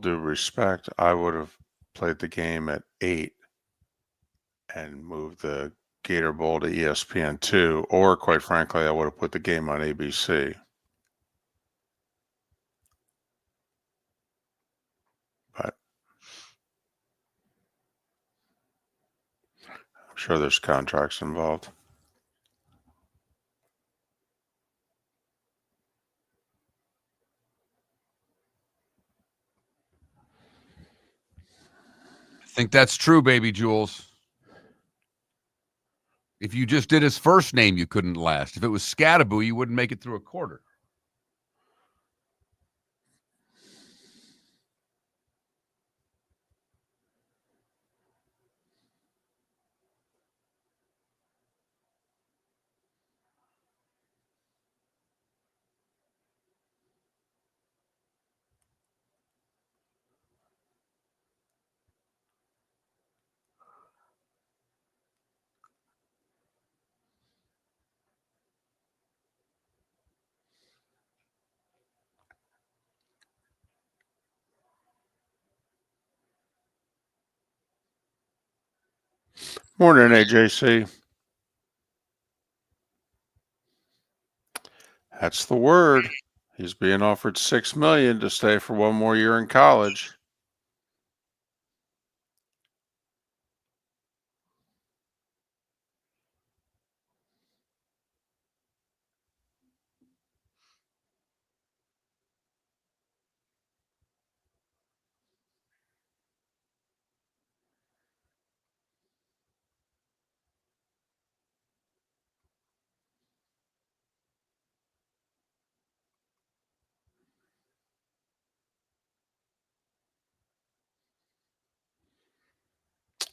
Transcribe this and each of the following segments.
due respect, I would have played the game at 8 and moved the Gator Bowl to ESPN2, or quite frankly, I would have put the game on ABC. But I'm sure there's contracts involved. I think that's true, baby Jules. If you just did his first name, you couldn't last. If it was Scattaboo, you wouldn't make it through a quarter. Morning, AJC. That's the word. He's being offered $6 million to stay for one more year in college.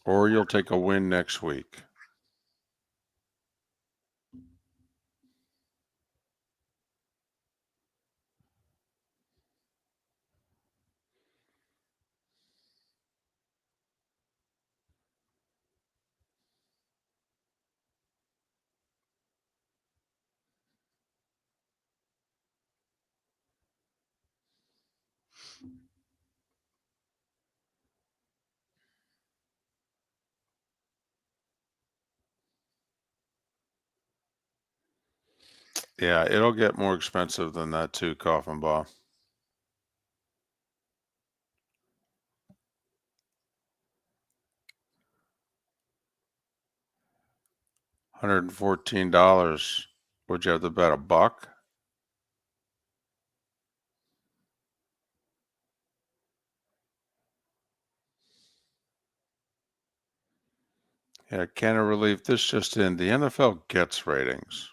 Or you'll take a win next week. Yeah, it'll get more expensive than that too, Coffin Ball. $114. Would you have to bet $1? Yeah, can of relief. This just in. The NFL gets ratings.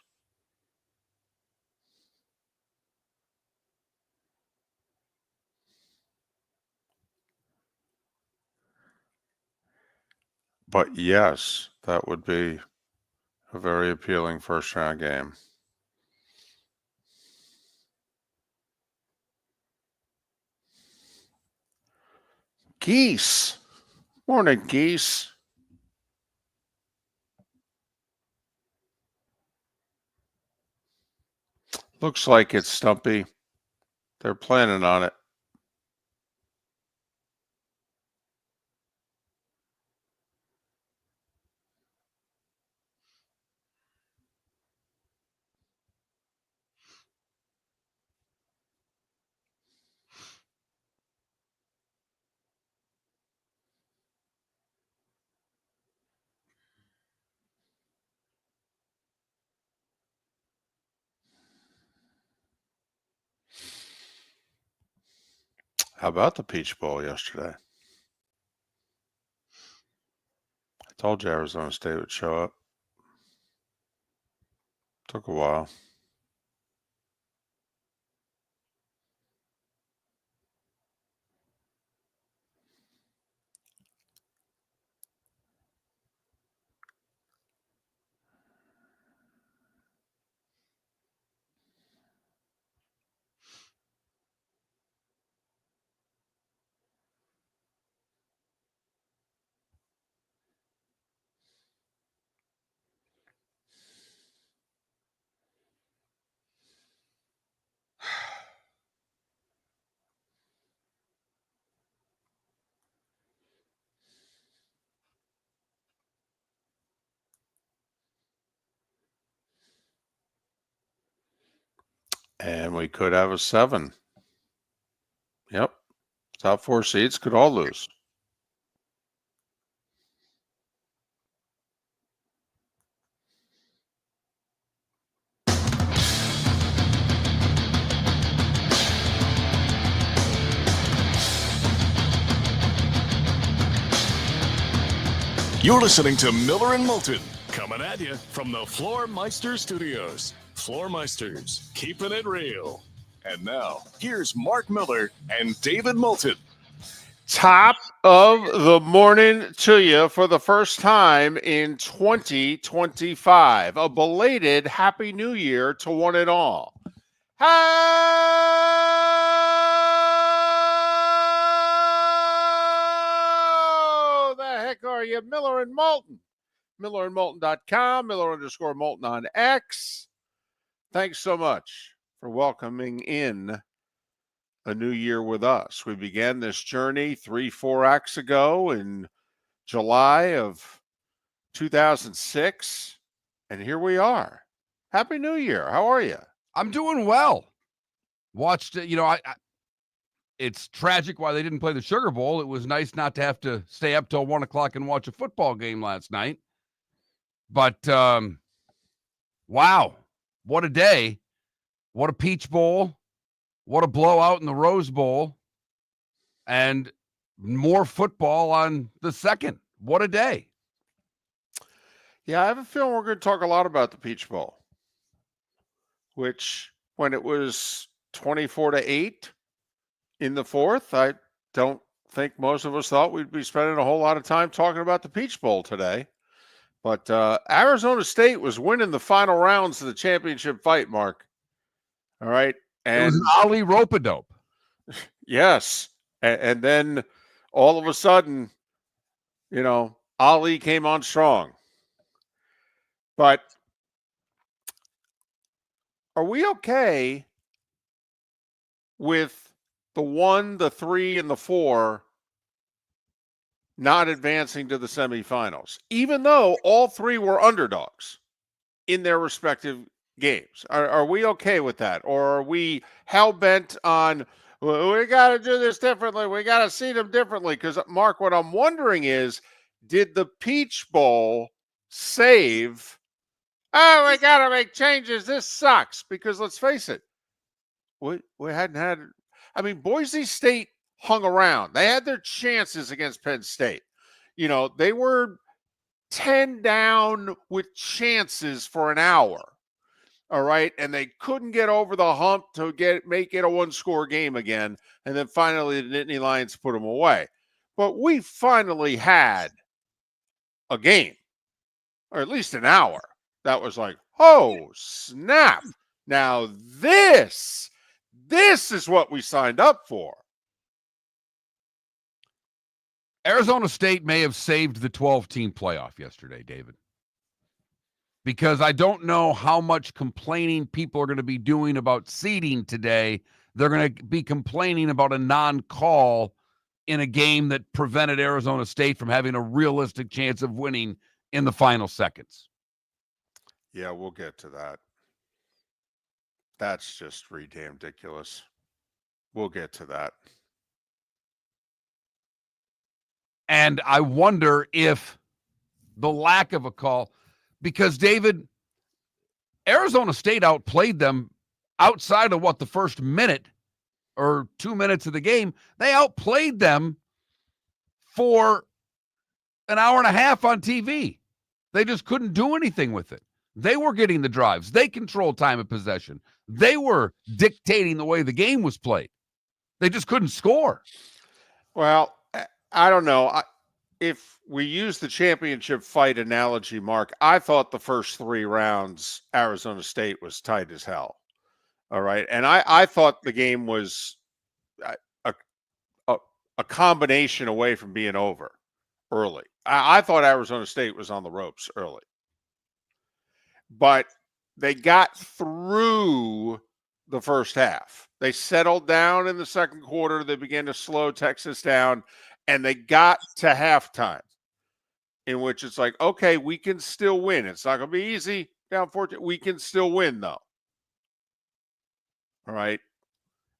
But yes, that would be a very appealing first round game. Geese. Morning, Geese. Looks like it's Stumpy. They're planning on it. How about the Peach Bowl yesterday? I told you Arizona State would show up. Took a while. And we could have a 7. Yep. Top 4 seeds could all lose. You're listening to Miller and Moulton, coming at you from the Floor Meister Studios. Floor Meisters, keeping it real. And now, here's Mark Miller and David Moulton. Top of the morning to you for the first time in 2025. A belated Happy New Year to one and all. How the heck are you? Miller and Moulton. MillerandMoulton.com, Miller_Moulton on X. Thanks so much for welcoming in a new year with us. We began this journey 3-4 acts ago in July of 2006, and here we are. Happy New Year. How are you? I'm doing well. Watched it. It's tragic why they didn't play the Sugar Bowl. It was nice not to have to stay up till 1 o'clock and watch a football game last night. But, wow, what a day. What a Peach Bowl. What a blowout in the Rose Bowl. And more football on the second. What a day. Yeah, I have a feeling we're going to talk a lot about the Peach Bowl, which when it was 24-8 in the fourth, I don't think most of us thought we'd be spending a whole lot of time talking about the Peach Bowl today. But Arizona State was winning the final rounds of the championship fight, Mark. All right. And it was an Ali rope-a-dope. Yes. And then all of a sudden, Ali came on strong. But are we okay with the 1, the 3, and the 4 not advancing to the semifinals, even though all 3 were underdogs in their respective games? Are we okay with that? Or are we hell-bent on, well, we got to do this differently, we got to seed them differently? Because, Mark, what I'm wondering is, did the Peach Bowl save, oh, we got to make changes, this sucks? Because let's face it, we hadn't had, Boise State hung around. They had their chances against Penn State. They were 10 down with chances for an hour. All right. And they couldn't get over the hump to make it a 1-score game again. And then finally the Nittany Lions put them away. But we finally had a game, or at least an hour, that was like, oh, snap. Now this is what we signed up for. Arizona State may have saved the 12-team playoff yesterday, David, because I don't know how much complaining people are going to be doing about seeding today. They're going to be complaining about a non-call in a game that prevented Arizona State from having a realistic chance of winning in the final seconds. Yeah, we'll get to that. That's just ridiculous. We'll get to that. And I wonder if the lack of a call, because, David, Arizona State outplayed them outside of the first minute or 2 minutes of the game. They outplayed them for an hour and a half on TV. They just couldn't do anything with it. They were getting the drives. They controlled time of possession. They were dictating the way the game was played. They just couldn't score. Well, I don't know. If we use the championship fight analogy, Mark, I thought the first 3 rounds, Arizona State was tight as hell. All right. And I thought the game was a combination away from being over early. I thought Arizona State was on the ropes early. But they got through the first half. They settled down in the second quarter. They began to slow Texas down, and they got to halftime, in which it's like, okay, we can still win. It's not going to be easy down 14. We can still win, though. All right.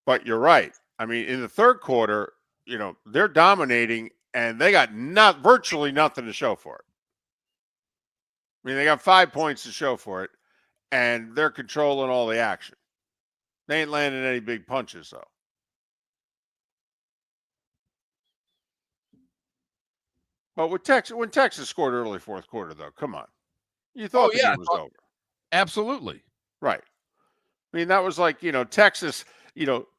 But you're right. I mean, in the third quarter, they're dominating and they got virtually nothing to show for it. I mean, they got 5 points to show for it, and they're controlling all the action. They ain't landing any big punches, though. But when Texas scored early fourth quarter, though, come on. You thought the game was over. Absolutely. Right. I mean, that was like, Texas,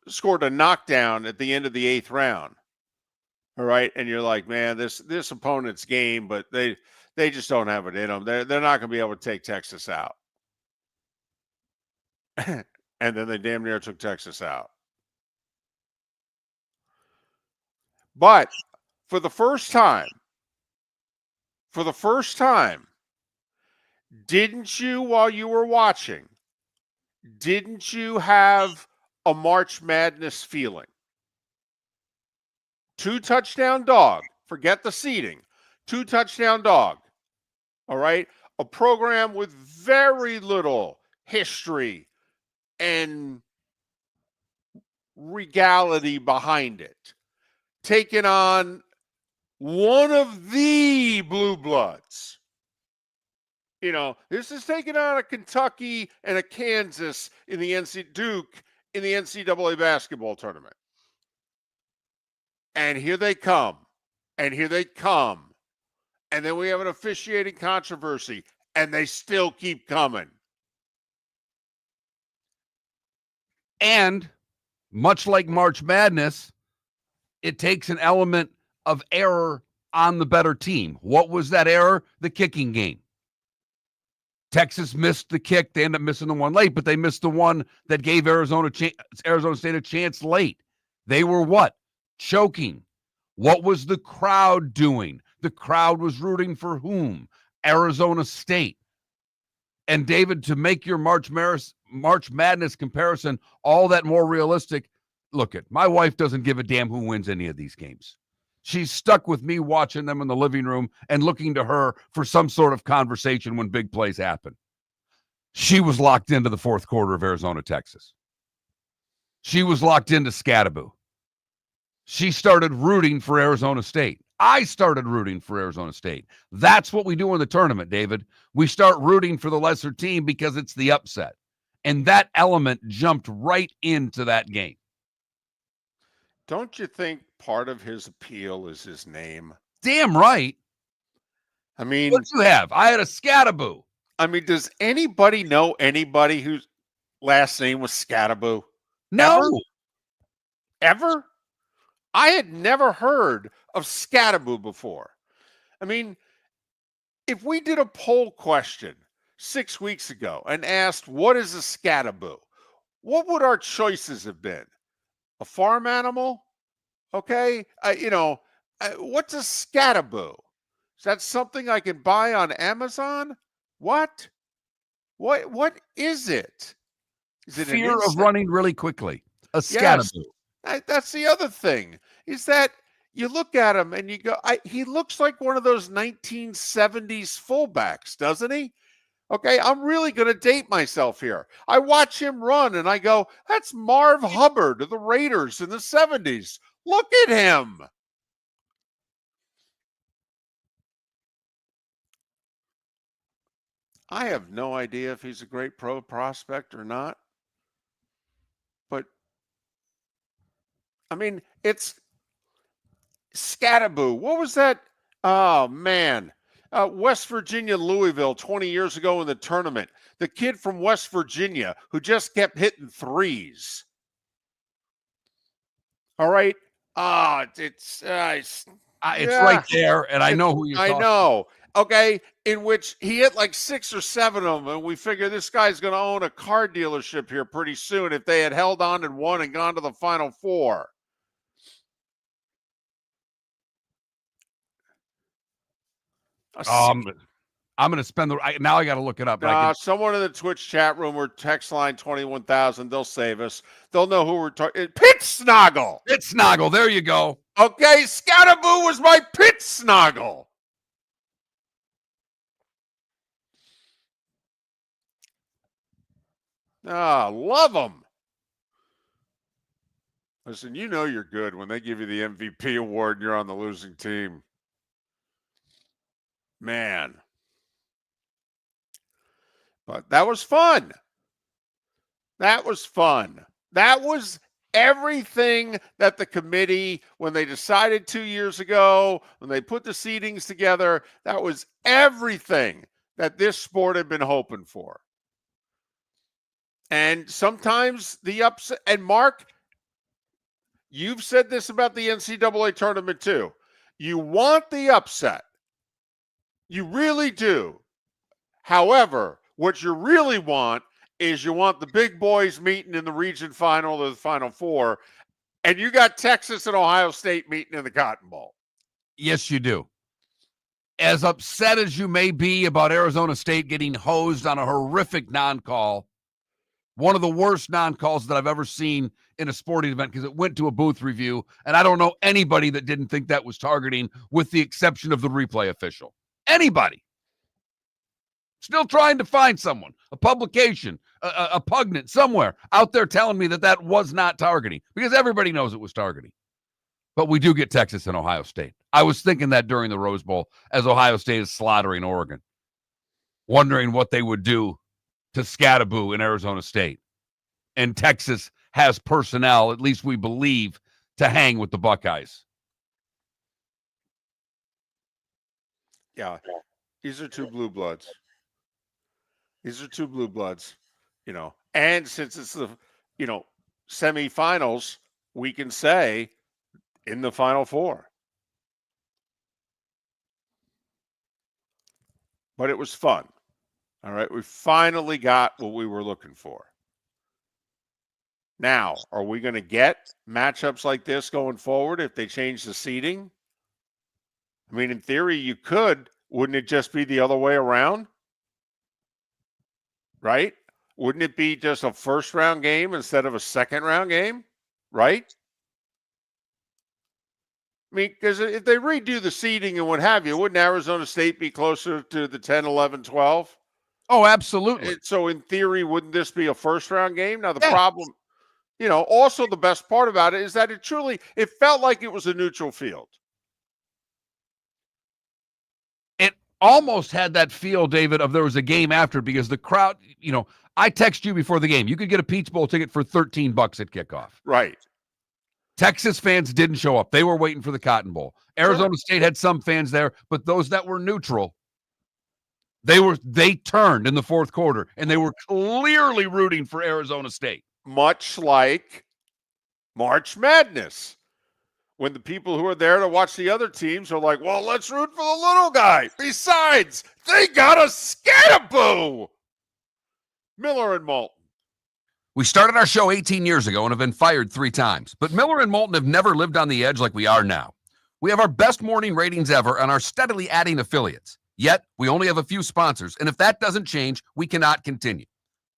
scored a knockdown at the end of the 8th round. All right. And you're like, man, this opponent's game, but they just don't have it in them. They're not going to be able to take Texas out. And then they damn near took Texas out. But for the first time, didn't you, while you were watching, didn't you have a March Madness feeling? 2-touchdown dog. Forget the seeding. 2-touchdown dog. All right. A program with very little history and regality behind it. Taking on one of the blue bloods. This is taking on a Kentucky and a Kansas in the Duke in the NCAA basketball tournament. And here they come. And then we have an officiating controversy, and they still keep coming. And much like March Madness, it takes an element of error on the better team. What was that error? The kicking game. Texas missed the kick. They ended up missing the one late, but they missed the one that gave Arizona State a chance late. They were what? Choking. What was the crowd doing? The crowd was rooting for whom? Arizona State. And David, to make your March Madness comparison all that more realistic, look it, my wife doesn't give a damn who wins any of these games. She's stuck with me watching them in the living room and looking to her for some sort of conversation when big plays happen. She was locked into the fourth quarter of Arizona, Texas. She was locked into Scattaboo. She started rooting for Arizona State. I started rooting for Arizona State. That's what we do in the tournament, David. We start rooting for the lesser team because it's the upset. And that element jumped right into that game. Don't you think part of his appeal is his name? Damn right. I mean, what do you have? I had a Scattaboo. I mean, does anybody know anybody whose last name was Scattaboo? No. Ever? I had never heard of Scattaboo before. I mean, if we did a poll question 6 weeks ago and asked, what is a Scattaboo? What would our choices have been? A farm animal? Okay. What's a Scattaboo? Is that something I can buy on Amazon? What is it? Is it fear of running really quickly? A Scattaboo. Yes. That's the other thing, is that you look at him and you go, he looks like one of those 1970s fullbacks, doesn't he? Okay, I'm really going to date myself here. I watch him run and I go, that's Marv Hubbard of the Raiders in the 70s. Look at him. I have no idea if he's a great pro prospect or not. But, I mean, it's Scattaboo. What was that? Oh, man. West Virginia, Louisville, 20 years ago in the tournament. The kid from West Virginia who just kept hitting threes. All right. It's right there, and I know who you're talking about. I know. Okay. In which he hit like 6 or 7 of them, and we figure this guy's going to own a car dealership here pretty soon if they had held on and won and gone to the Final Four. I'm going to spend now I got to look it up. Someone in the Twitch chat room or text line 21,000, they'll save us. They'll know who we're talking. Pit Snoggle. Pit Snoggle. There you go. Okay, Scattaboo was my Pit Snoggle. Love him. Listen, you know you're good when they give you the MVP award and you're on the losing team. Man. But that was fun. That was fun. That was everything that the committee, when they decided 2 years ago, when they put the seedings together, that was everything that this sport had been hoping for. And sometimes the upset, and Mark, you've said this about the NCAA tournament too. You want the upset. You really do. However, what you really want is you want the big boys meeting in the region final or the Final Four, and you got Texas and Ohio State meeting in the Cotton Bowl. Yes, you do. As upset as you may be about Arizona State getting hosed on a horrific non-call, one of the worst non-calls that I've ever seen in a sporting event because it went to a booth review, and I don't know anybody that didn't think that was targeting with the exception of the replay official. Anybody. Still trying to find someone, a publication, a pugnant somewhere out there telling me that that was not targeting because everybody knows it was targeting. But we do get Texas and Ohio State. I was thinking that during the Rose Bowl as Ohio State is slaughtering Oregon, wondering what they would do to Scattaboo in Arizona State. And Texas has personnel, at least we believe, to hang with the Buckeyes. Yeah, these are two blue bloods. These are two blue bloods, and since it's the, semifinals, we can say in the Final Four. But it was fun. All right, we finally got what we were looking for. Now, are we going to get matchups like this going forward if they change the seeding? I mean, in theory, you could. Wouldn't it just be the other way around? Right? Wouldn't it be just a first-round game instead of a second-round game? Right? I mean, because if they redo the seeding and what have you, wouldn't Arizona State be closer to the 10, 11, 12? Oh, absolutely. So in theory, wouldn't this be a first-round game? Now, the problem, also the best part about it is that it felt like it was a neutral field. Almost had that feel, David, of there was a game after because the crowd, I text you before the game. You could get a Peach Bowl ticket for $13 at kickoff. Right. Texas fans didn't show up. They were waiting for the Cotton Bowl. Arizona State had some fans there, but those that were neutral, they turned in the fourth quarter, and they were clearly rooting for Arizona State. Much like March Madness. When the people who are there to watch the other teams are like, well, let's root for the little guy. Besides, they got a Scattaboo. Miller and Moulton. We started our show 18 years ago and have been fired 3 times. But Miller and Moulton have never lived on the edge like we are now. We have our best morning ratings ever and are steadily adding affiliates. Yet, we only have a few sponsors, and if that doesn't change, we cannot continue.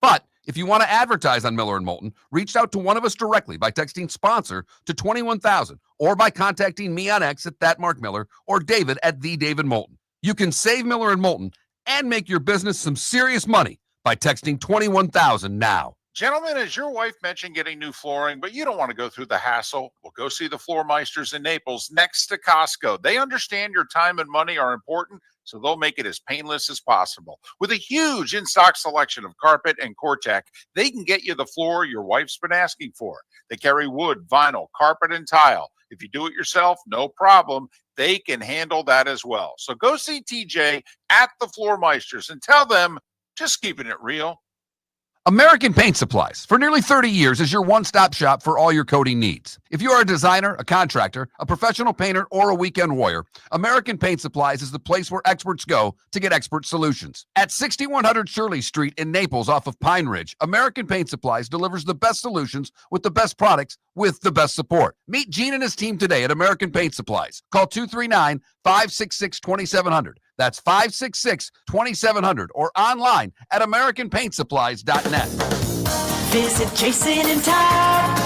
But if you want to advertise on Miller and Moulton, reach out to one of us directly by texting sponsor to 21,000 or by contacting me on X at @MarkMiller or David at @TheDavidMoulton. You can save Miller and Moulton and make your business some serious money by texting 21,000 now. Gentlemen, has your wife mentioned getting new flooring, but you don't want to go through the hassle? Well, go see the Floor Meisters in Naples next to Costco. They understand your time and money are important, so they'll make it as painless as possible. With a huge in-stock selection of carpet and Cortec, they can get you the floor your wife's been asking for. They carry wood, vinyl, carpet, and tile. If you do it yourself, no problem. They can handle that as well. So go see TJ at the Floor Meisters and tell them, just keeping it real. American Paint Supplies, for nearly 30 years, is your one-stop shop for all your coating needs. If you are a designer, a contractor, a professional painter, or a weekend warrior, American Paint Supplies is the place where experts go to get expert solutions. At 6100 Shirley Street in Naples off of Pine Ridge, American Paint Supplies delivers the best solutions with the best products with the best support. Meet Gene and his team today at American Paint Supplies. Call 239-566-2700. That's 566-2700 or online at AmericanPaintSupplies.net. Visit Jason and Todd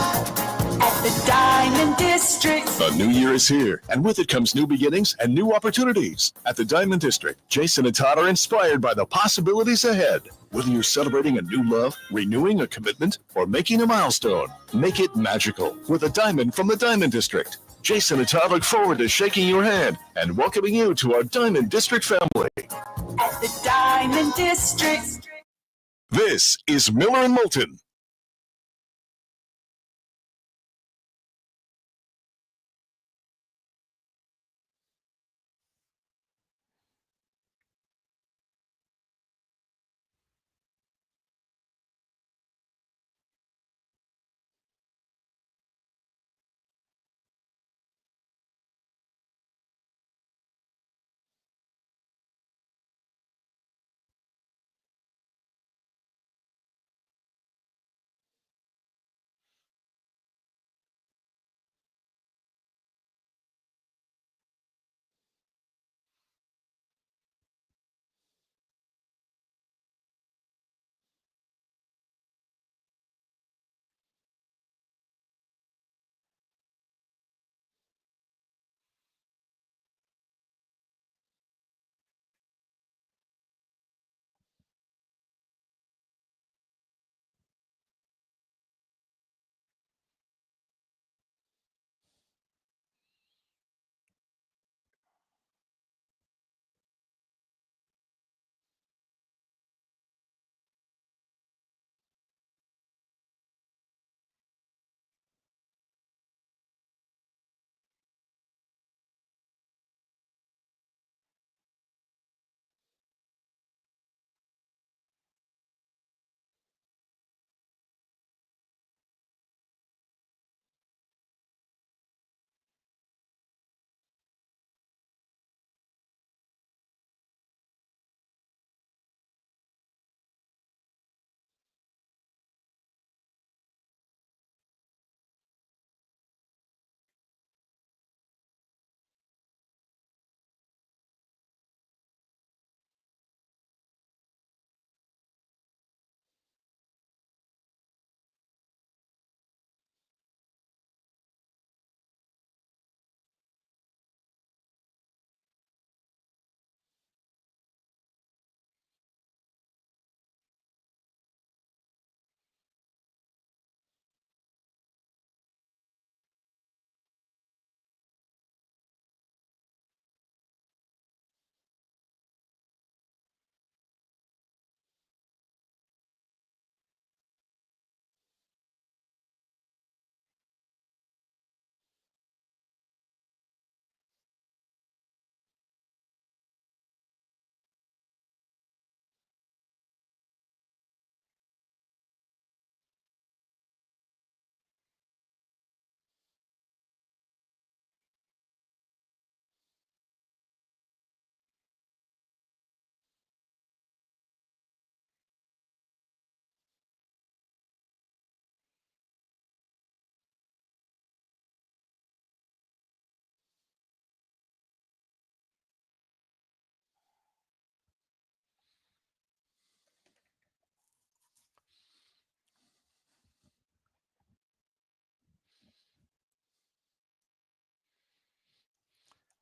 at the Diamond District. A new year is here, and with it comes new beginnings and new opportunities. At the Diamond District, Jason and Todd are inspired by the possibilities ahead. Whether you're celebrating a new love, renewing a commitment, or making a milestone, make it magical with a diamond from the Diamond District. Jason and Todd look forward to shaking your hand and welcoming you to our Diamond District family. At the Diamond District. This is Miller and Moulton.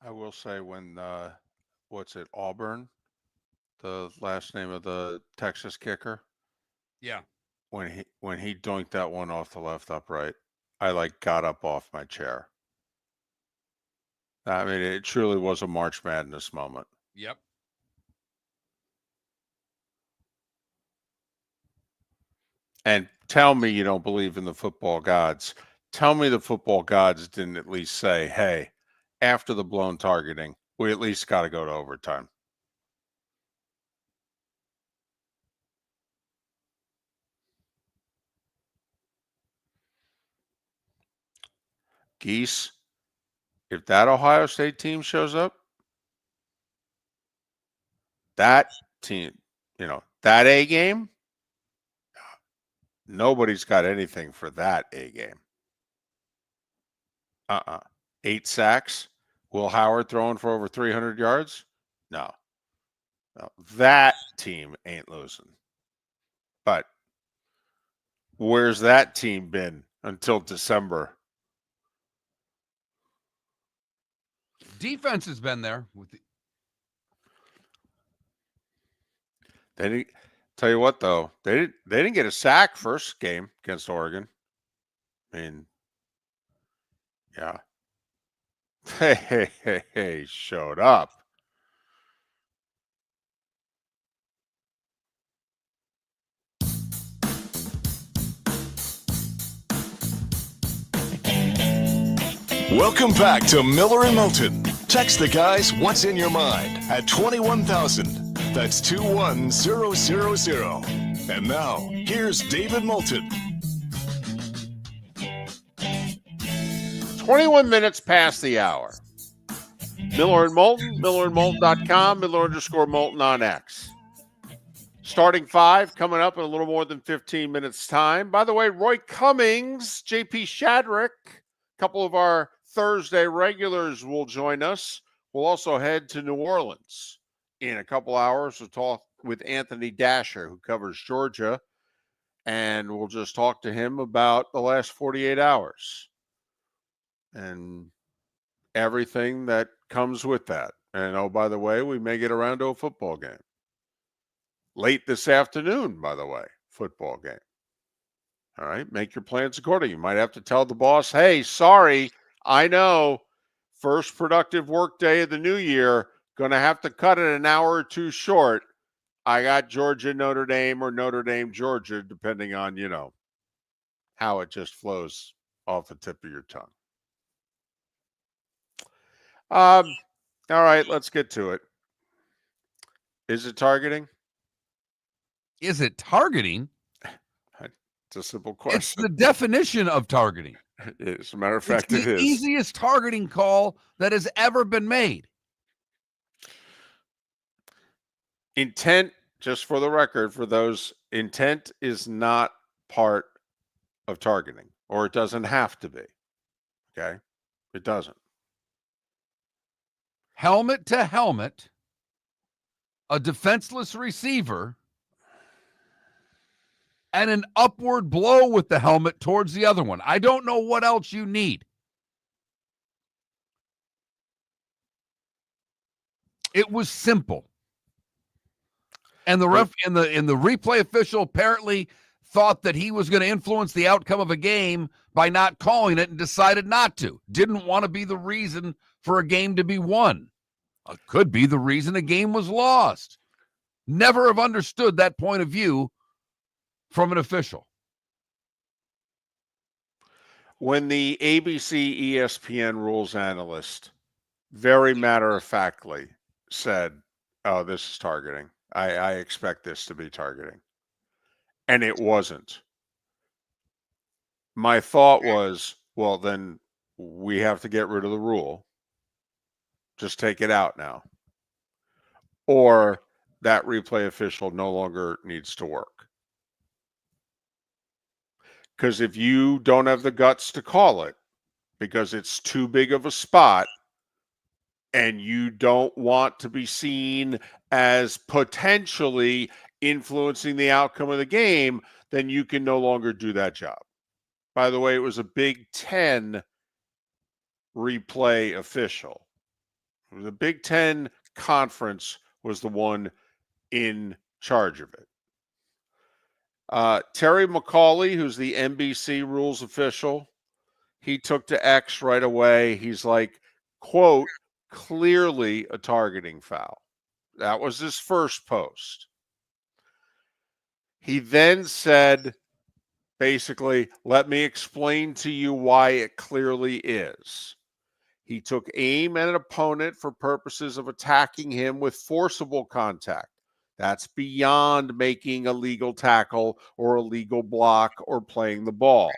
I will say when what's it, Auburn, the last name of the Texas kicker, Yeah. when he dunked that one off the left upright, I like got up off my chair. I mean, it truly was a March Madness moment. Yep. And tell me you don't believe in the football gods. Tell me the football gods didn't at least say, hey, after the blown targeting, we at least got to go to overtime. Geese, if that Ohio State team shows up, that team, that A game, nobody's got anything for that A game. 8 sacks. Will Howard throwing for over 300 yards? No. That team ain't losing. But where's that team been until December? Defense has been there with Tell you what, though, they didn't get a sack first game against Oregon. I mean, yeah. Hey, showed up. Welcome back to Miller and Moulton. Text the guys what's in your mind at 21,000. That's 21000. And now, here's David Moulton. 21 minutes past the hour. Miller and Moulton, millerandmoulton.com, Miller_Moulton on X. Starting five, coming up in a little more than 15 minutes time. By the way, Roy Cummings, JP Shadrick, a couple of our Thursday regulars will join us. We'll also head to New Orleans in a couple hours to talk with Anthony Dasher, who covers Georgia, and we'll just talk to him about the last 48 hours and everything that comes with that. And oh, by the way, we may get around to a football game. Late this afternoon, by the way, football game. All right, make your plans accordingly. You might have to tell the boss, hey, sorry, I know, first productive work day of the new year, going to have to cut it an hour or two short. I got Georgia, Notre Dame, or Notre Dame, Georgia, depending on, how it just flows off the tip of your tongue. All right, let's get to it. Is it targeting? Is it targeting? It's a simple It's question. the definition of targeting. As a matter of fact, It's it the is. easiest targeting call that has ever been made. Intent, just for the record, for those, intent is not part of targeting, or it doesn't have to be. Okay? It doesn't. Helmet to helmet, a defenseless receiver, and an upward blow with the helmet towards the other one. I don't know what else you need. It was simple. And the ref in the replay official apparently thought that he was going to influence the outcome of a game by not calling it and decided not to. Didn't want to be the reason for a game to be won. It could be the reason a game was lost. Never have understood that point of view from an official. When the ABC ESPN rules analyst very matter-of-factly said, oh, this is targeting. I expect this to be targeting. And it wasn't. My thought was, well, then we have to get rid of the rule. Just take it out now. Or that replay official no longer needs to work. Because if you don't have the guts to call it because it's too big of a spot and you don't want to be seen as potentially influencing the outcome of the game, then you can no longer do that job. By the way, it was a Big Ten replay official. The Big Ten conference was the one in charge of it. Terry McCauley, who's the NBC rules official, he took to X right away. He's like, quote, clearly a targeting foul. That was his first post. He then said, basically, let me explain to you why it clearly is. He took aim at an opponent for purposes of attacking him with forcible contact. That's beyond making a legal tackle or a legal block or playing the ball.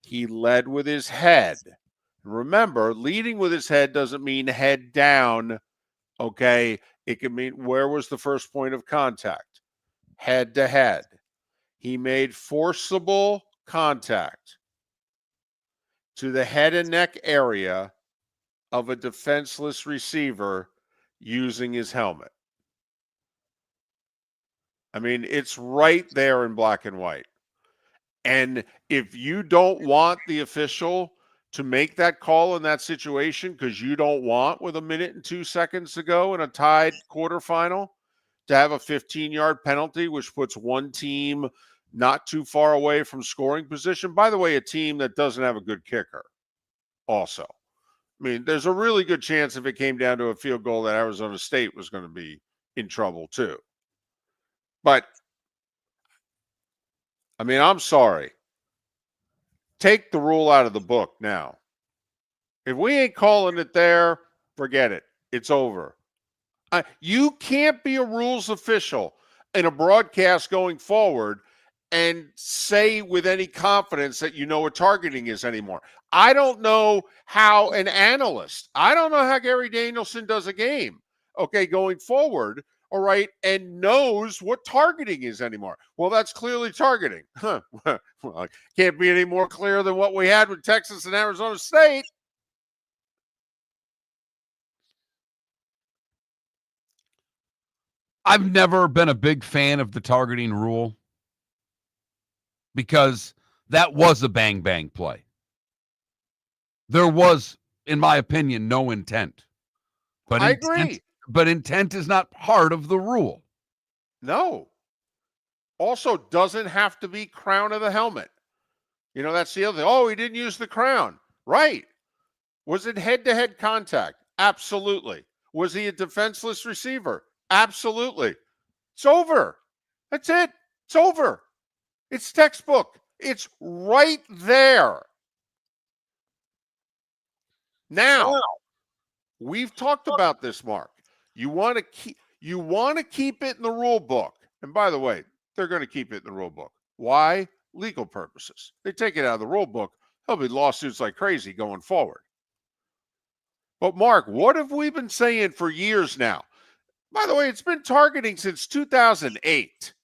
He led with his head. Remember, leading with his head doesn't mean head down, okay? It can mean where was the first point of contact? Head to head. He made forcible contact to the head and neck area of a defenseless receiver using his helmet. I mean, it's right there in black and white. And if you don't want the official to make that call in that situation because you don't want with 1 minute and 2 seconds to go in a tied quarterfinal, to have a 15-yard penalty, which puts one team not too far away from scoring position. By the way, a team that doesn't have a good kicker also. I mean, there's a really good chance if it came down to a field goal that Arizona State was going to be in trouble too. But, I mean, I'm sorry. Take the rule out of the book now. If we ain't calling it there, forget it. It's over. You can't be a rules official in a broadcast going forward and say with any confidence that you know what targeting is anymore. I don't know how an analyst, I don't know how Gary Danielson does a game, okay, going forward, all right, and knows what targeting is anymore. Well, that's clearly targeting. Well, it can't be any more clear than what we had with Texas and Arizona State. I've never been a big fan of the targeting rule because that was a bang-bang play. There was, in my opinion, no intent. But I agree. But intent is not part of the rule. No. Also, doesn't have to be crown of the helmet. You know, that's the other thing. Oh, he didn't use the crown. Right. Was it head-to-head contact? Absolutely. Was he a defenseless receiver? Absolutely. It's over. That's it. It's over. It's textbook. It's right there. Now, we've talked about this, Mark. You want to keep it in the rule book. And by the way, they're going to keep it in the rule book. Why? Legal purposes. They take it out of the rule book, there'll be lawsuits like crazy going forward. But Mark, what have we been saying for years now? By the way, it's been targeting since 2008.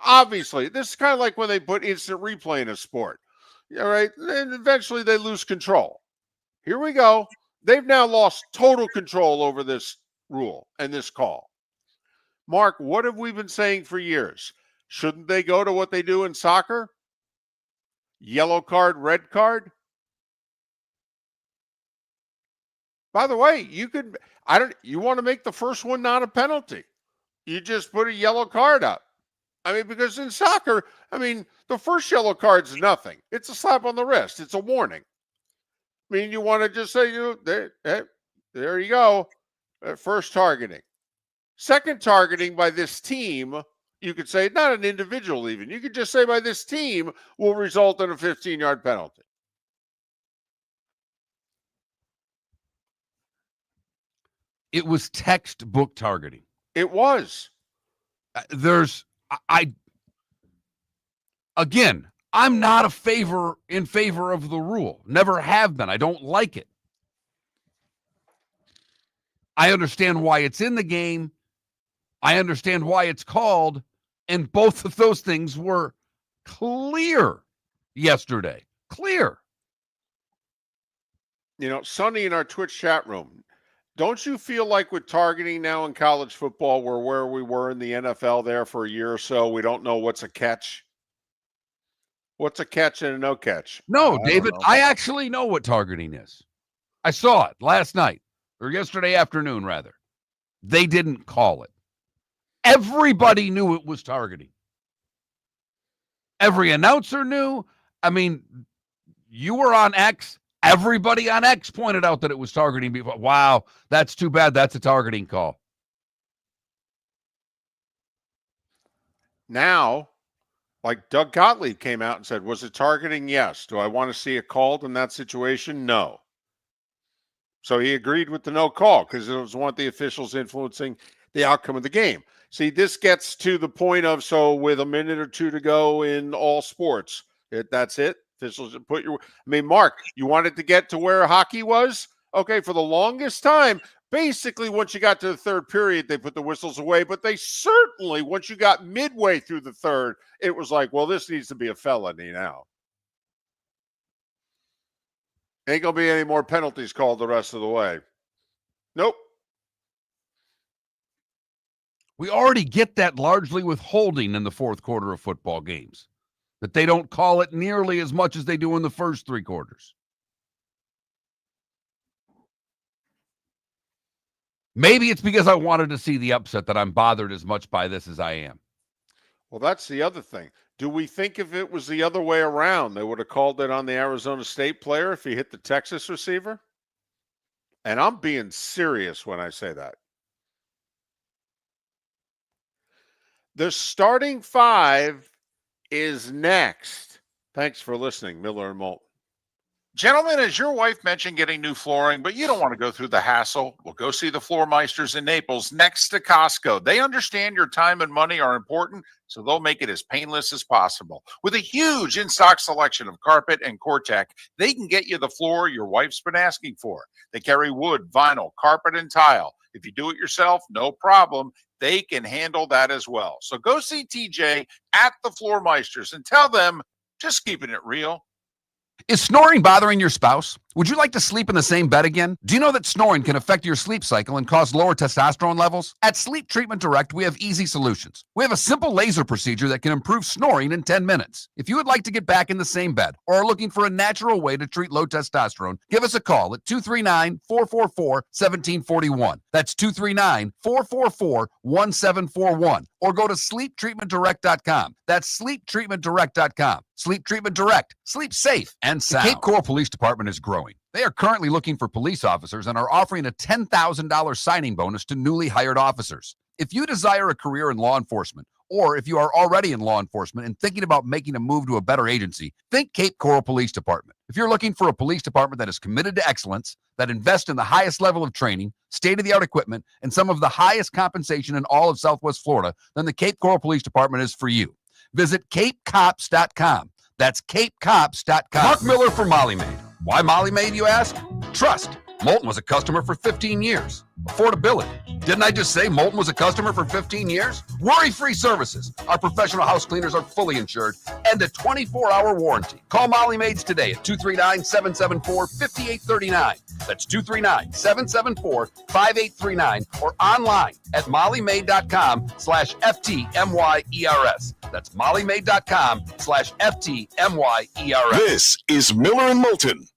Obviously, this is kind of like when they put instant replay in a sport. All right, and eventually they lose control. Here we go. They've now lost total control over this rule and this call. Mark, what have we been saying for years? Shouldn't they go to what they do in soccer? Yellow card, red card? By the way, you want to make the first one not a penalty. You just put a yellow card up. I mean, because in soccer, I mean, the first yellow card's nothing. It's a slap on the wrist. It's a warning. I mean, you want to just say, there you go. First targeting. Second targeting by this team, you could say, not an individual even. You could just say by this team will result in a 15-yard penalty. It was textbook targeting. It was. I'm not in favor of the rule. Never have been. I don't like it. I understand why it's in the game. I understand why it's called. And both of those things were clear yesterday. Clear. You know, Sonny in our Twitch chat room, don't you feel like with targeting now in college football, we're where we were in the NFL there for a year or so? We don't know what's a catch. What's a catch and a no catch? No, David, I actually know what targeting is. I saw it last night, or yesterday afternoon, rather. They didn't call it. Everybody knew it was targeting. Every announcer knew. I mean, you were on X. Everybody on X pointed out that it was targeting before. Wow, that's too bad. That's a targeting call. Now, like Doug Gottlieb came out and said, was it targeting? Yes. Do I want to see it called in that situation? No. So he agreed with the no call because it was one of the officials influencing the outcome of the game. See, this gets to the point of, so with a minute or two to go in all sports, that's it. Officials put your, I mean, Mark, you wanted to get to where hockey was? Okay, for the longest time, basically once you got to the third period, they put the whistles away, but they certainly, once you got midway through the third, it was like, well, this needs to be a felony now. Ain't going to be any more penalties called the rest of the way. Nope. We already get that largely with holding in the fourth quarter of football games, that they don't call it nearly as much as they do in the first three quarters. Maybe it's because I wanted to see the upset that I'm bothered as much by this as I am. Well, that's the other thing. Do we think if it was the other way around, they would have called it on the Arizona State player if he hit the Texas receiver? And I'm being serious when I say that. The starting five is next. Thanks for listening, Miller and Moulton. Gentlemen, as your wife mentioned getting new flooring, but you don't want to go through the hassle, well, go see the Floor Meisters in Naples next to Costco. They understand your time and money are important, so they'll make it as painless as possible. With a huge in-stock selection of carpet and Cortec, they can get you the floor your wife's been asking for. They carry wood, vinyl, carpet, and tile. If you do it yourself, no problem. They can handle that as well. So go see TJ at the Floor Meisters and tell them, just keeping it real. Is snoring bothering your spouse? Would you like to sleep in the same bed again? Do you know that snoring can affect your sleep cycle and cause lower testosterone levels? At Sleep Treatment Direct, we have easy solutions. We have a simple laser procedure that can improve snoring in 10 minutes. If you would like to get back in the same bed or are looking for a natural way to treat low testosterone, give us a call at 239-444-1741. That's 239-444-1741. Or go to sleeptreatmentdirect.com. That's sleeptreatmentdirect.com. Sleep Treatment Direct. Sleep safe and sound. The Cape Coral Police Department is growing. They are currently looking for police officers and are offering a $10,000 signing bonus to newly hired officers. If you desire a career in law enforcement, or if you are already in law enforcement and thinking about making a move to a better agency, think Cape Coral Police Department. If you're looking for a police department that is committed to excellence, that invests in the highest level of training, state-of-the-art equipment, and some of the highest compensation in all of Southwest Florida, then the Cape Coral Police Department is for you. Visit capecops.com. That's capecops.com. Mark Miller for Molly Maid. Why Molly Maid, you ask? Trust. Moulton was a customer for 15 years. Affordability. Didn't I just say Moulton was a customer for 15 years? Worry-free services. Our professional house cleaners are fully insured and a 24-hour warranty. Call Molly Maids today at 239-774-5839. That's 239-774-5839 or online at mollymaid.com/FTMYERS. That's mollymaid.com/FTMYERS. This is Miller and Moulton.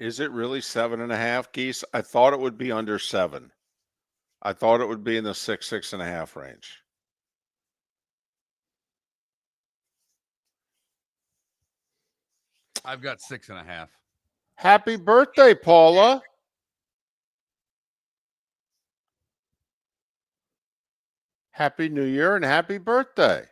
Is it really 7.5, Geese? I thought it would be under 7. I thought it would be in the 6.5 range. I've got 6.5. Happy birthday, Paula. Happy New Year and happy birthday.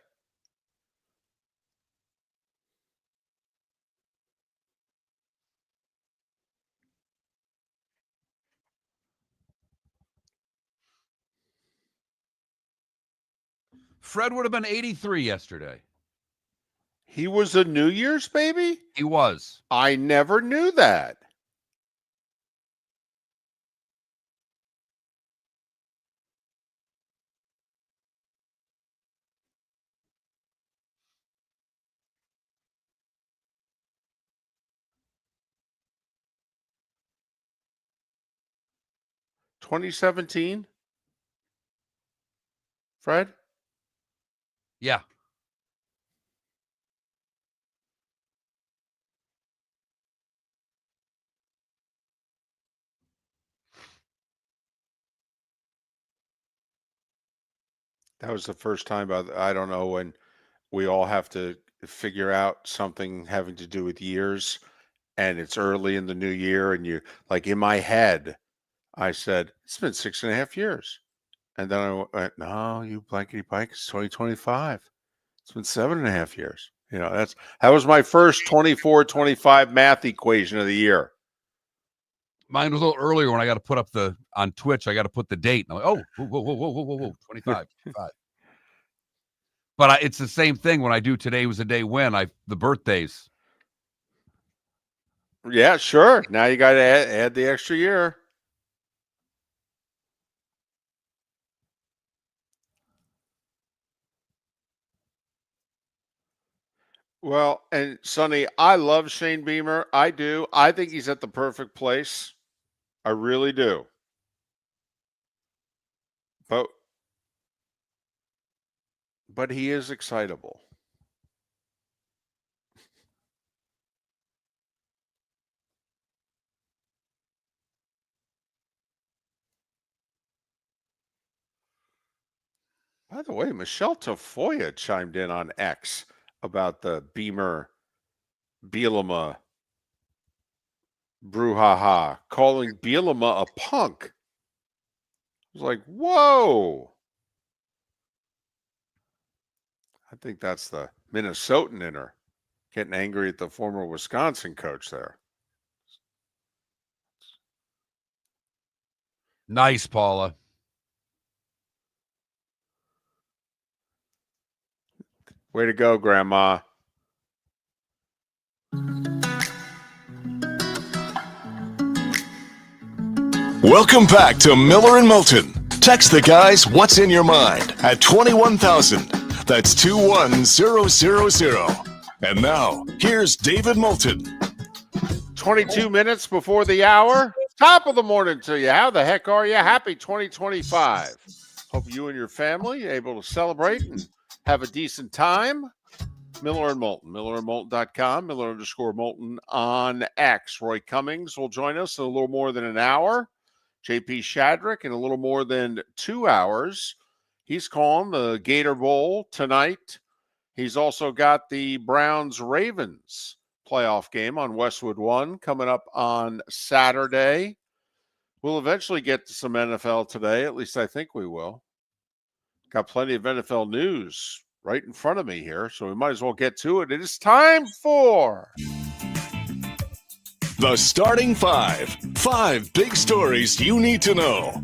Fred would have been 83 yesterday. He was a New Year's baby? He was. I never knew that. 2017? Fred? Yeah. That was the first time, I don't know, when we all have to figure out something having to do with years, and it's early in the new year, and you, like, in my head, I said, it's been 6.5 years. And then I went, no, you blankety blank, it's 2025. It's been 7.5 years. That was my first 24-25 math equation of the year. Mine was a little earlier when I got to put up on Twitch, I got to put the date. And I'm like, whoa, 25. But it's the same thing when I do today was a day when the birthdays. Yeah, sure. Now you got to add the extra year. Well, and Sonny, I love Shane Beamer. I do. I think he's at the perfect place. I really do. But he is excitable. By the way, Michelle Tafoya chimed in on X about the Beamer Bielema brouhaha, calling Bielema a punk. I was like, whoa. I think that's the Minnesotan in her, getting angry at the former Wisconsin coach there. Nice, Paula. Way to go, Grandma. Welcome back to Miller and Moulton. Text the guys what's in your mind at 21,000. That's 21000. And now, here's David Moulton. 22 minutes before the hour. Top of the morning to you. How the heck are you? Happy 2025. Hope you and your family are able to celebrate and have a decent time. Miller and Moulton, millerandmoulton.com, Miller_Moulton on X. Roy Cummings will join us in a little more than an hour. JP Shadrick in a little more than 2 hours. He's calling the Gator Bowl tonight. He's also got the Browns-Ravens playoff game on Westwood One coming up on Saturday. We'll eventually get to some NFL today. At least I think we will. Got plenty of NFL news right in front of me here, so we might as well get to it. It is time for The Starting Five. 5 big stories you need to know.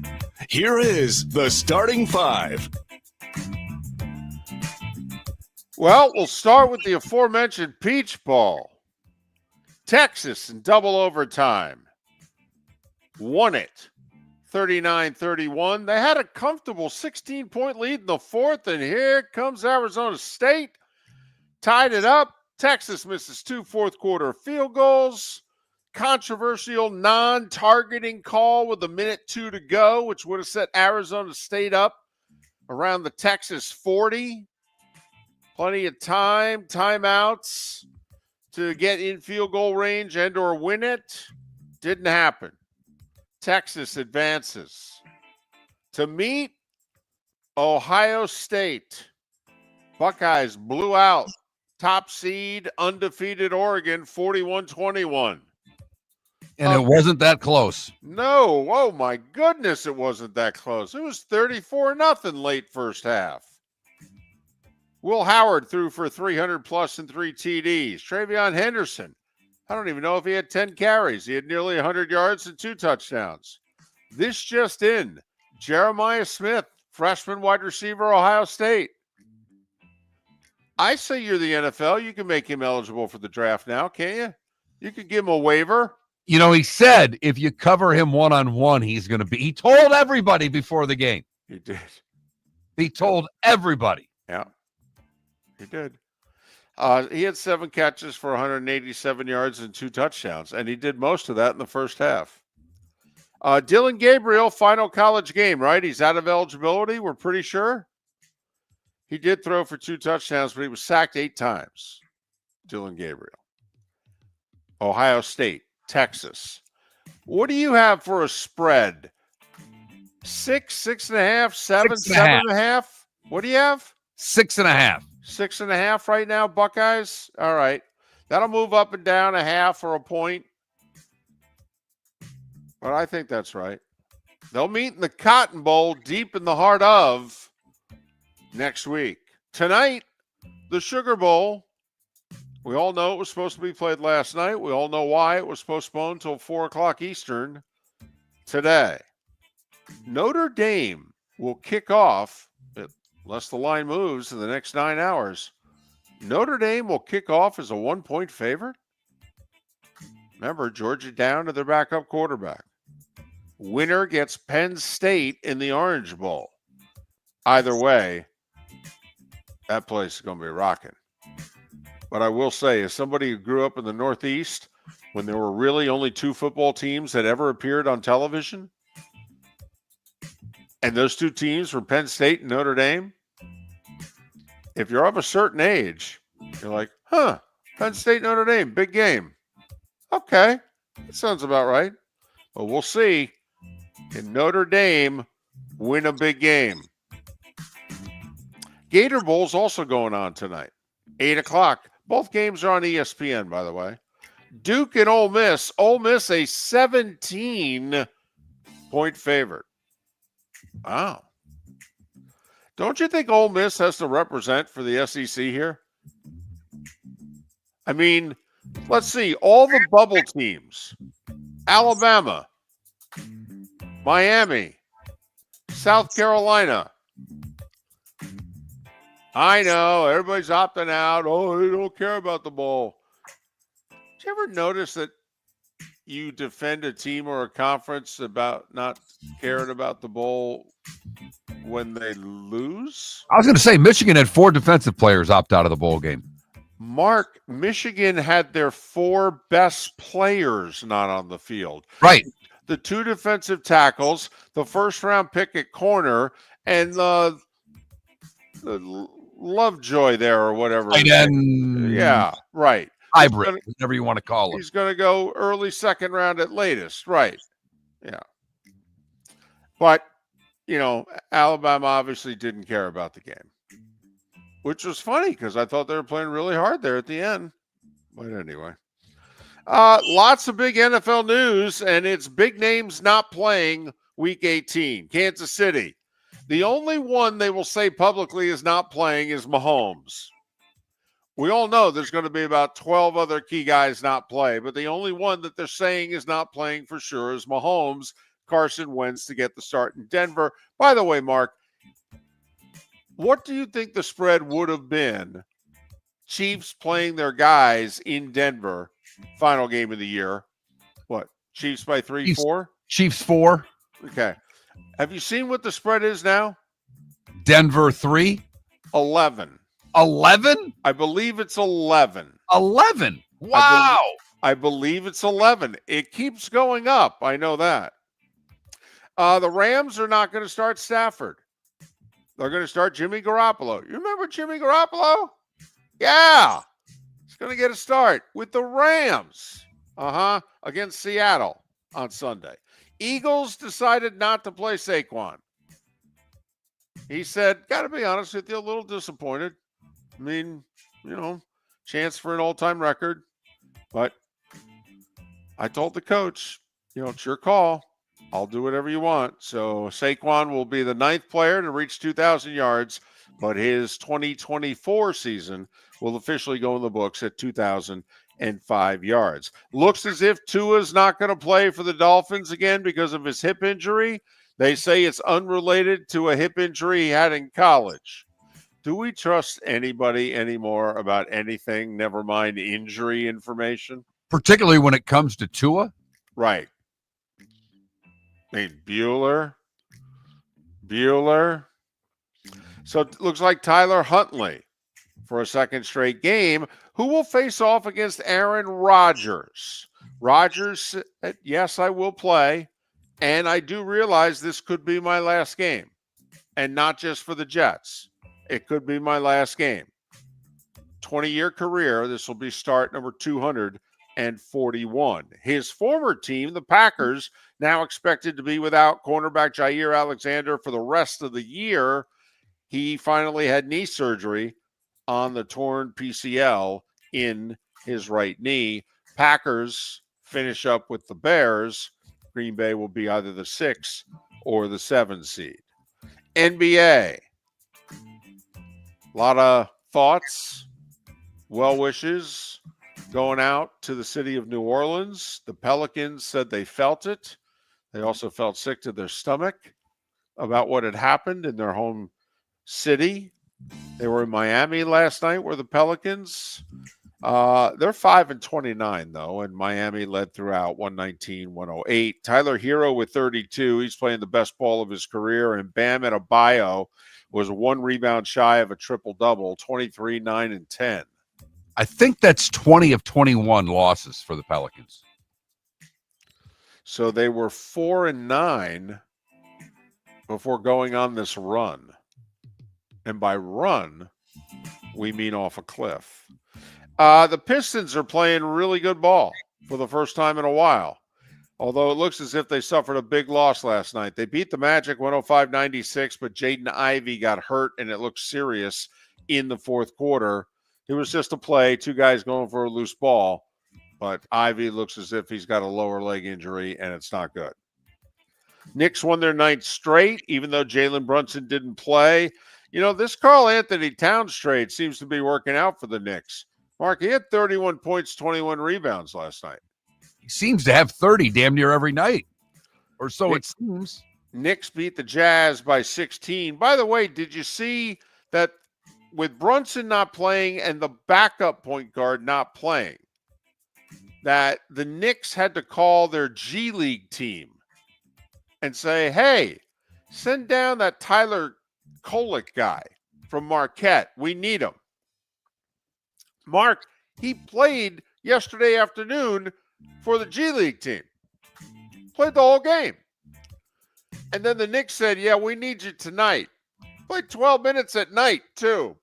Here is the Starting Five. Well, we'll start with the aforementioned Peach Bowl. Texas in double overtime won it 39-31. They had a comfortable 16-point lead in the fourth, and here comes Arizona State. Tied it up. Texas misses 2 fourth-quarter field goals. Controversial non-targeting call with 1:02 to go, which would have set Arizona State up around the Texas 40. Plenty of time, timeouts to get in field goal range and or win it. Didn't happen. Texas advances to meet Ohio State. Buckeyes blew out top seed, undefeated Oregon 41-21. And it wasn't that close. No. Oh, my goodness, it wasn't that close. It was 34-0 late first half. Will Howard threw for 300-plus and 3 TDs. Travion Henderson, I don't even know if he had 10 carries. He had nearly 100 yards and 2 touchdowns. This just in, Jeremiah Smith, freshman wide receiver, Ohio State. I say you're the NFL. You can make him eligible for the draft now, can't you? You could give him a waiver. You know, he said if you cover him one-on-one, he's going to be. He told everybody before the game. He did. He told everybody. Yeah, he did. He had 7 catches for 187 yards and 2 touchdowns, and he did most of that in the first half. Dylan Gabriel, final college game, right? He's out of eligibility, we're pretty sure. He did throw for 2 touchdowns, but he was sacked 8 times. Dylan Gabriel. Ohio State, Texas. What do you have for a spread? 6, 6.5, 7, 7.5? What do you have? 6.5. 6.5 right now, Buckeyes? All right. That'll move up and down a half or a point. But I think that's right. They'll meet in the Cotton Bowl deep in the heart of next week. Tonight, the Sugar Bowl. We all know it was supposed to be played last night. We all know why it was postponed until 4 o'clock Eastern today. Notre Dame will kick off, unless the line moves in the next 9 hours. Notre Dame will kick off as a 1-point favorite. Remember, Georgia down to their backup quarterback. Winner gets Penn State in the Orange Bowl. Either way, that place is going to be rocking. But I will say, as somebody who grew up in the Northeast, when there were really only 2 football teams that ever appeared on television, and those 2 teams were Penn State and Notre Dame, if you're of a certain age, you're like, Penn State, Notre Dame, big game. Okay, that sounds about right. But we'll see. Can Notre Dame win a big game? Gator Bowl's also going on tonight, 8 o'clock. Both games are on ESPN, by the way. Duke and Ole Miss. Ole Miss a 17-point favorite. Wow. Don't you think Ole Miss has to represent for the SEC here? I mean, let's see. All the bubble teams. Alabama. Miami. South Carolina. I know. Everybody's opting out. Oh, they don't care about the bowl. Did you ever notice that you defend a team or a conference about not caring about the bowl when they lose? I was going to say Michigan had 4 defensive players opt out of the bowl game. Mark, Michigan had their 4 best players not on the field. Right. The 2 defensive tackles, the first-round pick at corner, and the Lovejoy there or whatever. Yeah, right. Hybrid, whatever you want to call him. He's going to go early second round at latest. Right. Yeah. But, Alabama obviously didn't care about the game, which was funny because I thought they were playing really hard there at the end. But anyway, lots of big NFL news, and it's big names not playing Week 18. Kansas City. The only one they will say publicly is not playing is Mahomes. We all know there's going to be about 12 other key guys not play, but the only one that they're saying is not playing for sure is Mahomes. Carson Wentz to get the start in Denver. By the way, Mark, what do you think the spread would have been? Chiefs playing their guys in Denver, final game of the year. What? Chiefs by 3, 4? Chiefs 4. Okay. Have you seen what the spread is now? Denver 3. 11. 11? I believe it's 11. 11. Wow. I believe it's 11. It keeps going up. I know that. The Rams are not going to start Stafford. They're going to start Jimmy Garoppolo. You remember Jimmy Garoppolo? Yeah. He's going to get a start with the Rams. Against Seattle on Sunday. Eagles decided not to play Saquon. He said, got to be honest with you, a little disappointed. I mean, chance for an all-time record. But I told the coach, it's your call. I'll do whatever you want. So Saquon will be the 9th player to reach 2,000 yards, but his 2024 season will officially go in the books at 2,005 yards. Looks as if Tua's not going to play for the Dolphins again because of his hip injury. They say it's unrelated to a hip injury he had in college. Do we trust anybody anymore about anything, never mind injury information? Particularly when it comes to Tua? Right. I mean, Bueller. So it looks like Tyler Huntley for a second straight game, who will face off against Aaron Rodgers. Rodgers said, yes, I will play. And I do realize this could be my last game, and not just for the Jets. It could be my last game. 20-year career. This will be start number 241. His former team, the Packers, now expected to be without cornerback Jair Alexander for the rest of the year. He finally had knee surgery on the torn PCL in his right knee. Packers finish up with the Bears. Green Bay will be either the 6 or the 7 seed. NBA. A lot of thoughts, well wishes going out to the city of New Orleans. The Pelicans said they felt it. They also felt sick to their stomach about what had happened in their home city. They were in Miami last night, were the Pelicans. They're 5-29, though, and Miami led throughout 119-108. Tyler Hero with 32. He's playing the best ball of his career, and Bam Adebayo was 1 rebound shy of a triple-double, 23, 9, and 10. I think that's 20 of 21 losses for the Pelicans. So they were 4-9 before going on this run. And by run, we mean off a cliff. The Pistons are playing really good ball for the first time in a while, although it looks as if they suffered a big loss last night. They beat the Magic 105-96, but Jaden Ivey got hurt, and it looked serious in the fourth quarter. It was just a play, 2 guys going for a loose ball, but Ivey looks as if he's got a lower leg injury, and it's not good. Knicks won their 9th straight, even though Jalen Brunson didn't play. You know, this Karl-Anthony Towns trade seems to be working out for the Knicks. Mark, he had 31 points, 21 rebounds last night. He seems to have 30 damn near every night, or so it seems. Knicks beat the Jazz by 16. By the way, did you see that with Brunson not playing and the backup point guard not playing, that the Knicks had to call their G League team and say, hey, send down that Tyler Kolek guy from Marquette. We need him. Mark, he played yesterday afternoon for the G League team. Played the whole game. And then the Knicks said, yeah, we need you tonight. Played 12 minutes at night, too.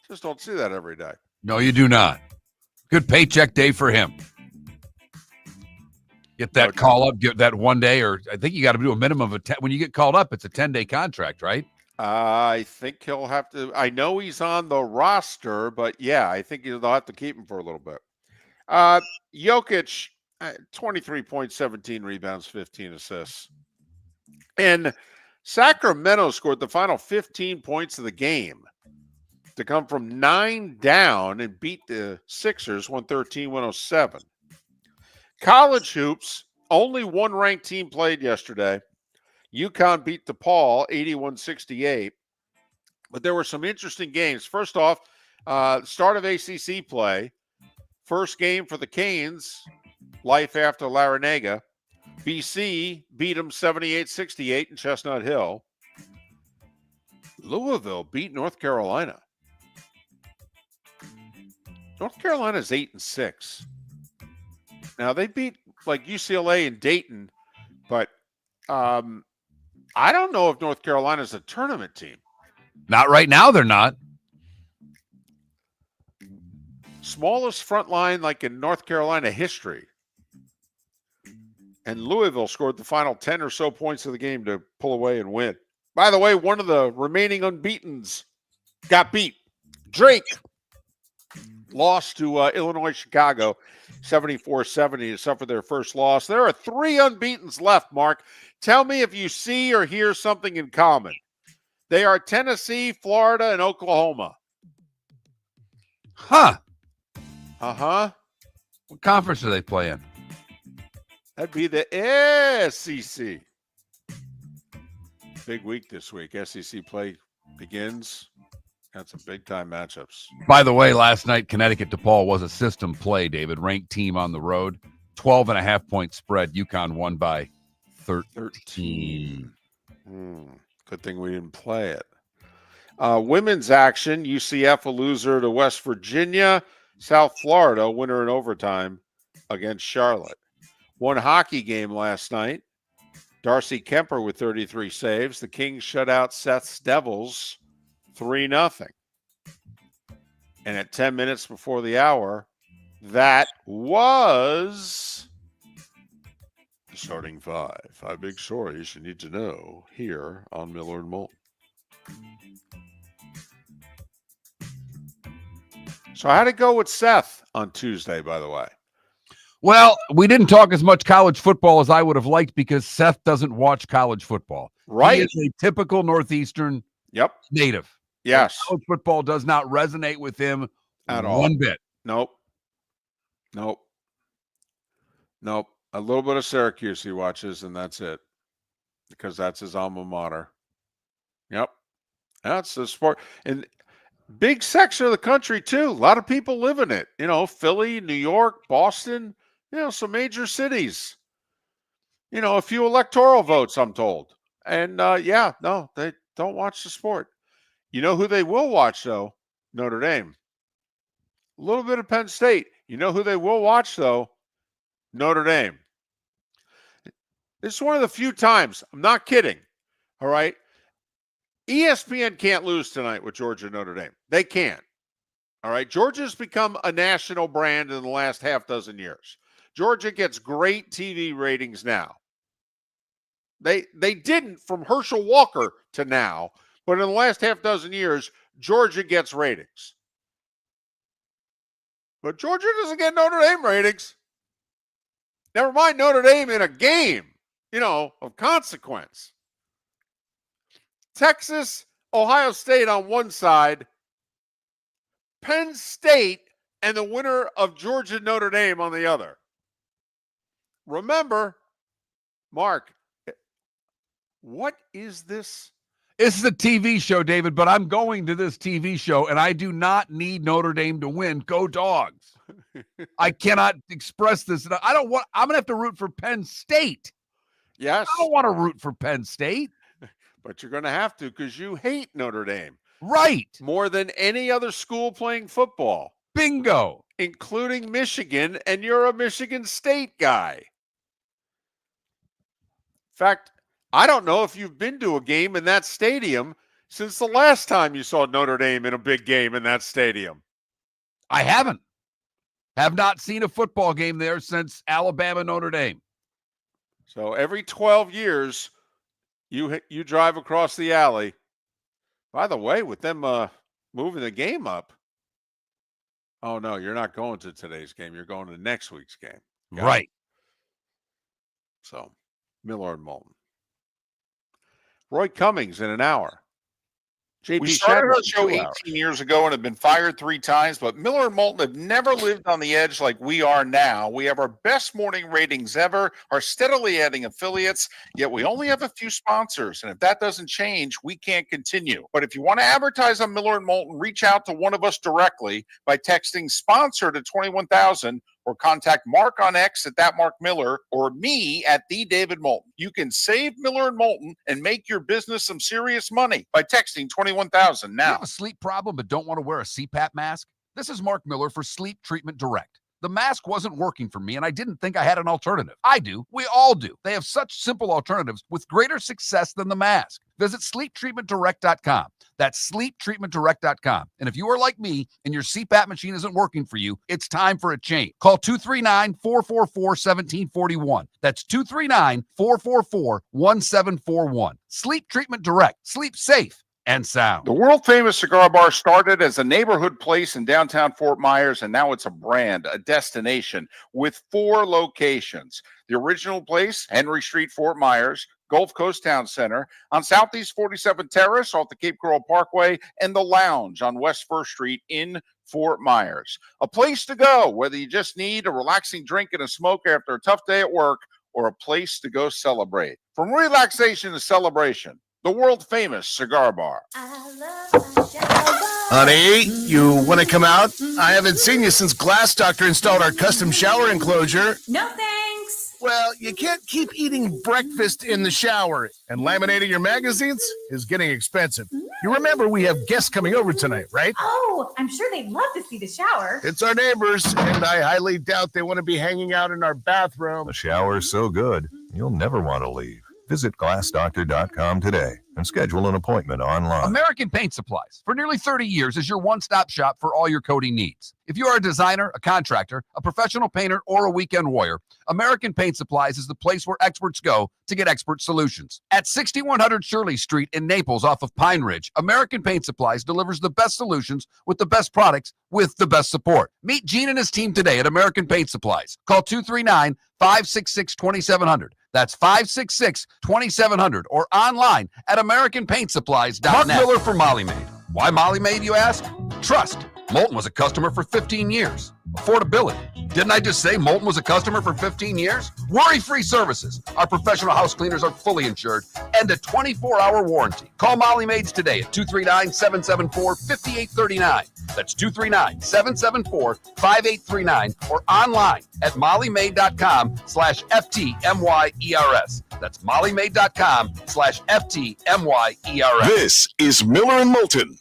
Just don't see that every day. No, you do not. Good paycheck day for him. Get that call up, get that 1 day, or I think you got to do a minimum of when you get called up, it's a 10-day contract, right? I think he'll have to. I know he's on the roster, but yeah, I think they'll have to keep him for a little bit. Jokic, 23 points, 17 rebounds, 15 assists. And Sacramento scored the final 15 points of the game to come from 9 down and beat the Sixers 113-107. College hoops, only one ranked team played yesterday. UConn beat DePaul 81-68. But there were some interesting games. First off, start of ACC play. First game for the Canes, life after Larinaga. BC beat them 78-68 in Chestnut Hill. Louisville beat North Carolina. North Carolina's 8-6. Now, they beat like UCLA and Dayton, but I don't know if North Carolina's a tournament team. Not right now, they're not. Smallest front line like in North Carolina history. And Louisville scored the final 10 or so points of the game to pull away and win. By the way, one of the remaining unbeatens got beat. Drake lost to Illinois Chicago 74-70 to suffer their first loss. There are 3 unbeatens left, Mark. Tell me if you see or hear something in common. They are Tennessee, Florida, and Oklahoma. Huh. Uh-huh. What conference do they play in? That'd be the SEC. Big week this week. SEC play begins. Got some big-time matchups. By the way, last night, Connecticut DePaul was a system play, David. Ranked team on the road. 12.5-point spread. UConn won by 13. Good thing we didn't play it. Women's action. UCF a loser to West Virginia. South Florida winner in overtime against Charlotte. One hockey game last night. Darcy Kemper with 33 saves. The Kings shut out Seth's Devils 3-0. And at 10 minutes before the hour, that was the starting five. 5 big stories you need to know here on Miller and Moulton. So how'd it go with Seth on Tuesday, by the way? Well, we didn't talk as much college football as I would have liked because Seth doesn't watch college football. Right. He is a typical Northeastern native. Yes. College football does not resonate with him at all. One bit. Nope. A little bit of Syracuse he watches, and that's it. Because that's his alma mater. Yep. That's the sport. And big section of the country, too. A lot of people live in it. You know, Philly, New York, Boston, some major cities. A few electoral votes, I'm told. And, they don't watch the sport. You know who they will watch, though? Notre Dame. A little bit of Penn State. You know who they will watch, though? Notre Dame. This is one of the few times, I'm not kidding, all right? ESPN can't lose tonight with Georgia Notre Dame. They can't. All right. Georgia's become a national brand in the last half dozen years. Georgia gets great TV ratings now. They didn't from Herschel Walker to now, but in the last half dozen years, Georgia gets ratings. But Georgia doesn't get Notre Dame ratings. Never mind Notre Dame in a game, of consequence. Texas, Ohio State on one side, Penn State and the winner of Georgia Notre Dame on the other. Remember, Mark, what is this? This is a TV show, David, but I'm going to this TV show, and I do not need Notre Dame to win. Go Dogs. I cannot express this. I'm going to have to root for Penn State. Yes. I don't want to root for Penn State. But you're going to have to because you hate Notre Dame. Right. More than any other school playing football. Bingo. Including Michigan, and you're a Michigan State guy. In fact, I don't know if you've been to a game in that stadium since the last time you saw Notre Dame in a big game in that stadium. I haven't. Have not seen a football game there since Alabama Notre Dame. So every 12 years, you drive across the alley. By the way, with them moving the game up. Oh, no, you're not going to today's game. You're going to next week's game. Right. So, Miller and Moulton. Roy Cummings in an hour. JP We started Shadrick our show in 2 18 hours. years ago and have been fired 3 times, but Miller and Moulton have never lived on the edge like we are now. We have our best morning ratings ever, are steadily adding affiliates, yet we only have a few sponsors. And if that doesn't change, we can't continue. But if you want to advertise on Miller and Moulton, reach out to one of us directly by texting sponsor to 21,000 or contact Mark on X at @MarkMiller or me at @DavidMoulton. You can save Miller and Moulton and make your business some serious money by texting 21,000 You now. have a sleep problem but don't want to wear a CPAP mask? This is Mark Miller for Sleep Treatment Direct. The mask wasn't working for me, and I didn't think I had an alternative. I do. We all do. They have such simple alternatives with greater success than the mask. Visit sleeptreatmentdirect.com. That's sleeptreatmentdirect.com. And if you are like me and your CPAP machine isn't working for you, it's time for a change. Call 239-444-1741. That's 239-444-1741. Sleep Treatment Direct. Sleep safe and sound. The world-famous cigar bar started as a neighborhood place in downtown Fort Myers, and now it's a brand, a destination, with 4 locations. The original place, Henry Street, Fort Myers, Gulf Coast Town Center, on Southeast 47th Terrace off the Cape Coral Parkway, and the Lounge on West 1st Street in Fort Myers. A place to go, whether you just need a relaxing drink and a smoke after a tough day at work, or a place to go celebrate. From relaxation to celebration, the world-famous cigar bar. Honey, you want to come out? I haven't seen you since Glass Doctor installed our custom shower enclosure. No thanks. Well, you can't keep eating breakfast in the shower, and laminating your magazines is getting expensive. You remember we have guests coming over tonight, right? Oh, I'm sure they'd love to see the shower. It's our neighbors, and I highly doubt they want to be hanging out in our bathroom. The shower's so good, you'll never want to leave. Visit glassdoctor.com today and schedule an appointment online. American Paint Supplies, for nearly 30 years, is your one-stop shop for all your coating needs. If you are a designer, a contractor, a professional painter, or a weekend warrior, American Paint Supplies is the place where experts go to get expert solutions. At 6100 Shirley Street in Naples off of Pine Ridge, American Paint Supplies delivers the best solutions with the best products with the best support. Meet Gene and his team today at American Paint Supplies. Call 239-566-2700. That's 566-2700 or online at AmericanPaintSupplies.net. Mark Miller for Molly Maid. Why Molly Maid, you ask? Trust. Moulton was a customer for 15 years. Affordability. Didn't I just say Moulton was a customer for 15 years? Worry-free services. Our professional house cleaners are fully insured and a 24-hour warranty. Call Molly Maids today at 239-774-5839. That's 239-774-5839 or online at mollymaid.com/FTMYERS. That's mollymaid.com/FTMYERS. This is Miller and Moulton.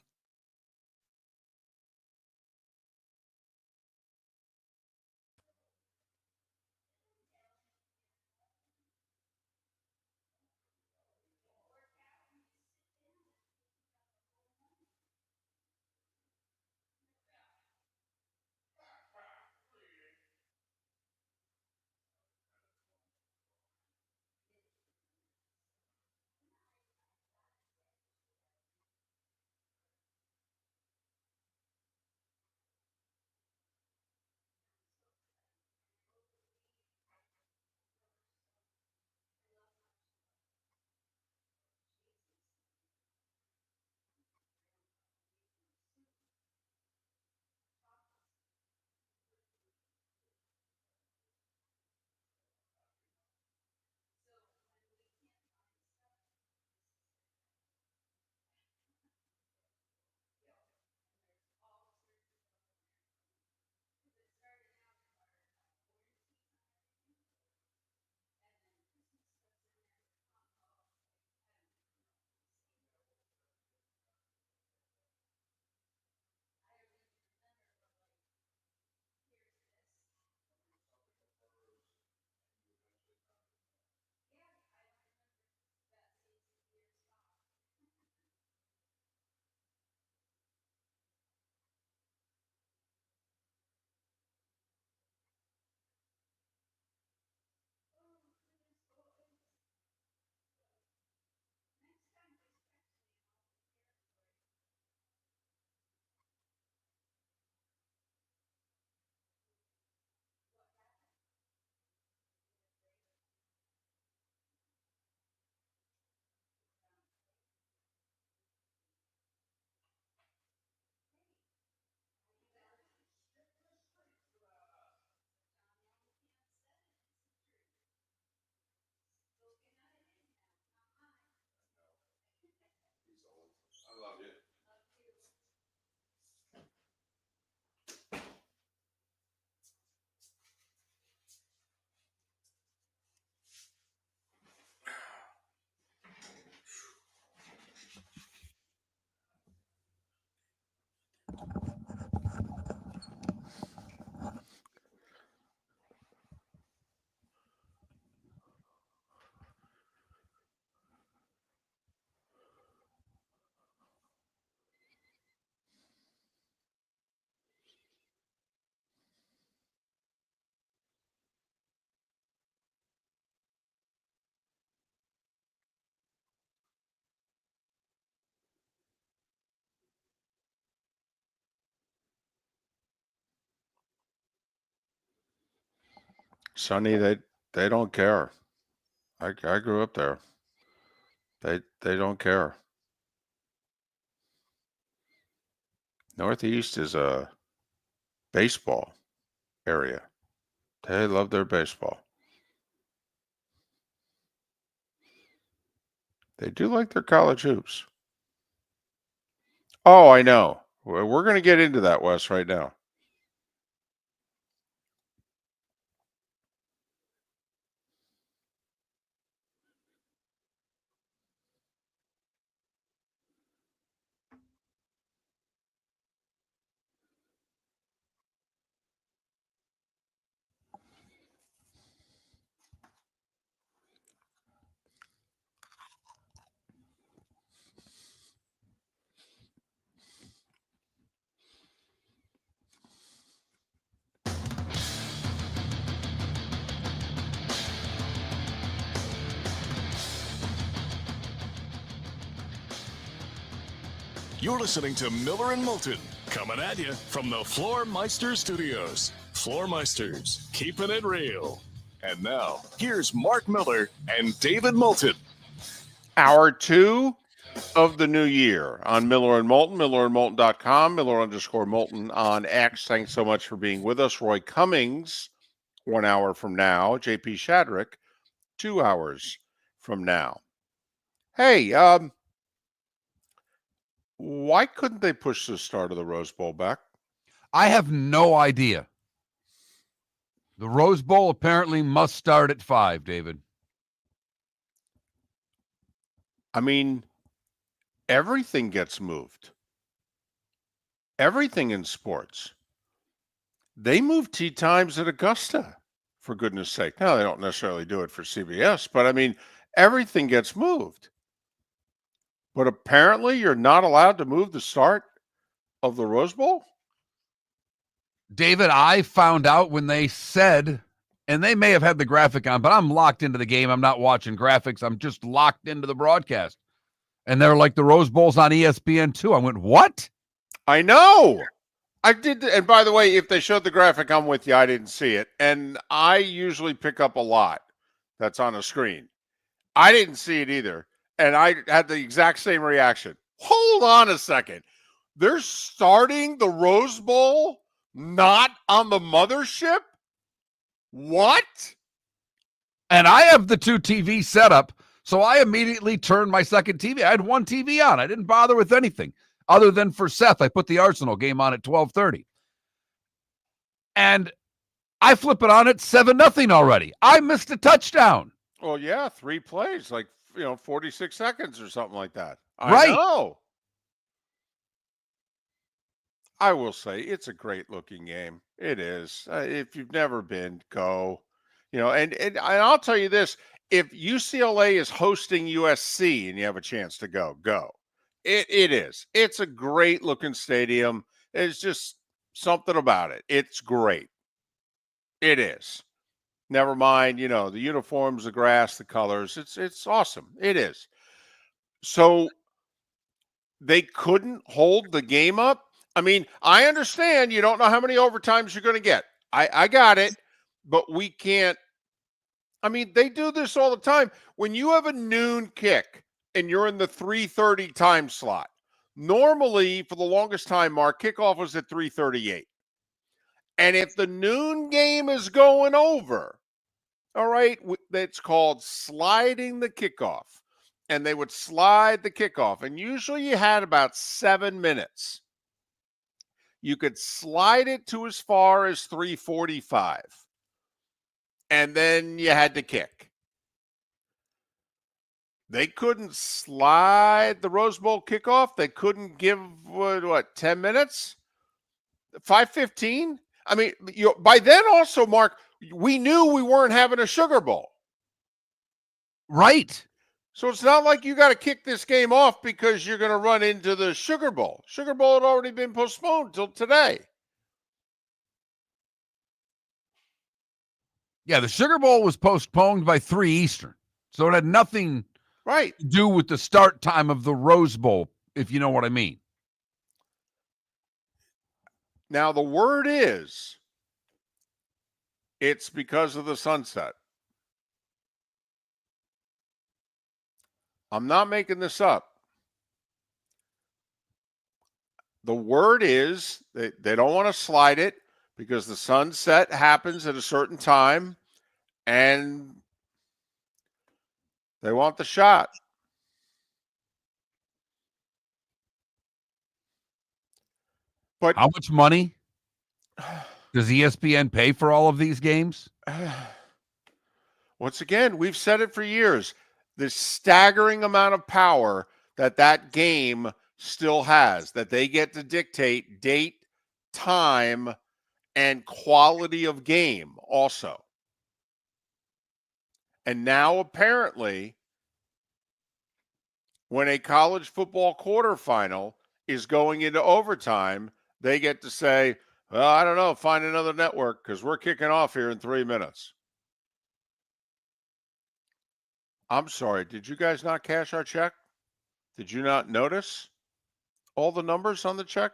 Sonny, they don't care. I grew up there. They don't care. Northeast is a baseball area. They love their baseball. They do like their college hoops. Oh, I know. We're going to get into that, Wes, right now. You're listening to Miller and Moulton, coming at you from the Floor Meister Studios. Floor Meisters, keeping it real. And now, here's Mark Miller and David Moulton. Hour 2 of the new year on Miller and Moulton, millerandmoulton.com, Miller_Moulton on X. Thanks so much for being with us. Roy Cummings, 1 hour from now. JP Shadrick, 2 hours from now. Hey, why couldn't they push the start of the Rose Bowl back? I have no idea. The Rose Bowl apparently must start at 5, David. I mean, everything gets moved. Everything in sports. They move tee times at Augusta, for goodness sake. Now, they don't necessarily do it for CBS, but I mean, everything gets moved. But apparently you're not allowed to move the start of the Rose Bowl? David, I found out when they said, and they may have had the graphic on, but I'm locked into the game. I'm not watching graphics. I'm just locked into the broadcast. And they're like, the Rose Bowl's on ESPN too. I went, what? I know. I did. And by the way, if they showed the graphic, I'm with you. I didn't see it. And I usually pick up a lot that's on a screen. I didn't see it either. And I had the exact same reaction. Hold on a second. They're starting the Rose Bowl not on the mothership? What? And I have the 2 TV setup, so I immediately turned my second TV. I had one TV on. I didn't bother with anything other than for Seth. I put the Arsenal game on at 12:30. And I flip it on at 7-0 already. I missed a touchdown. Well, yeah, 3 plays, like 46 seconds or something like that. Right. I know. I will say it's a great looking game. It is. If you've never been, go. And I'll tell you this: if UCLA is hosting USC and you have a chance to go, go. It is. It's a great looking stadium. It's just something about it. It's great. It is. Never mind, the uniforms, the grass, the colors. It's awesome. It is. So they couldn't hold the game up. I mean, I understand you don't know how many overtimes you're going to get. I got it, but we can't. I mean, they do this all the time. When you have a noon kick and you're in the 3:30 time slot, normally for the longest time, Mark, kickoff was at 3:38. And if the noon game is going over, all right, it's called sliding the kickoff. And they would slide the kickoff. And usually you had about 7 minutes. You could slide it to as far as 3:45. And then you had to kick. They couldn't slide the Rose Bowl kickoff. They couldn't give, 10 minutes? 5:15? I mean, by then also, Mark, we knew we weren't having a Sugar Bowl. Right. So it's not like you got to kick this game off because you're going to run into the Sugar Bowl. Sugar Bowl had already been postponed till today. Yeah, the Sugar Bowl was postponed by 3 Eastern. So it had nothing right to do with the start time of the Rose Bowl, if you know what I mean. Now, the word is it's because of the sunset. I'm not making this up. The word is they don't want to slide it because the sunset happens at a certain time and they want the shot. But how much money does ESPN pay for all of these games? Once again, we've said it for years. The staggering amount of power that game still has, that they get to dictate date, time, and quality of game also. And now apparently, when a college football quarterfinal is going into overtime, they get to say, well, I don't know, find another network because we're kicking off here in 3 minutes. I'm sorry, did you guys not cash our check? Did you not notice? all the numbers on the check?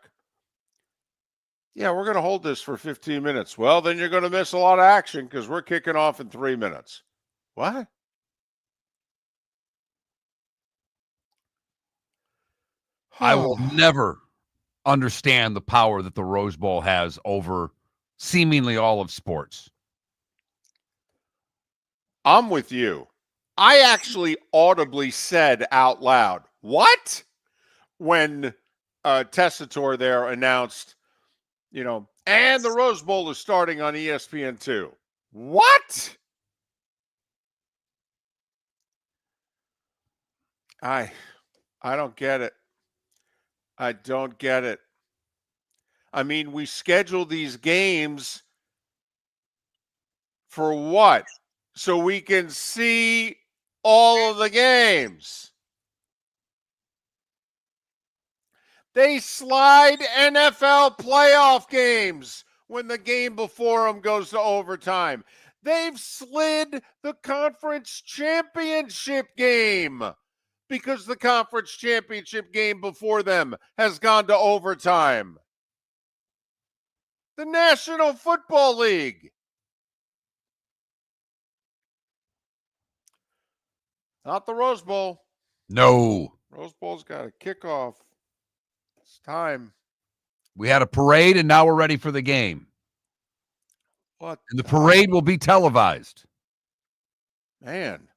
Yeah, we're going to hold this for 15 minutes. Well, then you're going to miss a lot of action because we're kicking off in 3 minutes. What? I will never understand the power that the Rose Bowl has over seemingly all of sports. I'm with you. I actually audibly said out loud, what? When Tessitore there announced, and the Rose Bowl is starting on ESPN2. What? I don't get it. I don't get it. I mean, we schedule these games for what? So we can see all of the games. They slide NFL playoff games when the game before them goes to overtime. They've slid the conference championship game because the conference championship game before them has gone to overtime. The National Football League. Not the Rose Bowl. No. Rose Bowl's got a kickoff. It's time. We had a parade, and now we're ready for the game. What? And the parade will be televised. Man,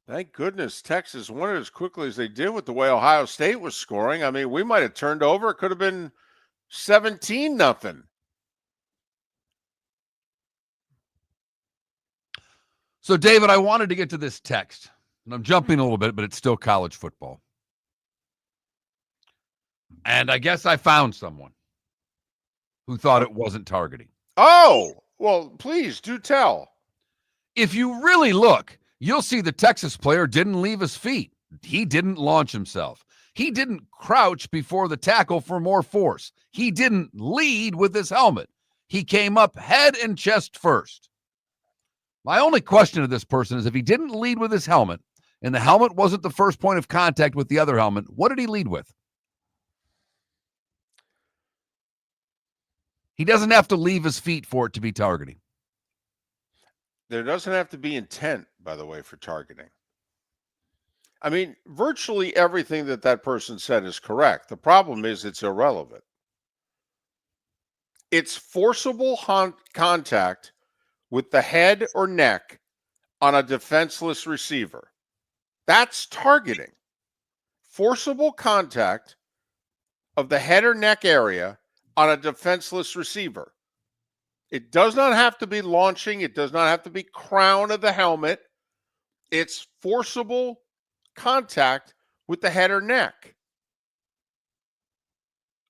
thank goodness Texas won it as quickly as they did with the way Ohio State was scoring. I mean, we might have turned over. It could have been 17-0. So, David, I wanted to get to this text, and I'm jumping a little bit, but it's still college football. And I guess I found someone who thought it wasn't targeting. Oh, well, please do tell. If you really look, you'll see the Texas player didn't leave his feet. He didn't launch himself. He didn't crouch before the tackle for more force. He didn't lead with his helmet. He came up head and chest first. My only question to this person is if he didn't lead with his helmet and the helmet wasn't the first point of contact with the other helmet, what did he lead with? He doesn't have to leave his feet for it to be targeting. There doesn't have to be intent, by the way, for targeting. I mean, virtually everything that person said is correct. The problem is it's irrelevant. It's forcible contact with the head or neck on a defenseless receiver. That's targeting. Forcible contact of the head or neck area on a defenseless receiver. It does not have to be launching. It does not have to be crown of the helmet. It's forcible contact with the head or neck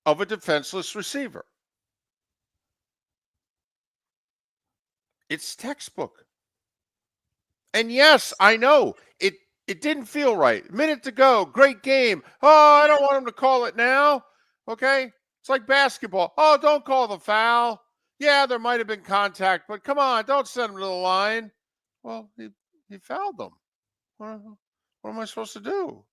of a defenseless receiver. It's textbook. And yes, I know it didn't feel right. A minute to go. Great game. Oh, I don't want him to call it now. Okay? It's like basketball. Oh, don't call the foul. Yeah, there might have been contact, but come on, don't send him to the line. Well, he fouled them. What am I supposed to do?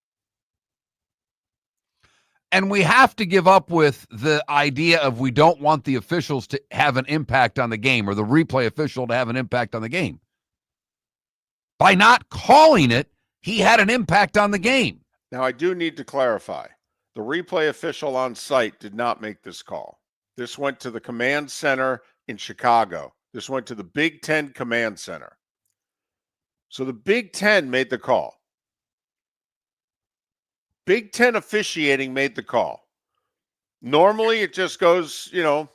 And we have to give up with the idea of we don't want the officials to have an impact on the game or the replay official to have an impact on the game. By not calling it, he had an impact on the game. Now, I do need to clarify. The replay official on site did not make this call. This went to the command center in Chicago. This went to the Big Ten command center. So the Big Ten made the call. Big Ten officiating made the call. Normally, it just goes, the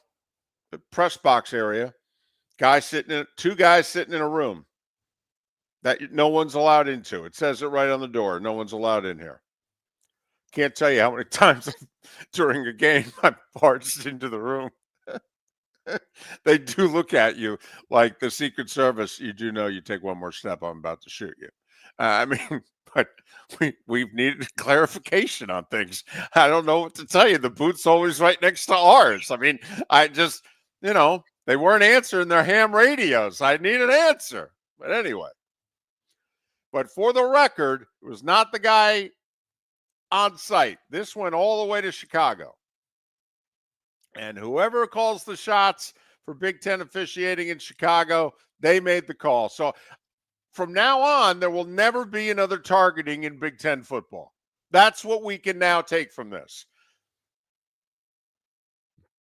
press box area. Two guys sitting in a room that no one's allowed into. It says it right on the door. No one's allowed in here. Can't tell you how many times during a game I barged into the room. They do look at you like the Secret Service. You do know you take one more step, I'm about to shoot you. But we've needed clarification on things. I don't know what to tell you. The booth's always right next to ours. I just, they weren't answering their ham radios. I need an answer. But anyway. But for the record, it was not the guy on site. This went all the way to Chicago. And whoever calls the shots for Big Ten officiating in Chicago, they made the call. So from now on, there will never be another targeting in Big Ten football. That's what we can now take from this.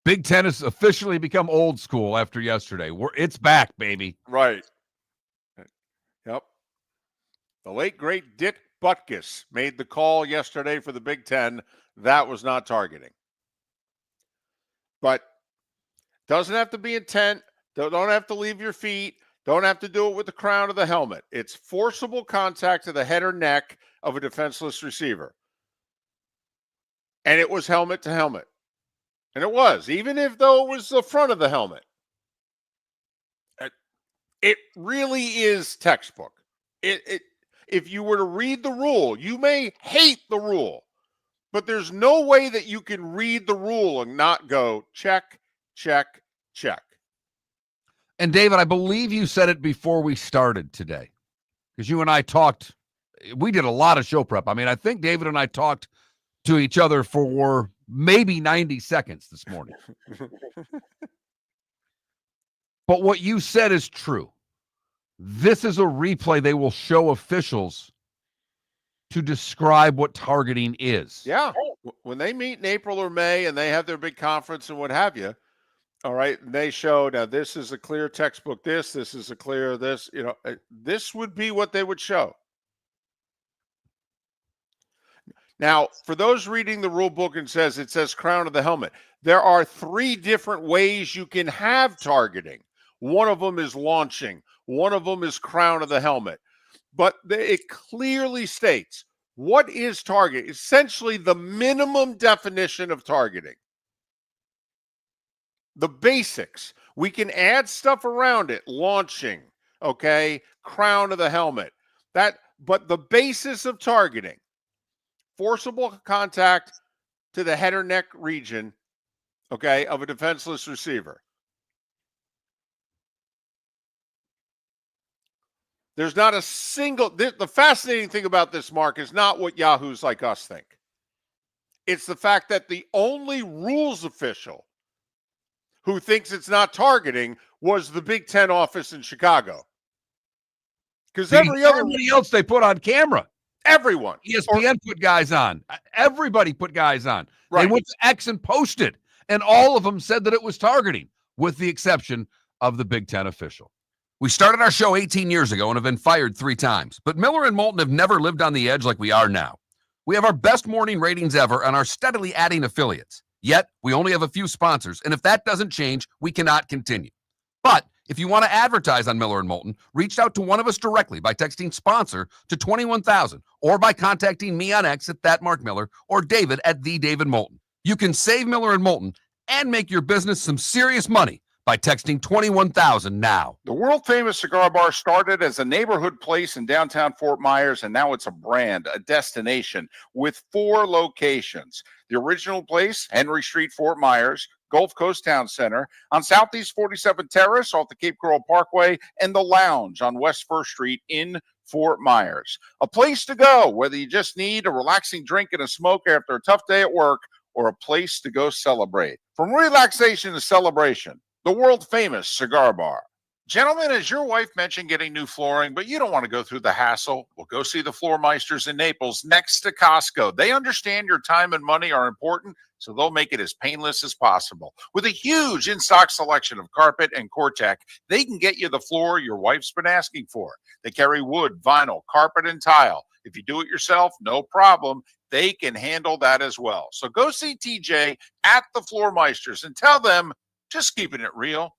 Big Ten has officially become old school after yesterday. It's back, baby. Right. Yep. The late, great Dick Butkus made the call yesterday for the Big Ten. That was not targeting. But doesn't have to be intent. Don't have to leave your feet. Don't have to do it with the crown of the helmet. It's forcible contact to the head or neck of a defenseless receiver. And it was helmet to helmet. And it was, even if though it was the front of the helmet. It really is textbook. If you were to read the rule, you may hate the rule, but there's no way that you can read the rule and not go check, check, check. And David, I believe you said it before we started today, because you and I talked. We did a lot of show prep. I mean, I think David and I talked to each other for maybe 90 seconds this morning. But what you said is true. This is a replay they will show officials to describe what targeting is. Yeah. When they meet in April or May and they have their big conference and what have you, all right, they show, now this is a clear textbook this is a clear this, this would be what they would show. Now, for those reading the rule book and it says crown of the helmet, there are 3 different ways you can have targeting. One of them is launching. One of them is crown of the helmet. But it clearly states what is target, essentially the minimum definition of targeting. The basics. We can add stuff around it, launching, okay, crown of the helmet. But the basis of targeting, forcible contact to the head or neck region, okay, of a defenseless receiver. There's not a single, the fascinating thing about this, Mark, is not what yahoos like us think. It's the fact that the only rules official who thinks it's not targeting was the Big Ten office in Chicago. Because everybody else they put on camera. Everyone. ESPN put guys on. Everybody put guys on. Right. They went to X and posted, and all of them said that it was targeting, with the exception of the Big Ten official. We started our show 18 years ago and have been fired 3 times, but Miller and Moulton have never lived on the edge like we are now. We have our best morning ratings ever and are steadily adding affiliates. Yet, we only have a few sponsors, and if that doesn't change, we cannot continue. But if you want to advertise on Miller and Moulton, reach out to one of us directly by texting sponsor to 21,000 or by contacting me on X at @MarkMiller or David at @TheDavidMoulton. You can save Miller and Moulton and make your business some serious money by texting 21,000 now. The world-famous cigar bar started as a neighborhood place in downtown Fort Myers, and now it's a brand, a destination, with 4 locations. The original place, Henry Street, Fort Myers, Gulf Coast Town Center, on Southeast 47th Terrace off the Cape Coral Parkway, and the Lounge on West 1st Street in Fort Myers. A place to go, whether you just need a relaxing drink and a smoke after a tough day at work, or a place to go celebrate. From relaxation to celebration, the world-famous cigar bar. Gentlemen, as your wife mentioned getting new flooring, but you don't want to go through the hassle, well, go see the Floor Meisters in Naples next to Costco. They understand your time and money are important, so they'll make it as painless as possible. With a huge in-stock selection of carpet and Cortec, they can get you the floor your wife's been asking for. They carry wood, vinyl, carpet, and tile. If you do it yourself, no problem. They can handle that as well. So go see TJ at the Floor Meisters and tell them, just keeping it real.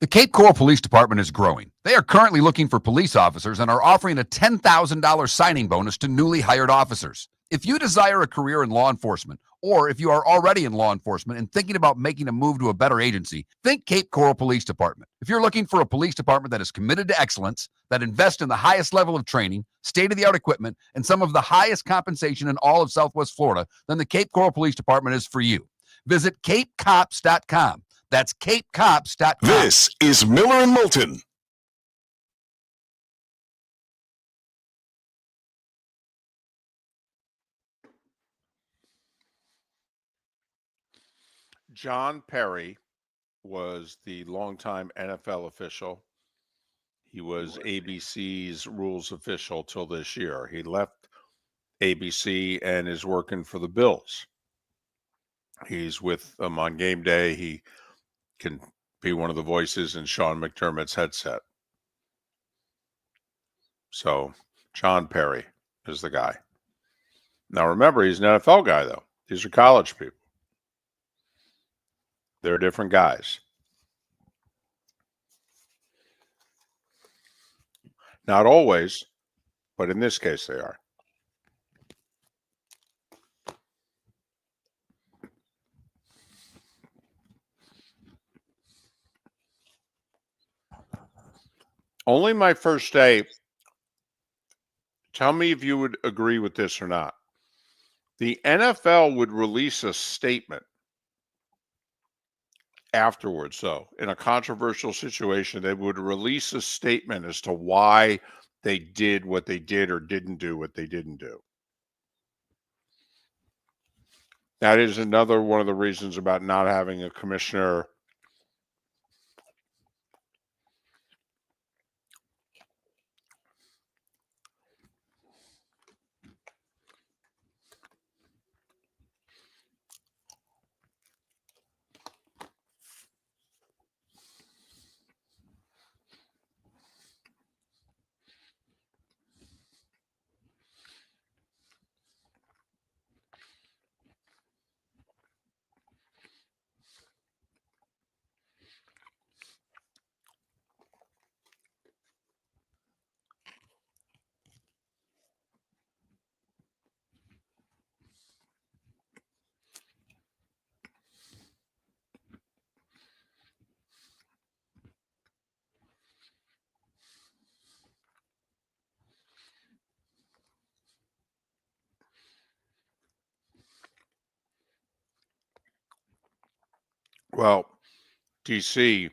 The Cape Coral Police Department is growing. They are currently looking for police officers and are offering a $10,000 signing bonus to newly hired officers. If you desire a career in law enforcement, or if you are already in law enforcement and thinking about making a move to a better agency, think Cape Coral Police Department. If you're looking for a police department that is committed to excellence, that invests in the highest level of training, state-of-the-art equipment, and some of the highest compensation in all of Southwest Florida, then the Cape Coral Police Department is for you. Visit capecops.com. That's capecops.com. This is Miller and Moulton. John Perry was the longtime NFL official. He was ABC's rules official till this year. He left ABC and is working for the Bills. He's with them on game day. He can be one of the voices in Sean McDermott's headset. So John Perry is the guy. Now remember, he's an NFL guy, though. These are college people. They're different guys. Not always, but in this case they are. Only my first day. Tell me if you would agree with this or not. The NFL would release a statement afterwards, though. In a controversial situation, they would release a statement as to why they did what they did or didn't do what they didn't do. That is another one of the reasons about not having a commissioner. Well, DC,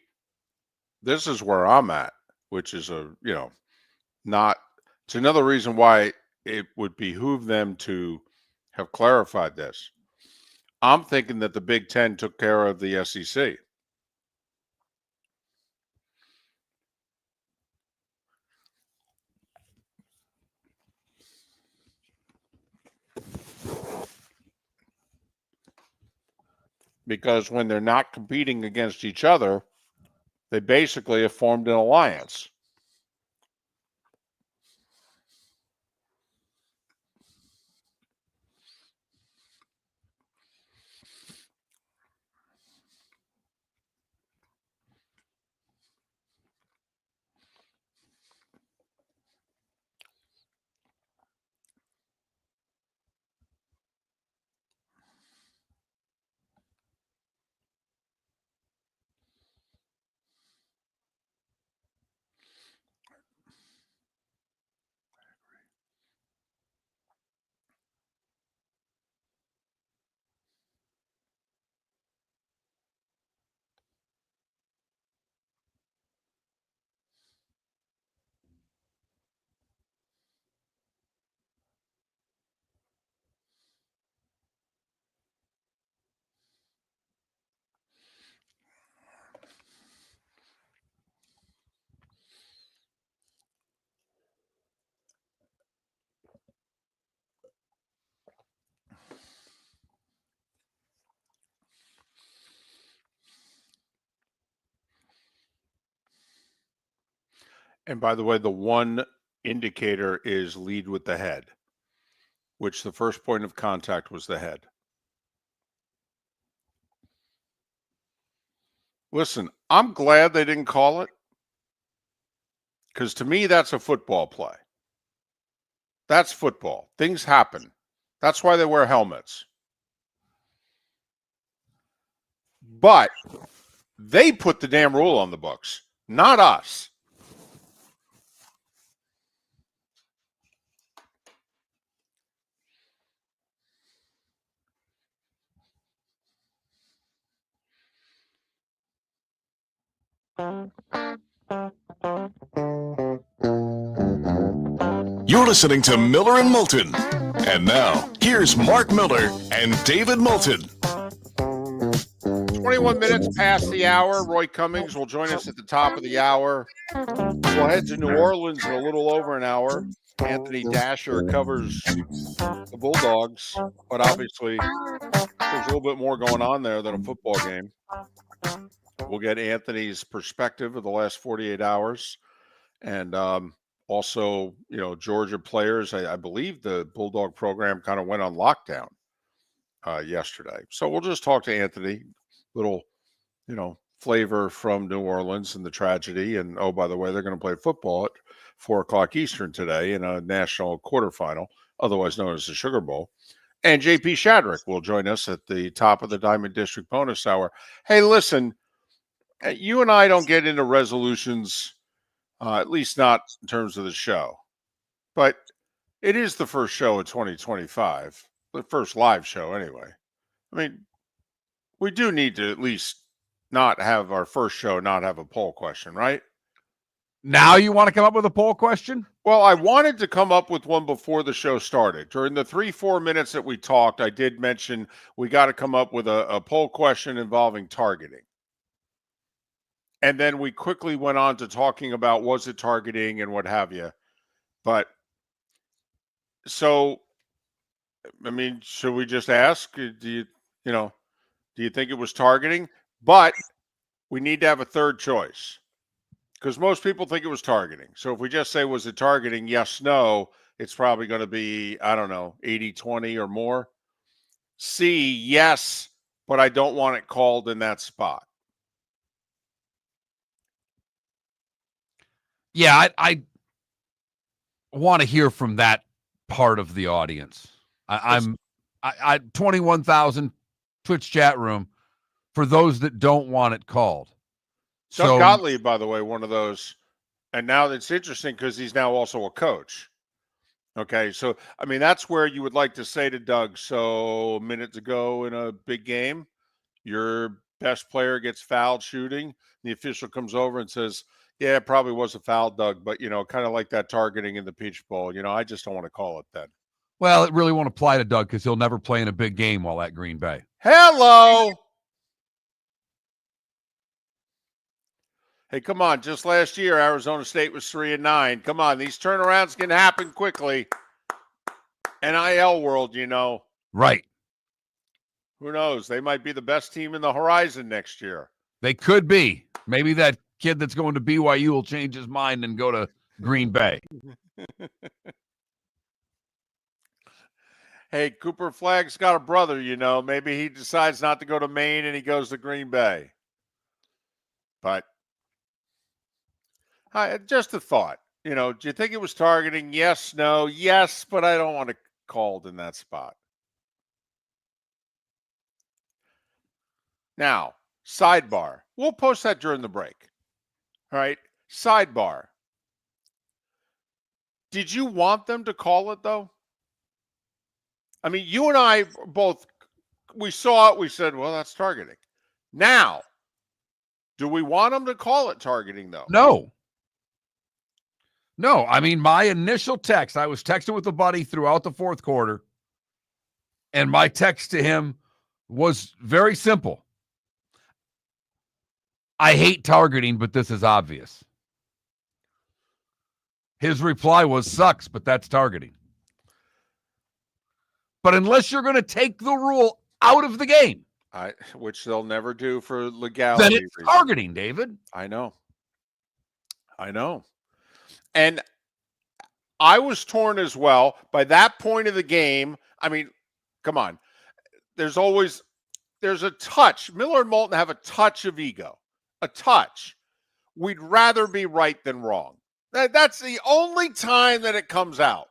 this is where I'm at, which is not, it's another reason why it would behoove them to have clarified this. I'm thinking that the Big Ten took care of the SEC. Because when they're not competing against each other, they basically have formed an alliance. And by the way, the one indicator is lead with the head, which the first point of contact was the head. Listen, I'm glad they didn't call it, because to me, that's a football play. That's football. Things happen. That's why they wear helmets. But they put the damn rule on the books, not us. You're listening to Miller and Moulton. And now, here's Mark Miller and David Moulton. 21 minutes past the hour. Roy Cummings will join us at the top of the hour. We'll head to New Orleans in a little over an hour. Anthony Dasher covers the Bulldogs, but obviously there's a little bit more going on there than a football game. We'll get Anthony's perspective of the last 48 hours. And also, Georgia players. I believe the Bulldog program kind of went on lockdown yesterday. So we'll just talk to Anthony, little, flavor from New Orleans and the tragedy. And, oh, by the way, they're going to play football at 4 o'clock Eastern today in a national quarterfinal, otherwise known as the Sugar Bowl. And JP Shadrick will join us at the top of the Diamond District bonus hour. Hey, listen, you and I don't get into resolutions, at least not in terms of the show. But it is the first show of 2025, the first live show anyway. I mean, we do need to at least not have our first show not have a poll question, right? Now you want to come up with a poll question? Well, I wanted to come up with one before the show started. During the 3-4 minutes that we talked, I did mention we got to come up with a poll question involving targeting. And then we quickly went on to talking about was it targeting and what have you. But so, I mean, should we just ask, do you think it was targeting? But we need to have a third choice because most people think it was targeting. So if we just say, was it targeting? Yes, no, it's probably going to be, I don't know, 80-20 or more. C, yes, but I don't want it called in that spot. Yeah, I want to hear from that part of the audience. I'm 21,000 Twitch chat room for those that don't want it called. Doug Gottlieb, by the way, one of those. And now it's interesting because he's now also a coach. Okay, so, I mean, that's where you would like to say to Doug, so minutes ago in a big game, your best player gets fouled shooting. The official comes over and says, yeah, it probably was a foul, Doug, but, kind of like that targeting in the Peach Bowl. I just don't want to call it that. Well, it really won't apply to Doug because he'll never play in a big game while at Green Bay. Hello. Hey, come on. Just last year, Arizona State was 3-9. Come on. These turnarounds can happen quickly. NIL world, Right. Who knows? They might be the best team in the horizon next year. They could be. Maybe that kid that's going to BYU will change his mind and go to Green Bay. Hey, Cooper Flagg's got a brother, Maybe he decides not to go to Maine and he goes to Green Bay. But just a thought. Do you think it was targeting? Yes, no, yes, but I don't want it called in that spot. Now, sidebar. We'll post that during the break. All right, sidebar. Did you want them to call it, though? I mean, you and I both, we saw it. We said, well, that's targeting. Now, do we want them to call it targeting, though? No, I mean, my initial text, I was texting with a buddy throughout the fourth quarter, and my text to him was very simple. I hate targeting, but this is obvious. His reply was, sucks, but that's targeting. But unless you're going to take the rule out of the game, which they'll never do for legality then it's reasons. Targeting, David. I know. And I was torn as well. By that point of the game, I mean, come on. There's a touch. Miller and Moulton have a touch of ego. A touch. We'd rather be right than wrong. That's the only time that it comes out.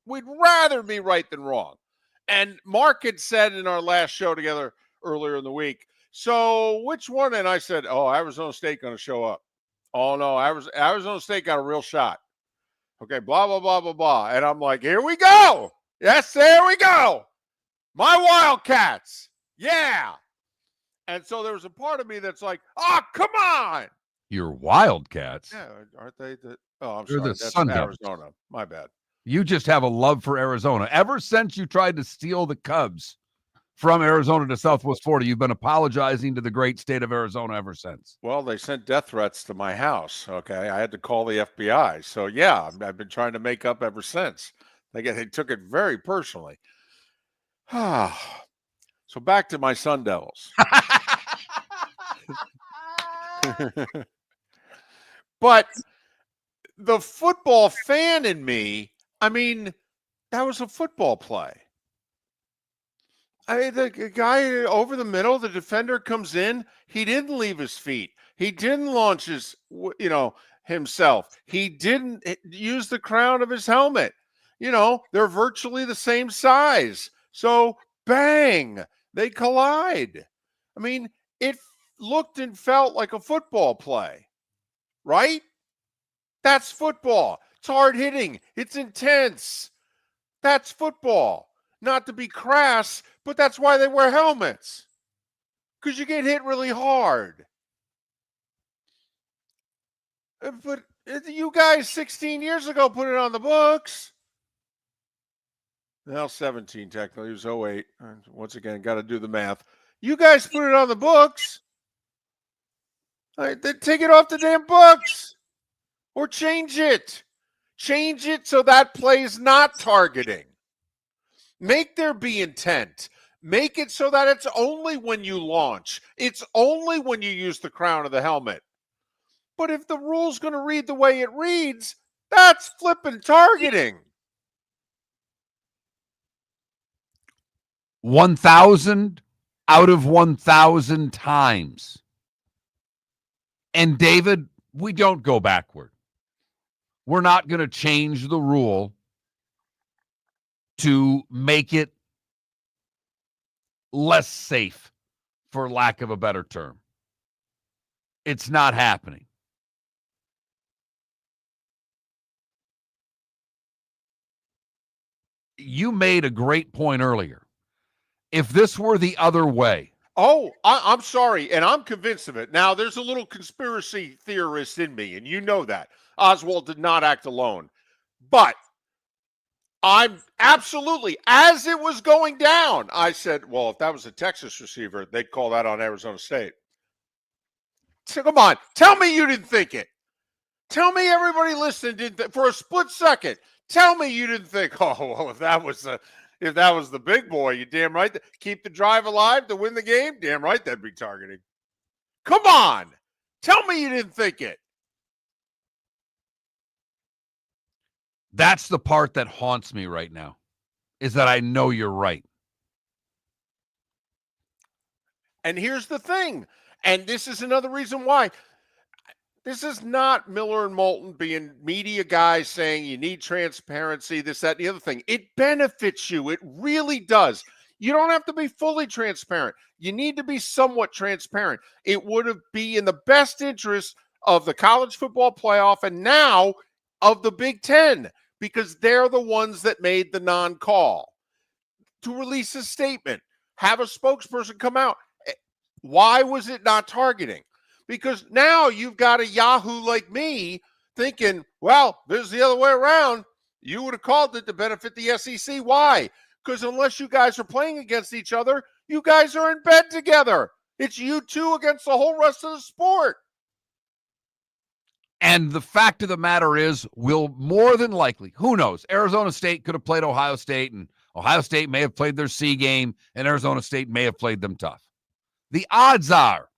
We'd rather be right than wrong. And Mark had said in our last show together earlier in the week, so which one? And I said, Arizona State going to show up. Oh, no, Arizona State got a real shot. Okay, blah, blah, blah, blah, blah. And I'm like, here we go. Yes, there we go. My Wildcats. Yeah. And so there was a part of me that's like, oh, come on. Your Wildcats? Yeah, aren't they? I'm They're sorry. the That's Sun Arizona. My bad. You just have a love for Arizona. Ever since you tried to steal the Cubs from Arizona to Southwest Florida. You've been apologizing to the great state of Arizona ever since. Well, they sent death threats to my house. Okay, I had to call the FBI. So yeah, I've been trying to make up ever since. They took it very personally. So back to my Sun Devils. But the football fan in me, I mean, that was a football play. The guy over the middle, the defender comes in. He didn't leave his feet. He didn't launch himself. He didn't use the crown of his helmet. They're virtually the same size. So bang, they collide. I mean, it looked and felt like a football play, right? That's football. It's hard hitting. It's intense. That's football. Not to be crass, but that's why they wear helmets. Because you get hit really hard. But you guys 16 years ago put it on the books. Well, 17 technically. It was 08. Once again, got to do the math. You guys put it on the books. All right, then take it off the damn books. Or change it. Change it so that play's not targeting. Make there be intent. Make it so that it's only when you launch. It's only when you use the crown of the helmet. But if the rule's going to read the way it reads, that's flipping targeting. 1,000 out of 1,000 times. And David, we don't go backward. We're not going to change the rule to make it less safe, for lack of a better term. It's not happening. You made a great point earlier. If this were the other way. Oh, I'm sorry, and I'm convinced of it. Now, there's a little conspiracy theorist in me, and you know that. Oswald did not act alone. But I'm absolutely, as it was going down, I said, well, if that was a Texas receiver, they'd call that on Arizona State. So come on, tell me you didn't think it. Tell me everybody listening didn't for a split second. Tell me you didn't think, oh, well, if that was the big boy, you damn right. Keep the drive alive to win the game, damn right that'd be targeting. Come on, tell me you didn't think it. That's the part that haunts me right now, is that I know you're right. And here's the thing, and this is another reason why. This is not Miller and Moulton being media guys saying you need transparency, this, that, and the other thing. It benefits you. It really does. You don't have to be fully transparent. You need to be somewhat transparent. It would be in the best interest of the college football playoff and now of the Big Ten, because they're the ones that made the non-call. To release a statement, have a spokesperson come out. Why was it not targeting? Because now you've got a Yahoo like me thinking, well, this is the other way around. You would have called it to benefit the SEC. Why? Because unless you guys are playing against each other, you guys are in bed together. It's you two against the whole rest of the sport. And the fact of the matter is, we'll more than likely, who knows, Arizona State could have played Ohio State, and Ohio State may have played their C game, and Arizona State may have played them tough. The odds are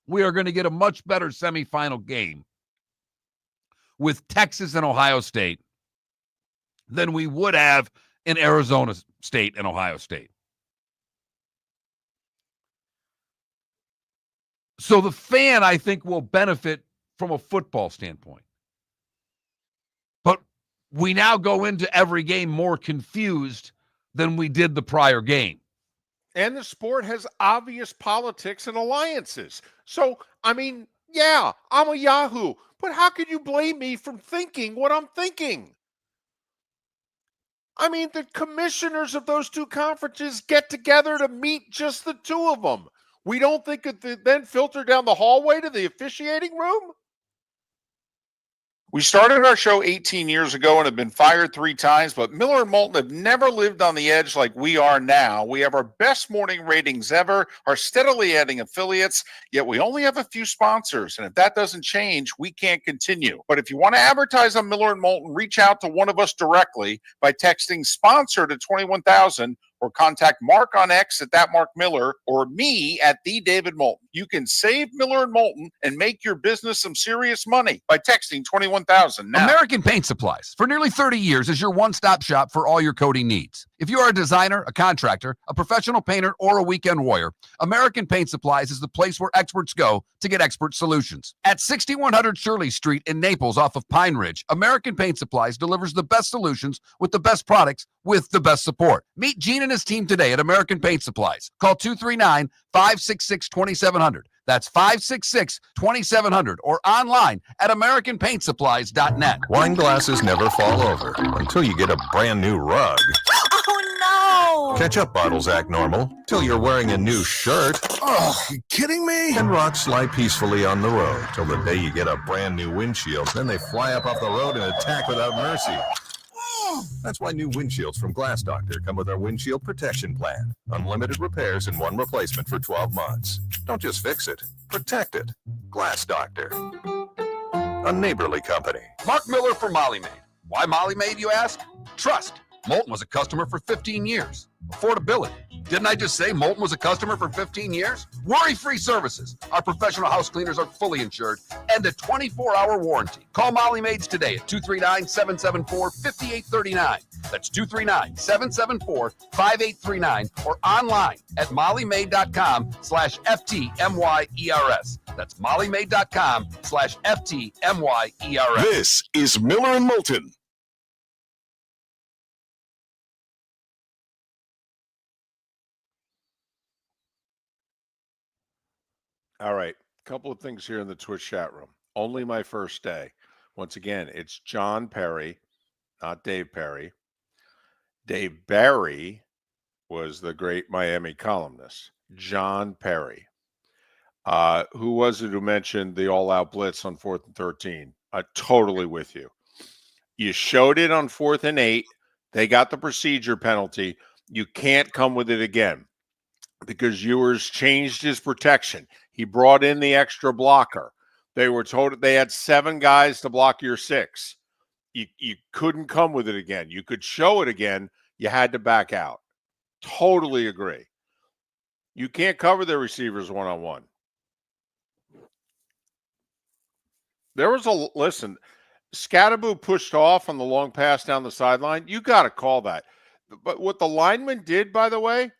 we are going to get a much better semifinal game with Texas and Ohio State than we would have in Arizona State and Ohio State. So the fan, I think, will benefit from a football standpoint. But we now go into every game more confused than we did the prior game. And the sport has obvious politics and alliances. So, I mean, yeah, I'm a Yahoo, but how can you blame me from thinking what I'm thinking? I mean, the commissioners of those two conferences get together to meet just the two of them. We don't think it then filter down the hallway to the officiating room? We started our show 18 years ago and have been fired 3 times, but Miller and Moulton have never lived on the edge like we are now. We have our best morning ratings ever, are steadily adding affiliates, yet we only have a few sponsors. And if that doesn't change, we can't continue. But if you want to advertise on Miller and Moulton, reach out to one of us directly by texting sponsor to 21,000 or contact Mark on X at that Mark Miller or me at the David Moulton. You can save Miller and Moulton and make your business some serious money by texting 21,000 now. American Paint Supplies, for nearly 30 years, is your one-stop shop for all your coating needs. If you are a designer, a contractor, a professional painter, or a weekend warrior, American Paint Supplies is the place where experts go to get expert solutions. At 6100 Shirley Street in Naples off of Pine Ridge, American Paint Supplies delivers the best solutions with the best products with the best support. Meet Gene and his team today at American Paint Supplies. Call 239-566-2700. That's 566-2700 or online at AmericanPaintSupplies.net. Wine glasses never fall over until you get a brand new rug. Oh no! Ketchup bottles act normal till you're wearing a new shirt. Oh, you kidding me? And rocks lie peacefully on the road till the day you get a brand new windshield. Then they fly up off the road and attack without mercy. That's why new windshields from Glass Doctor come with our windshield protection plan. Unlimited repairs and 1 replacement for 12 months. Don't just fix it, protect it. Glass Doctor. A neighborly company. Mark Miller for Molly Maid. Why Molly Maid, you ask? Trust. Moulton was a customer for 15 years. Affordability. Didn't I just say Moulton was a customer for 15 years? Worry-free services. Our professional house cleaners are fully insured and a 24-hour warranty. Call Molly Maids today at 239-774-5839. That's 239-774-5839 or online at mollymaid.com/FTMYERS. That's mollymaid.com/FTMYERS. This is Miller and Moulton. All right. A couple of things here in the Twitch chat room. Only my first day. Once again, it's John Perry, not Dave Perry. Dave Barry was the great Miami columnist. John Perry. Who was it who mentioned the all-out blitz on 4th and 13? Totally with you. You showed it on 4th and 8. They got the procedure penalty. You can't come with it again because Ewers changed his protection. He brought in the extra blocker. They were told they had 7 guys to block your 6. You couldn't come with it again. You could show it again. You had to back out. Totally agree. You can't cover the receivers one-on-one. There was listen, Scatterboo pushed off on the long pass down the sideline. You got to call that. But what the lineman did, by the way,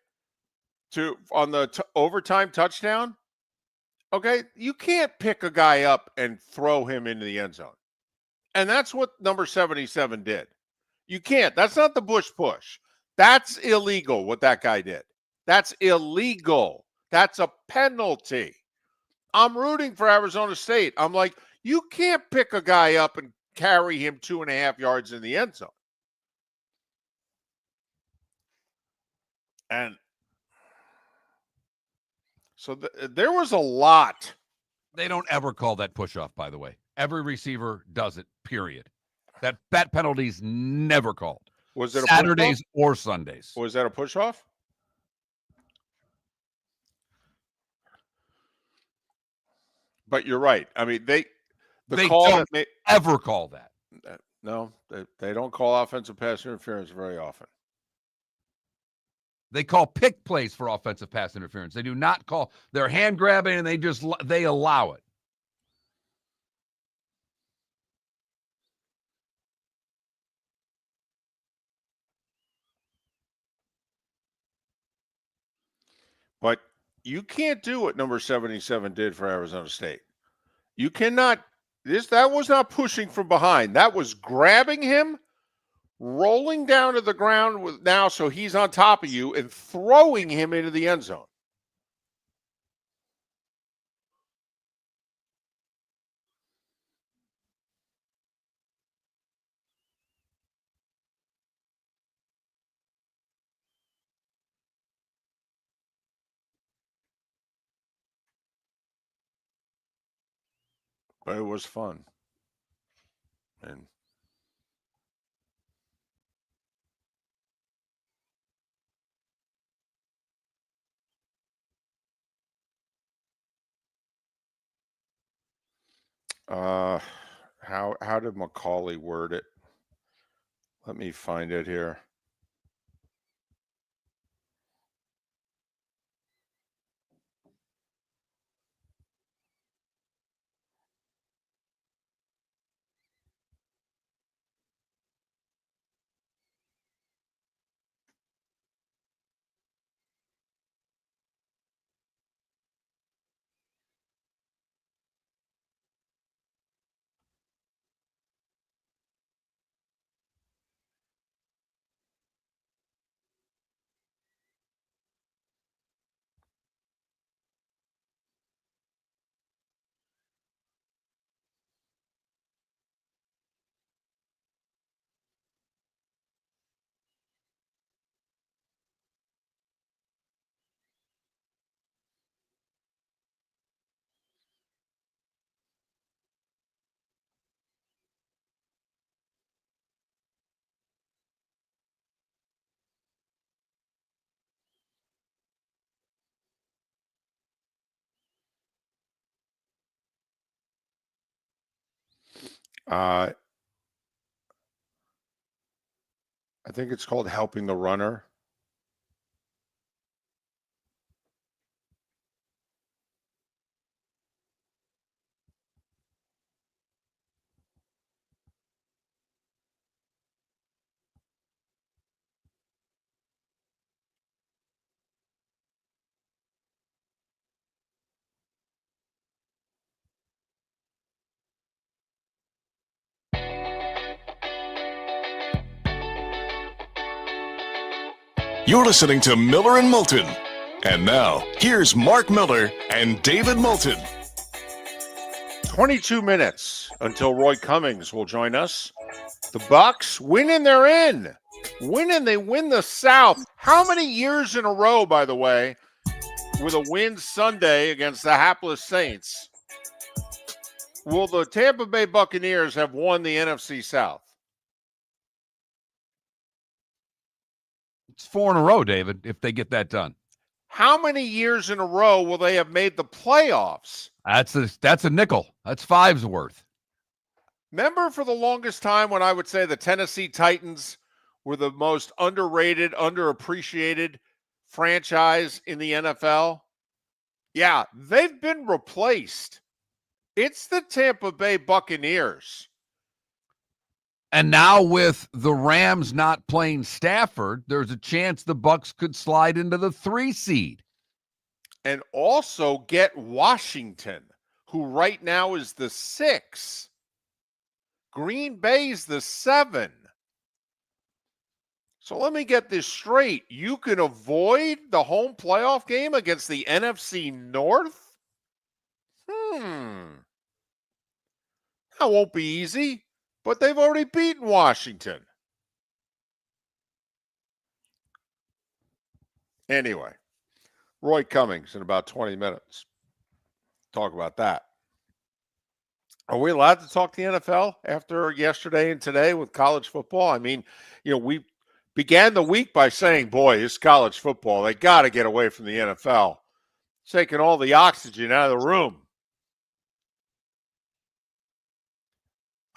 on the overtime touchdown, okay, you can't pick a guy up and throw him into the end zone. And that's what number 77 did. You can't. That's not the Bush push. That's illegal what that guy did. That's illegal. That's a penalty. I'm rooting for Arizona State. I'm like, you can't pick a guy up and carry him 2.5 yards in the end zone. And so there was a lot. They don't ever call that push-off, by the way. Every receiver does it, period. That penalty's never called. Was it Saturdays or Sundays? Was that a push-off? But you're right. I mean, they don't ever call that. No, they don't call offensive pass interference very often. They call pick plays for offensive pass interference. They do not call. They're hand grabbing and they allow it. But you can't do what number 77 did for Arizona State. You cannot. That was not pushing from behind. That was grabbing him, rolling down to the ground now so he's on top of you, and throwing him into the end zone. But it was fun. And how did Macaulay word it? Let me find it here. I think it's called helping the runner. You're listening to Miller and Moulton. And now, here's Mark Miller and David Moulton. 22 minutes until Roy Cummings will join us. The Bucs winning, they're in. Winning, they win the South. How many years in a row, by the way, with a win Sunday against the hapless Saints, will the Tampa Bay Buccaneers have won the NFC South? It's 4 in a row, David, if they get that done. How many years in a row will they have made the playoffs? That's a nickel. That's 5's worth. Remember for the longest time when I would say the Tennessee Titans were the most underrated, underappreciated franchise in the NFL? Yeah, they've been replaced. It's the Tampa Bay Buccaneers. And now with the Rams not playing Stafford, there's a chance the Bucs could slide into the 3 seed. And also get Washington, who right now is the 6. Green Bay's the 7. So let me get this straight. You can avoid the home playoff game against the NFC North? That won't be easy, but they've already beaten Washington. Anyway, Roy Cummings in about 20 minutes. Talk about that. Are we allowed to talk the NFL after yesterday and today with college football? I mean, we began the week by saying, boy, it's college football. They got to get away from the NFL. It's taking all the oxygen out of the room.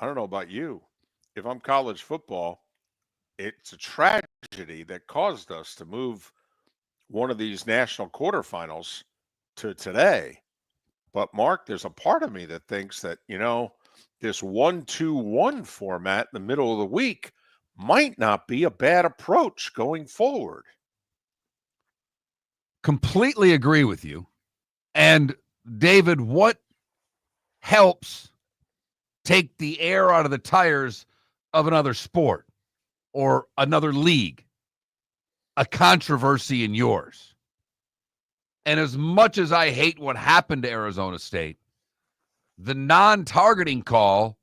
I don't know about you. If I'm college football, it's a tragedy that caused us to move one of these national quarterfinals to today. But, Mark, there's a part of me that thinks that, this 1-2-1 format in the middle of the week might not be a bad approach going forward. Completely agree with you. And, David, what helps take the air out of the tires of another sport or another league? A controversy in yours. And as much as I hate what happened to Arizona State, the non-targeting call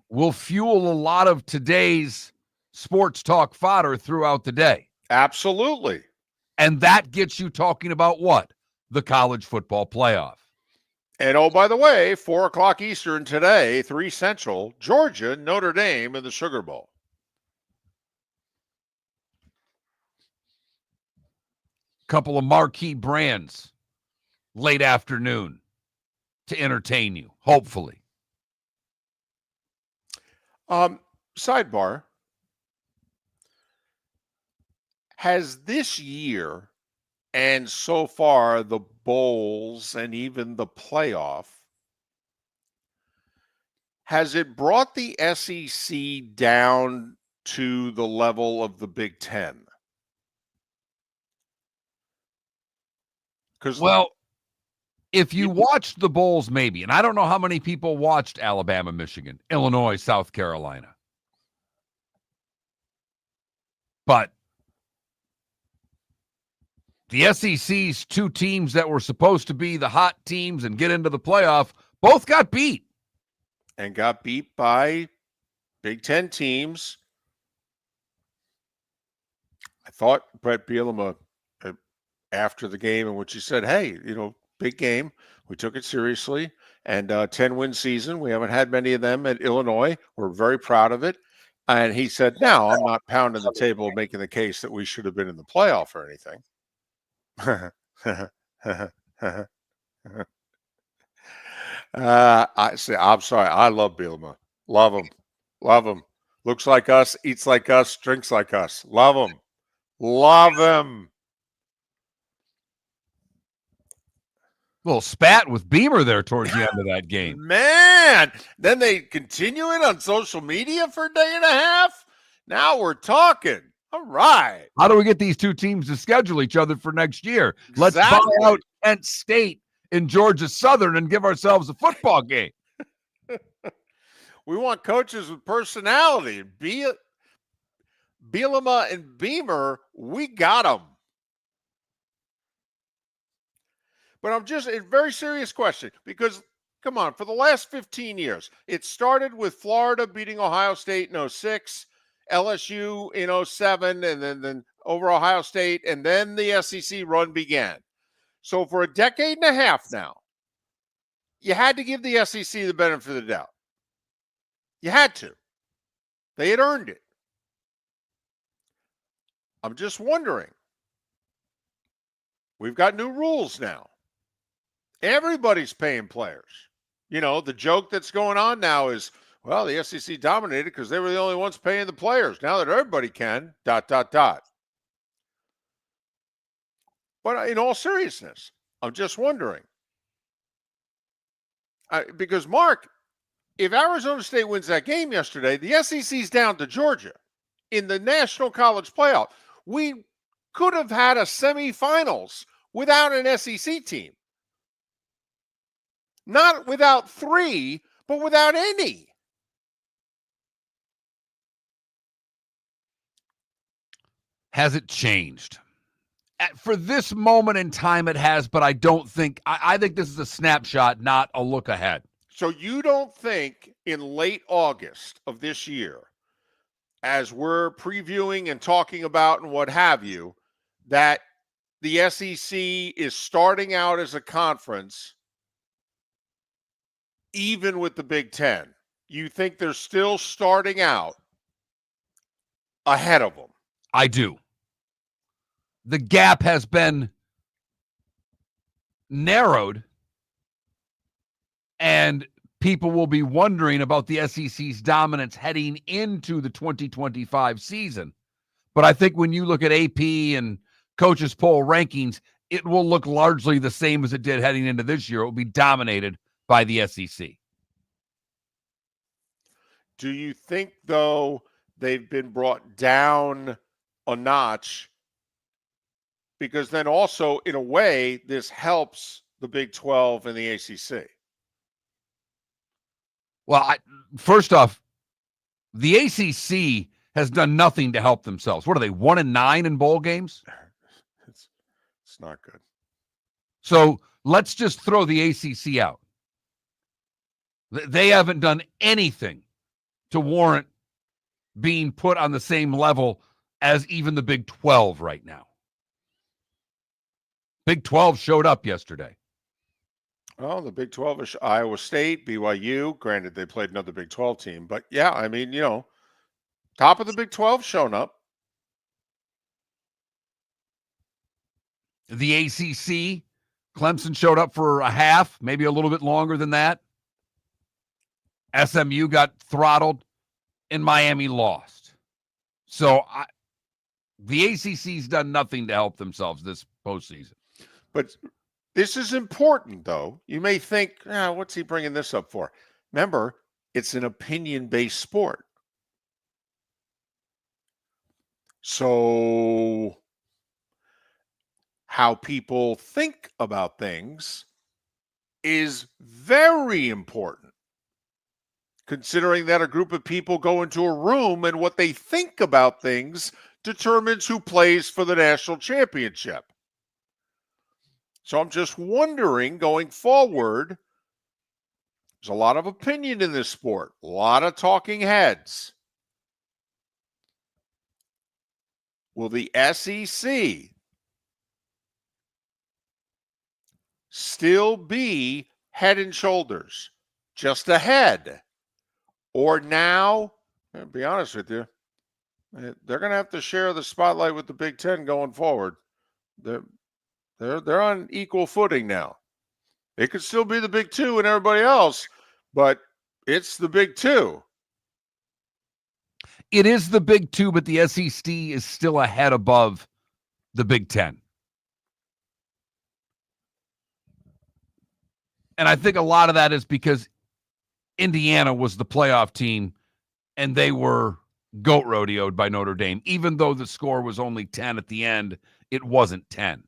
will fuel a lot of today's sports talk fodder throughout the day. Absolutely. And that gets you talking about what? The college football playoff. And oh, by the way, 4 o'clock Eastern today, 3 Central, Georgia, Notre Dame in the Sugar Bowl. Couple of marquee brands late afternoon to entertain you, hopefully. Sidebar. Has this year and so far the bowls and even the playoff, has it brought the SEC down to the level of the Big Ten? Well, if you watched the bowls, maybe, and I don't know how many people watched Alabama, Michigan, Illinois, South Carolina, but the SEC's 2 teams that were supposed to be the hot teams and get into the playoff both got beat. And got beat by Big Ten teams. I thought Brett Bielema, after the game in which he said, hey, big game. We took it seriously. And 10-win season. We haven't had many of them at Illinois. We're very proud of it. And he said, no, I'm not pounding the table making the case that we should have been in the playoff or anything. I'm sorry. I love Bielema. Love him. Love him. Looks like us, eats like us, drinks like us. Love him. Love him. Little spat with Beamer there towards the end of that game. Man, then they continue it on social media for a day and a half. Now we're talking. All right. How do we get these 2 teams to schedule each other for next year? Let's Exactly. buy out Kent State and Georgia Southern and give ourselves a football game. We want coaches with personality. Bielema and Beamer, we got them. But I'm just a very serious question because, come on, for the last 15 years, it started with Florida beating Ohio State in 2006, LSU in 2007, and then over Ohio State, and then the SEC run began. So for a decade and a half now, you had to give the SEC the benefit of the doubt. You had to. They had earned it. I'm just wondering. We've got new rules now. Everybody's paying players. The joke that's going on now is, well, the SEC dominated because they were the only ones paying the players. Now that everybody can, ... But in all seriousness, I'm just wondering. Because, Mark, if Arizona State wins that game yesterday, the SEC's down to Georgia in the National College Playoff. We could have had a semifinals without an SEC team. Not without 3, but without any. Has it changed? For this moment in time, it has, but I don't think, I think this is a snapshot, not a look ahead. So you don't think in late August of this year, as we're previewing and talking about and what have you, that the SEC is starting out as a conference even with the Big Ten? You think they're still starting out ahead of them? I do. The gap has been narrowed, and people will be wondering about the SEC's dominance heading into the 2025 season. But I think when you look at AP and coaches poll rankings, it will look largely the same as it did heading into this year. It will be dominated by the SEC. Do you think, though, they've been brought down a notch? Because then also, in a way, this helps the Big 12 and the ACC. Well, first off, the ACC has done nothing to help themselves. What are they, 1-9 in bowl games? It's not good. So let's just throw the ACC out. They haven't done anything to warrant being put on the same level as even the Big 12 right now. Big 12 showed up yesterday. Well, the Big 12 is Iowa State, BYU. Granted, they played another Big 12 team. But, yeah, I mean, top of the Big 12 showing up. The ACC, Clemson showed up for a half, maybe a little bit longer than that. SMU got throttled, and Miami lost. So the ACC's done nothing to help themselves this postseason. But this is important, though. You may think, what's he bringing this up for? Remember, it's an opinion-based sport. So how people think about things is very important, considering that a group of people go into a room and what they think about things determines who plays for the national championship. So I'm just wondering, going forward, there's a lot of opinion in this sport, a lot of talking heads. Will the SEC still be head and shoulders, just ahead? Or now, I'll be honest with you, they're going to have to share the spotlight with the Big Ten going forward. They're on equal footing now. It could still be the Big Two and everybody else, but it's the Big Two. It is the Big Two, but the SEC is still ahead above the Big Ten. And I think a lot of that is because Indiana was the playoff team, and they were goat rodeoed by Notre Dame. Even though the score was only 10 at the end, it wasn't 10.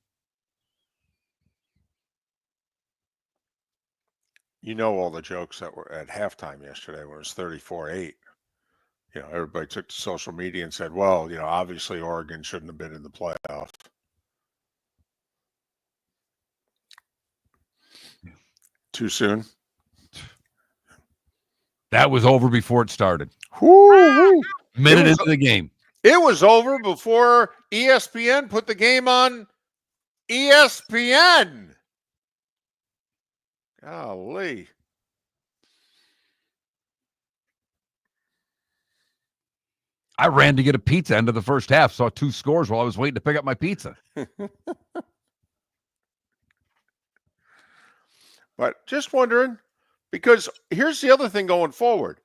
You know all the jokes that were at halftime yesterday when it was 34-8. Everybody took to social media and said, well, obviously Oregon shouldn't have been in the playoff. Too soon? That was over before it started. Woo-hoo. Minute into the game. It was over before ESPN put the game on ESPN. Golly. I ran to get a pizza end of the first half, saw 2 scores while I was waiting to pick up my pizza. But just wondering, because here's the other thing going forward.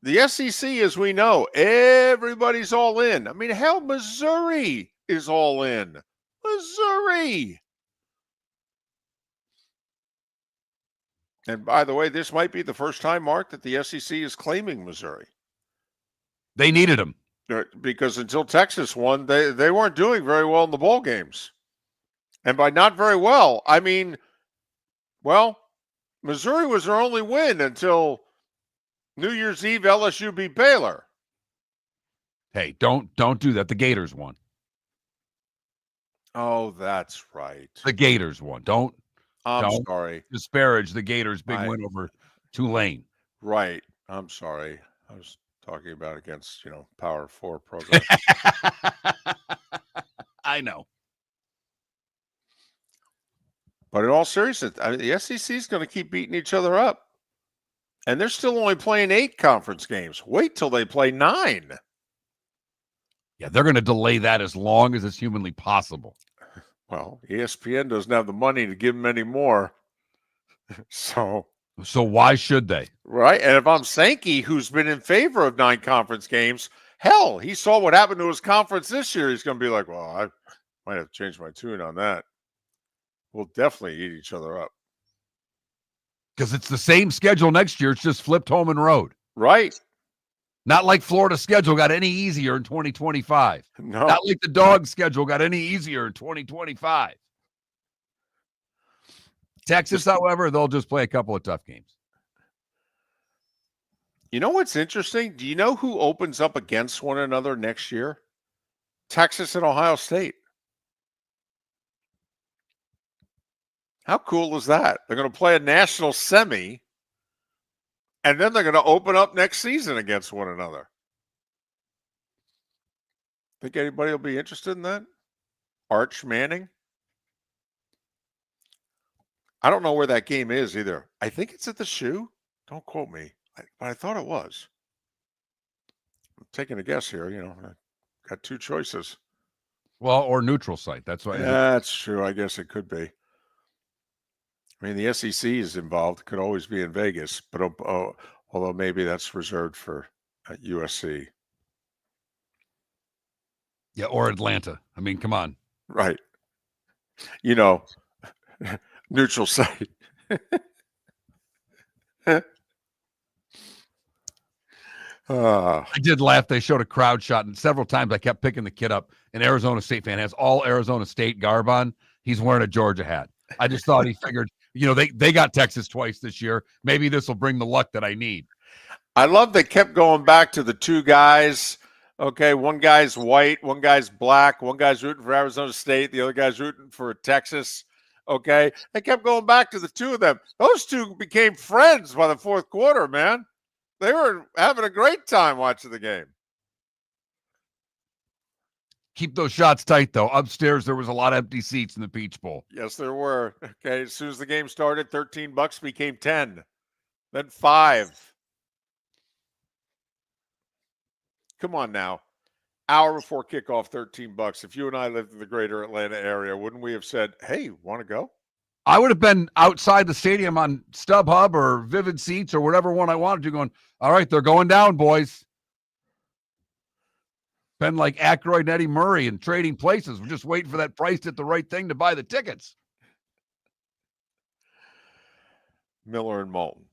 The SEC, as we know, everybody's all in. I mean, hell, Missouri is all in. Missouri. And by the way, this might be the first time, Mark, that the SEC is claiming Missouri. They needed him. Because until Texas won, they weren't doing very well in the bowl games. And by not very well, I mean, well, Missouri was their only win until New Year's Eve LSU beat Baylor. Hey, don't do that. The Gators won. Oh, that's right. The Gators won. Don't Sorry. disparage the Gators' big win over Tulane. Right. I'm sorry. I was talking about against, Power 4 program. I know. But in all seriousness, the SEC is going to keep beating each other up. And they're still only playing 8 conference games. Wait till they play 9. Yeah, they're going to delay that as long as it's humanly possible. Well, ESPN doesn't have the money to give them any more. So why should they? Right. And if I'm Sankey, who's been in favor of 9 conference games, hell, he saw what happened to his conference this year. He's going to be like, well, I might have to change my tune on that. We'll definitely eat each other up. Because it's the same schedule next year. It's just flipped home and road. Right. Not like Florida's schedule got any easier in 2025. No. Not like the Dogs' schedule got any easier in 2025. Texas, however, they'll just play a couple of tough games. You know what's interesting? Do you know who opens up against one another next year? Texas and Ohio State. How cool is that? They're going to play a national semi, and then they're going to open up next season against one another. Think anybody will be interested in that? Arch Manning? I don't know where that game is either. I think it's at the Shoe. Don't quote me, but I thought it was. I'm taking a guess here. I got two choices. Well, or neutral site. That's why. That's true. I guess it could be. I mean, the SEC is involved. It could always be in Vegas, but although maybe that's reserved for USC. Yeah, or Atlanta. I mean, come on. Right. Neutral site. I did laugh. They showed a crowd shot, and several times I kept picking the kid up. An Arizona State fan has all Arizona State garb on. He's wearing a Georgia hat. I just thought he figured, they got Texas twice this year. Maybe this will bring the luck that I need. I love they kept going back to the two guys. Okay, one guy's white, one guy's black, one guy's rooting for Arizona State, the other guy's rooting for Texas. Okay, they kept going back to the two of them. Those two became friends by the fourth quarter, man. They were having a great time watching the game. Keep those shots tight, though. Upstairs, there was a lot of empty seats in the Peach Bowl. Yes, there were. Okay, as soon as the game started, $13 became 10, then 5. Come on now. Hour before kickoff, $13. If you and I lived in the greater Atlanta area, wouldn't we have said, hey, want to go? I would have been outside the stadium on StubHub or Vivid Seats or whatever one I wanted to, going, all right, they're going down, boys. Been like Aykroyd and Eddie Murray and trading places. We're just waiting for that price at the right thing to buy the tickets. Miller and Moulton.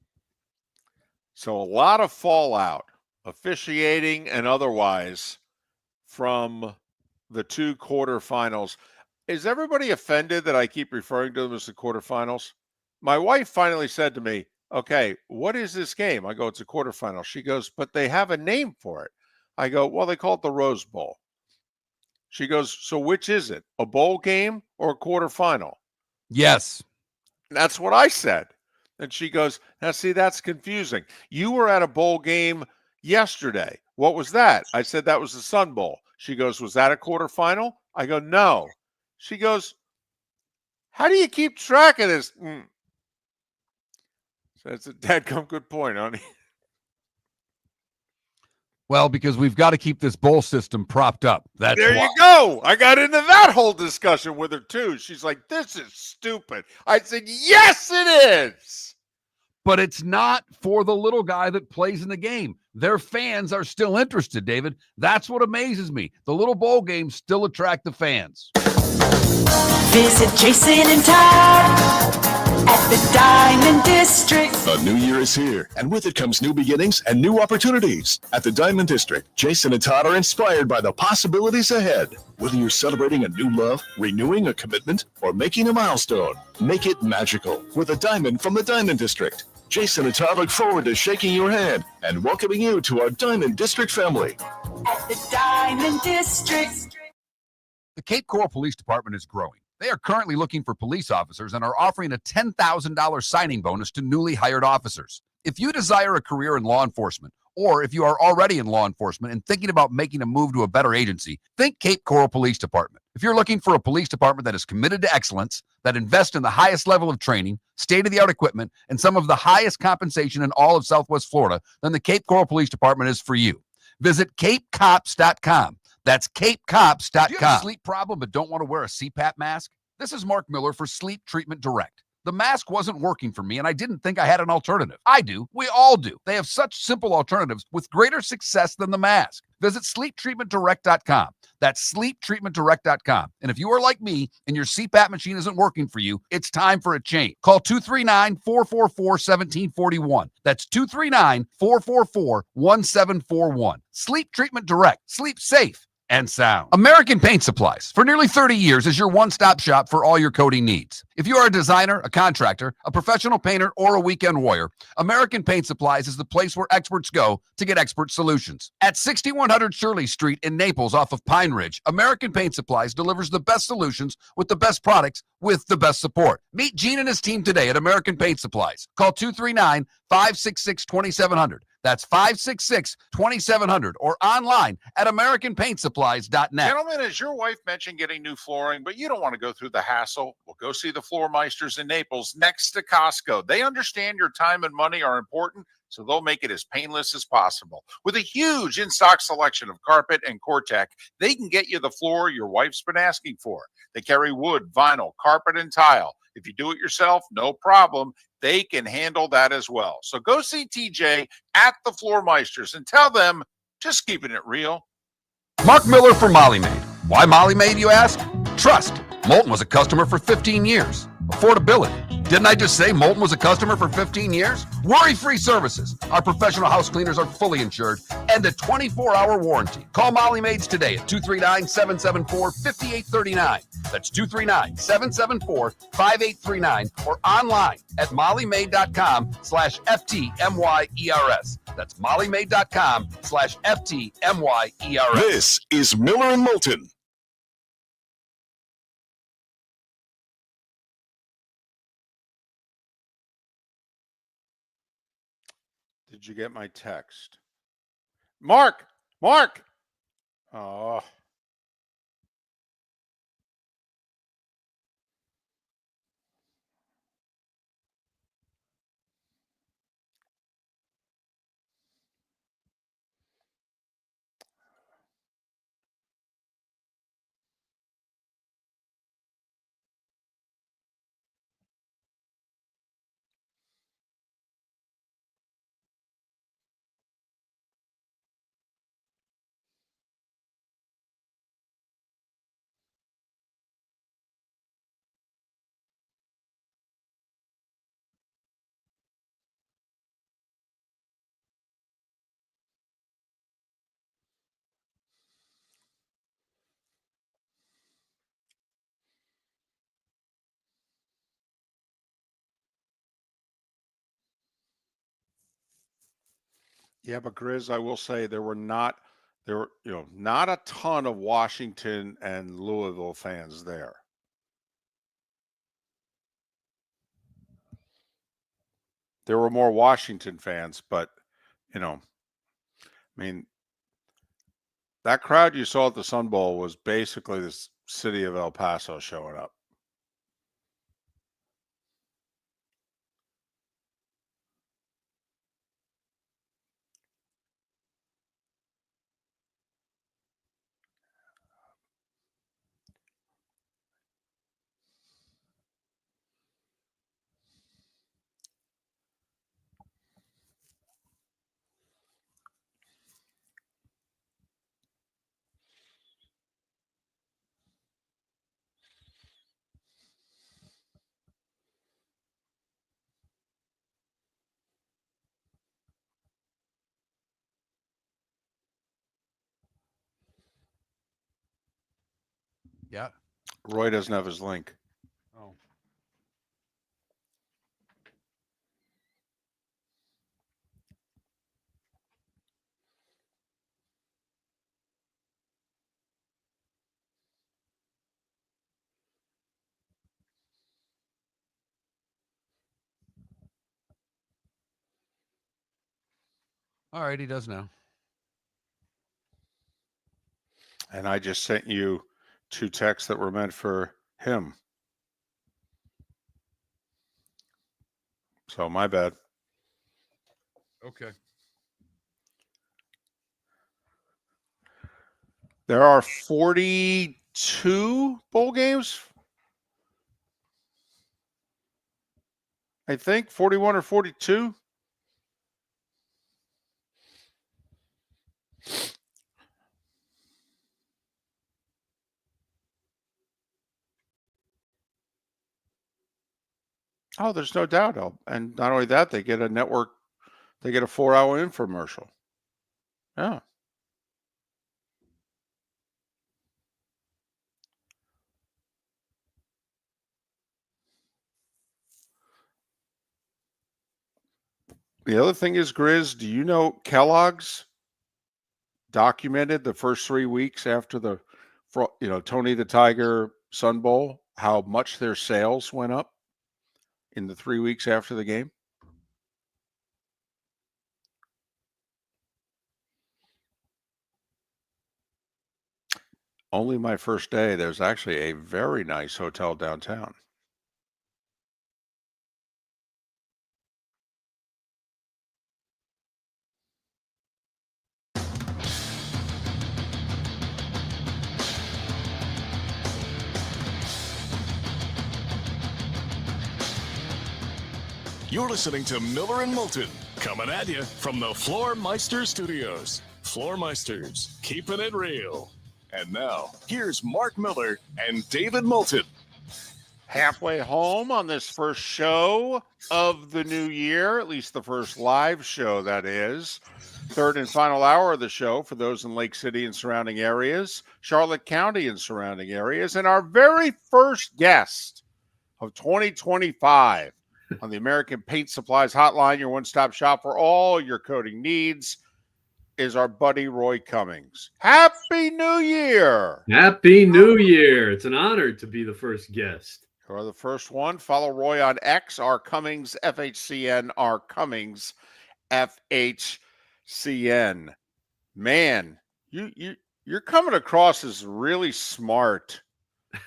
So a lot of fallout, officiating and otherwise, from the two quarterfinals. Is everybody offended that I keep referring to them as the quarterfinals? My wife finally said to me, okay, what is this game? I go, it's a quarterfinal. She goes, but they have a name for it. I go, well, they call it the Rose Bowl. She goes, so which is it? A bowl game or a quarterfinal? Yes. And that's what I said. And she goes, now see, that's confusing. You were at a bowl game yesterday. What was that? I said, that was the Sun Bowl. She goes, was that a quarterfinal? I go, no. She goes, how do you keep track of this? So that's a dadgum good point, honey. Well, because we've got to keep this bowl system propped up. That's there why. You go. I got into that whole discussion with her, too. She's like, this is stupid. I said, yes, it is. But it's not for the little guy that plays in the game. Their fans are still interested, David. That's what amazes me. The little bowl games still attract the fans. Visit Jason and Todd at the Diamond District. A new year is here, and with it comes new beginnings and new opportunities. At the Diamond District, Jason and Todd are inspired by the possibilities ahead. Whether you're celebrating a new love, renewing a commitment, or making a milestone, make it magical with a diamond from the Diamond District. Jason and Todd look forward to shaking your hand and welcoming you to our Diamond District family. At the Diamond District. The Cape Coral Police Department is growing. They are currently looking for police officers and are offering a $10,000 signing bonus to newly hired officers. If you desire a career in law enforcement, or if you are already in law enforcement and thinking about making a move to a better agency, think Cape Coral Police Department. If you're looking for a police department that is committed to excellence, that invests in the highest level of training, state-of-the-art equipment, and some of the highest compensation in all of Southwest Florida, then the Cape Coral Police Department is for you. Visit capecops.com. That's capecops.com. Do you have a sleep problem but don't want to wear a CPAP mask? This is Mark Miller for Sleep Treatment Direct. The mask wasn't working for me, and I didn't think I had an alternative. I do. We all do. They have such simple alternatives with greater success than the mask. Visit sleeptreatmentdirect.com. That's sleeptreatmentdirect.com. And if you are like me and your CPAP machine isn't working for you, it's time for a change. Call 239-444-1741. That's 239-444-1741. Sleep Treatment Direct. Sleep safe and sound. American Paint Supplies, for nearly 30 years, is your one-stop shop for all your coating needs. If you are a designer, a contractor, a professional painter, or a weekend warrior, American Paint Supplies is the place where experts go to get expert solutions. At 6100 Shirley Street in Naples off of Pine Ridge, American Paint Supplies delivers the best solutions with the best products with the best support. Meet Gene and his team today at American Paint Supplies. Call 239-566-2700. That's 566-2700 or online at AmericanPaintSupplies.net. Gentlemen, as your wife mentioned getting new flooring, but you don't want to go through the hassle, well, go see the Floor Meisters in Naples next to Costco. They understand your time and money are important, so they'll make it as painless as possible. With a huge in-stock selection of carpet and Cortec, they can get you the floor your wife's been asking for. They carry wood, vinyl, carpet, and tile. If you do it yourself, no problem. They can handle that as well. So go see TJ at the Floor Meisters and tell them, just keeping it real. Mark Miller for Molly Maid. Why Molly Maid, you ask? Trust. Moulton was a customer for 15 years. Affordability. Didn't I just say Moulton was a customer for 15 years? Worry-free services. Our professional house cleaners are fully insured and a 24-hour warranty. Call Molly Maids today at 239-774-5839. That's 239-774-5839 or online at mollymaid.com/FTMYERS. That's mollymaid.com/FTMYERS. This is Miller and Moulton. Did you get my text? Mark! Mark! Oh. Yeah, but Grizz, I will say there were not a ton of Washington and Louisville fans there. There were more Washington fans, but I mean, that crowd you saw at the Sun Bowl was basically the city of El Paso showing up. Yeah. Roy doesn't have his link. Oh. All right, he does now. And I just sent you 2 texts that were meant for him. So my bad. Okay. There are 42 bowl games. I think 41 or 42. Oh, there's no doubt. And not only that, they get a network, they get a 4-hour infomercial. Yeah. The other thing is, Grizz, do you know Kellogg's documented the first 3 weeks after the, Tony the Tiger Sun Bowl, how much their sales went up in the 3 weeks after the game? Only my first day. There's actually a very nice hotel downtown. You're listening to Miller and Moulton, coming at you from the Floor Meister Studios. Floor Meisters, keeping it real. And now, here's Mark Miller and David Moulton. Halfway home on this first show of the new year, at least the first live show, that is. Third and final hour of the show for those in Lake City and surrounding areas, Charlotte County and surrounding areas, and our very first guest of 2025 on the American Paint Supplies Hotline, your one-stop shop for all your coating needs, is our buddy Roy Cummings. Happy New Year! Happy New Year! It's an honor to be the first guest. You are the first one. Follow Roy on X, R Cummings, FHCN, R Cummings, FHCN. Man, you're coming across as really smart.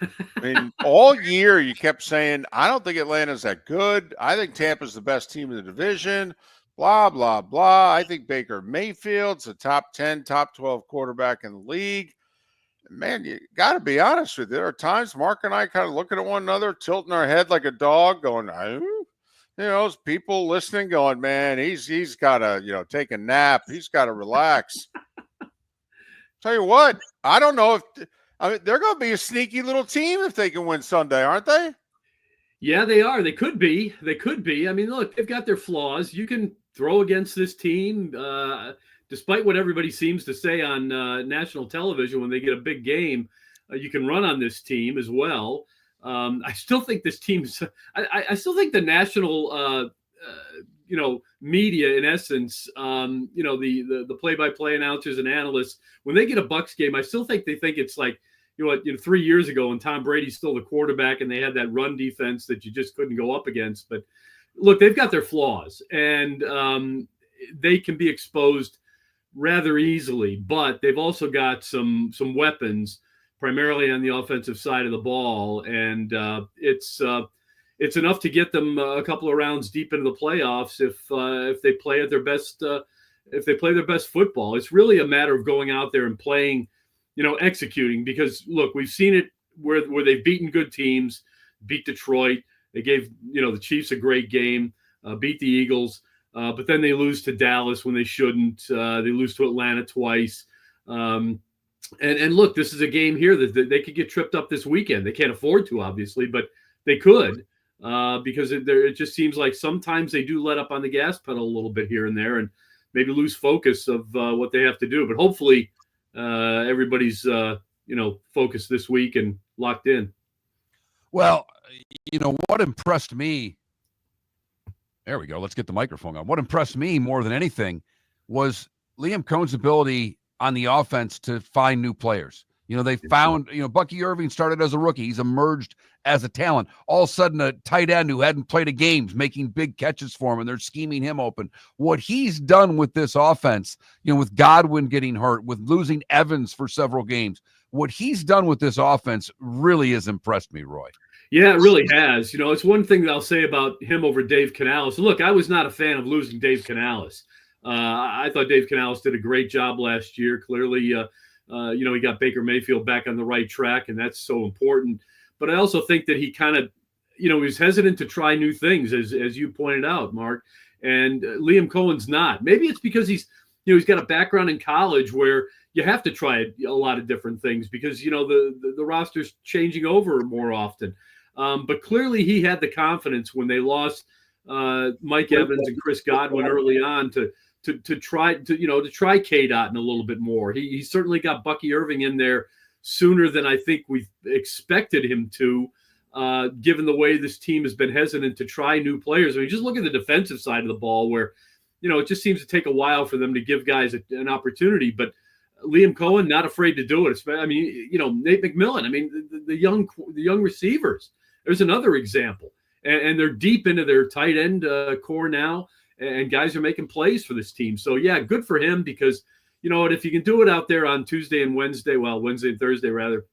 I mean, all year you kept saying, I don't think Atlanta's that good. I think Tampa's the best team in the division. Blah, blah, blah. I think Baker Mayfield's a top 10, top 12 quarterback in the league. Man, you got to be honest with you. There are times Mark and I kind of looking at one another, tilting our head like a dog, going, there's people listening going, man, he's got to, take a nap. He's got to relax. Tell you what, I don't know if they're going to be a sneaky little team if they can win Sunday, aren't they? Yeah, they are. They could be. I mean, look, they've got their flaws. You can throw against this team, despite what everybody seems to say on national television when they get a big game. You can run on this team as well. I still think this team's. I still think the national, media, in essence, the play-by-play announcers and analysts, when they get a Bucs game, I still think they think it's like, 3 years ago when Tom Brady's still the quarterback and they had that run defense that you just couldn't go up against. But look, they've got their flaws and they can be exposed rather easily, but they've also got some weapons, primarily on the offensive side of the ball. And it's enough to get them a couple of rounds deep into the playoffs if they play at their best, if they play their best football. It's really a matter of going out there and playing, executing, because look, we've seen it where they've beaten good teams, beat Detroit. They gave, the Chiefs a great game, beat the Eagles, but then they lose to Dallas when they shouldn't. They lose to Atlanta twice. And look, this is a game here that they could get tripped up this weekend. They can't afford to, obviously, but they could, because it just seems like sometimes they do let up on the gas pedal a little bit here and there and maybe lose focus of what they have to do. But hopefully everybody's, focused this week and locked in. Well, what impressed me, there we go, let's get the microphone on. What impressed me more than anything was Liam Cohn's ability on the offense to find new players. They found, Bucky Irving started as a rookie. He's emerged as a talent. All of a sudden, a tight end who hadn't played a game making big catches for him, and they're scheming him open. What he's done with this offense, with Godwin getting hurt, with losing Evans for several games, what he's done with this offense really has impressed me, Roy. Yeah, it really has. It's one thing that I'll say about him over Dave Canales. Look, I was not a fan of losing Dave Canales. I thought Dave Canales did a great job last year. Clearly, he got Baker Mayfield back on the right track, and that's so important. But I also think that he kind of, he was hesitant to try new things, as you pointed out, Mark. And Liam Cohen's not. Maybe it's because he's got a background in college where you have to try a lot of different things because, the roster's changing over more often. But clearly he had the confidence when they lost Mike Evans and Chris Godwin early on to try K-Dot in a little bit more. He certainly got Bucky Irving in there sooner than I think we expected him to, given the way this team has been hesitant to try new players. I mean, just look at the defensive side of the ball where, it just seems to take a while for them to give guys an opportunity. But Liam Cohen, not afraid to do it. I mean, Nate McMillan. I mean, the young receivers. There's another example. And they're deep into their tight end core now. And guys are making plays for this team. So, yeah, good for him because, you know what, if you can do it out there on Tuesday and Wednesday, well, Wednesday and Thursday rather,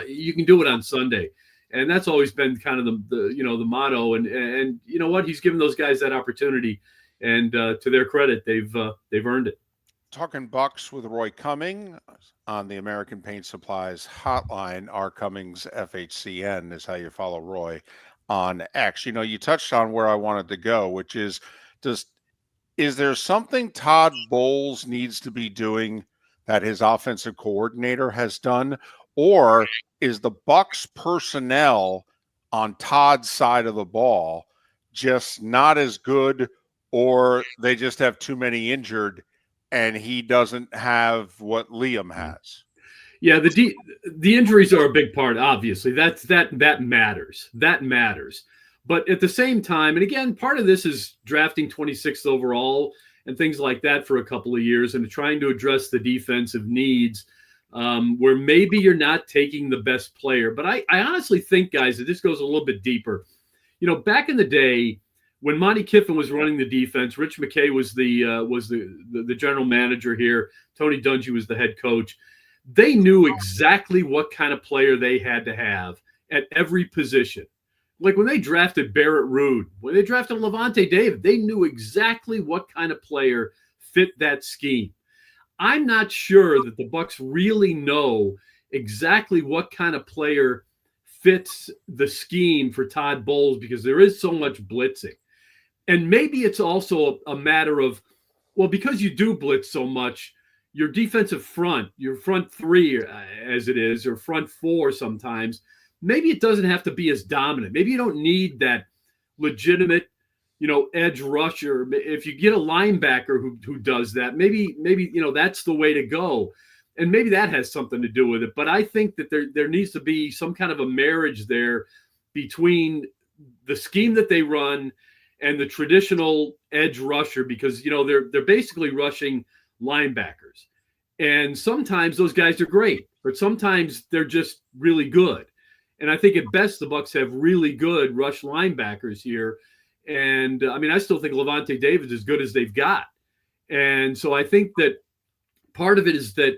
you can do it on Sunday. And that's always been kind of the motto. And you know what, he's given those guys that opportunity, and to their credit, they've earned it. Talking Bucs with Roy Cummings on the American Paint Supplies hotline. R Cummings FHCN is how you follow Roy on X. You know, you touched on where I wanted to go, which is is there something Todd Bowles needs to be doing that his offensive coordinator has done, or is the Bucs personnel on Todd's side of the ball just not as good, or they just have too many injured and he doesn't have what Liam has? Yeah, the injuries are a big part. Obviously, that matters. That matters. But at the same time, and again, part of this is drafting 26th overall and things like that for a couple of years, and trying to address the defensive needs, where maybe you're not taking the best player. But I honestly think, guys, that this goes a little bit deeper. You know, back in the day, when Monty Kiffin was running the defense, Rich McKay was the general manager here. Tony Dungy was the head coach. They knew exactly what kind of player they had to have at every position. Like when they drafted Barrett Ruud, when they drafted Levante David, they knew exactly what kind of player fit that scheme. I'm not sure that the Bucs really know exactly what kind of player fits the scheme for Todd Bowles, because there is so much blitzing. And maybe it's also a matter of, well, because you do blitz so much, your defensive front, your front three as it is, or front four sometimes, maybe it doesn't have to be as dominant. Maybe you don't need that legitimate, you know, edge rusher. If you get a linebacker who does that, maybe you know, that's the way to go. And maybe that has something to do with it. But I think that there needs to be some kind of a marriage there between the scheme that they run and the traditional edge rusher, because, you know, they're basically rushing linebackers. And sometimes those guys are great, but sometimes they're just really good. And I think at best the Bucs have really good rush linebackers here. And I mean, I still think Levante David's as good as they've got. And so I think that part of it is that,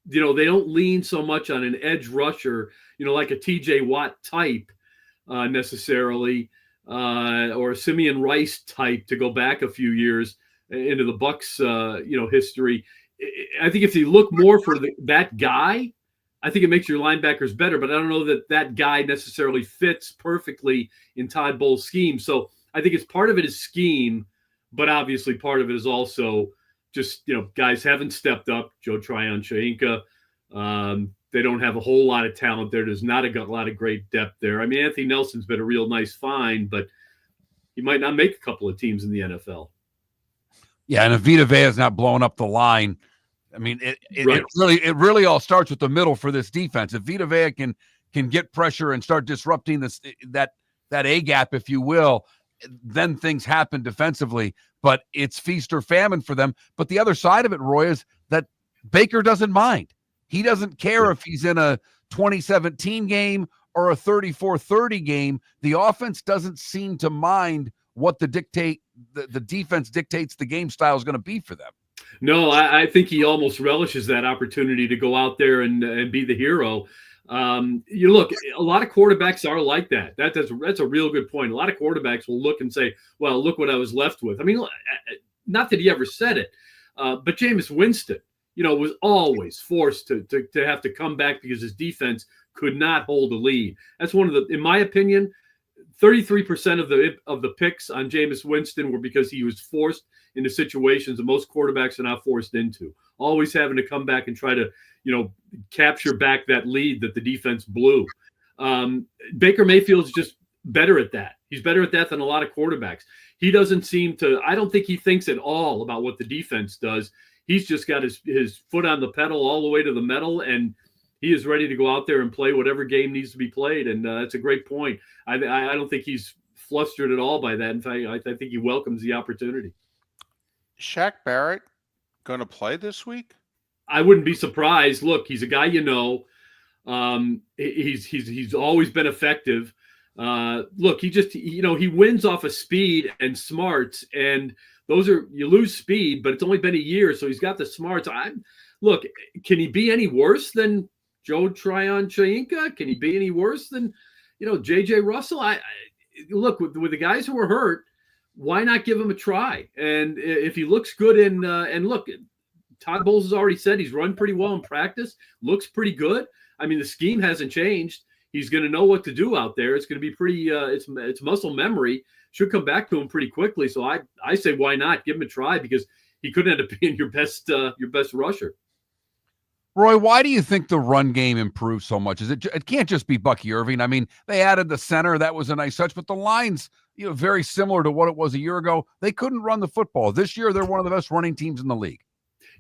you know, they don't lean so much on an edge rusher, you know, like a TJ Watt type necessarily, or a Simeon Rice type, to go back a few years into the Bucs, you know, history. I think if you look more for that guy, I think it makes your linebackers better. But I don't know that guy necessarily fits perfectly in Todd Bowles' scheme. So I think it's part of it is scheme, but obviously part of it is also just, you know, guys haven't stepped up. Joe Tryon-Shoyinka, they don't have a whole lot of talent there. There's not a lot of great depth there. I mean, Anthony Nelson's been a real nice find, but he might not make a couple of teams in the NFL. Yeah, and if Vita Vea is not blowing up the line, I mean, it really all starts with the middle for this defense. If Vita Vea can get pressure and start disrupting that A gap, if you will, then things happen defensively. But it's feast or famine for them. But the other side of it, Roy, is that Baker doesn't mind. He doesn't care if he's in a 2017 game or a 34-30 game. The offense doesn't seem to mind what the defense dictates the game style is going to be for them. No, I think he almost relishes that opportunity to go out there and be the hero. You look, a lot of quarterbacks are like that. That's a real good point. A lot of quarterbacks will look and say, well, look what I was left with. I mean, not that he ever said it, but Jameis Winston, you know, was always forced to have to come back because his defense could not hold a lead. That's one of the, in my opinion, 33% of the picks on Jameis Winston were because he was forced into situations that most quarterbacks are not forced into, always having to come back and try to, you know, capture back that lead that the defense blew. Baker Mayfield's just better at that. He's better at that than a lot of quarterbacks. He doesn't seem to, I don't think he thinks at all about what the defense does. He's just got his foot on the pedal all the way to the metal, and he is ready to go out there and play whatever game needs to be played. And that's a great point. I don't think he's flustered at all by that. In fact, I think he welcomes the opportunity. Shaq Barrett going to play this week? I wouldn't be surprised. Look, he's a guy, you know, he's always been effective. Look, he just, you know, he wins off of speed and smarts. And you lose speed, but it's only been a year, so he's got the smarts. Look, can he be any worse than Joe Tryon-Shoyinka? Can he be any worse than, J.J. Russell? Look, with the guys who were hurt, why not give him a try? And if he looks good and look, Todd Bowles has already said he's run pretty well in practice, looks pretty good. I mean, the scheme hasn't changed. He's going to know what to do out there. It's going to be pretty. It's muscle memory. Should come back to him pretty quickly. So I say why not give him a try, because he could end up being your best rusher. Roy, why do you think the run game improved so much? It can't just be Bucky Irving. I mean, they added the center. That was a nice touch, but the line's very similar to what it was a year ago. They couldn't run the football. This year, they're one of the best running teams in the league.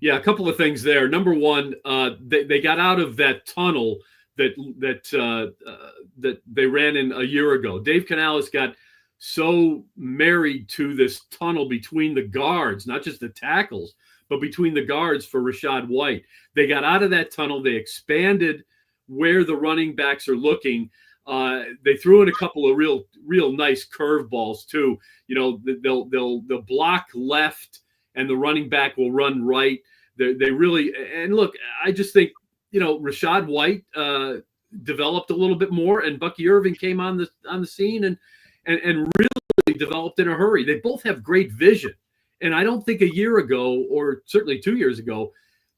Yeah, a couple of things there. Number one, they got out of that tunnel that they ran in a year ago. Dave Canales got so married to this tunnel between the guards, not just the tackles, but between the guards for Rachaad White. They got out of that tunnel. They expanded where the running backs are looking. They threw in a couple of real nice curveballs too. They'll block left, and the running back will run right. They really, and look, I just think Rachaad White developed a little bit more, and Bucky Irving came on the scene and really developed in a hurry. They both have great vision. And I don't think a year ago, or certainly 2 years ago,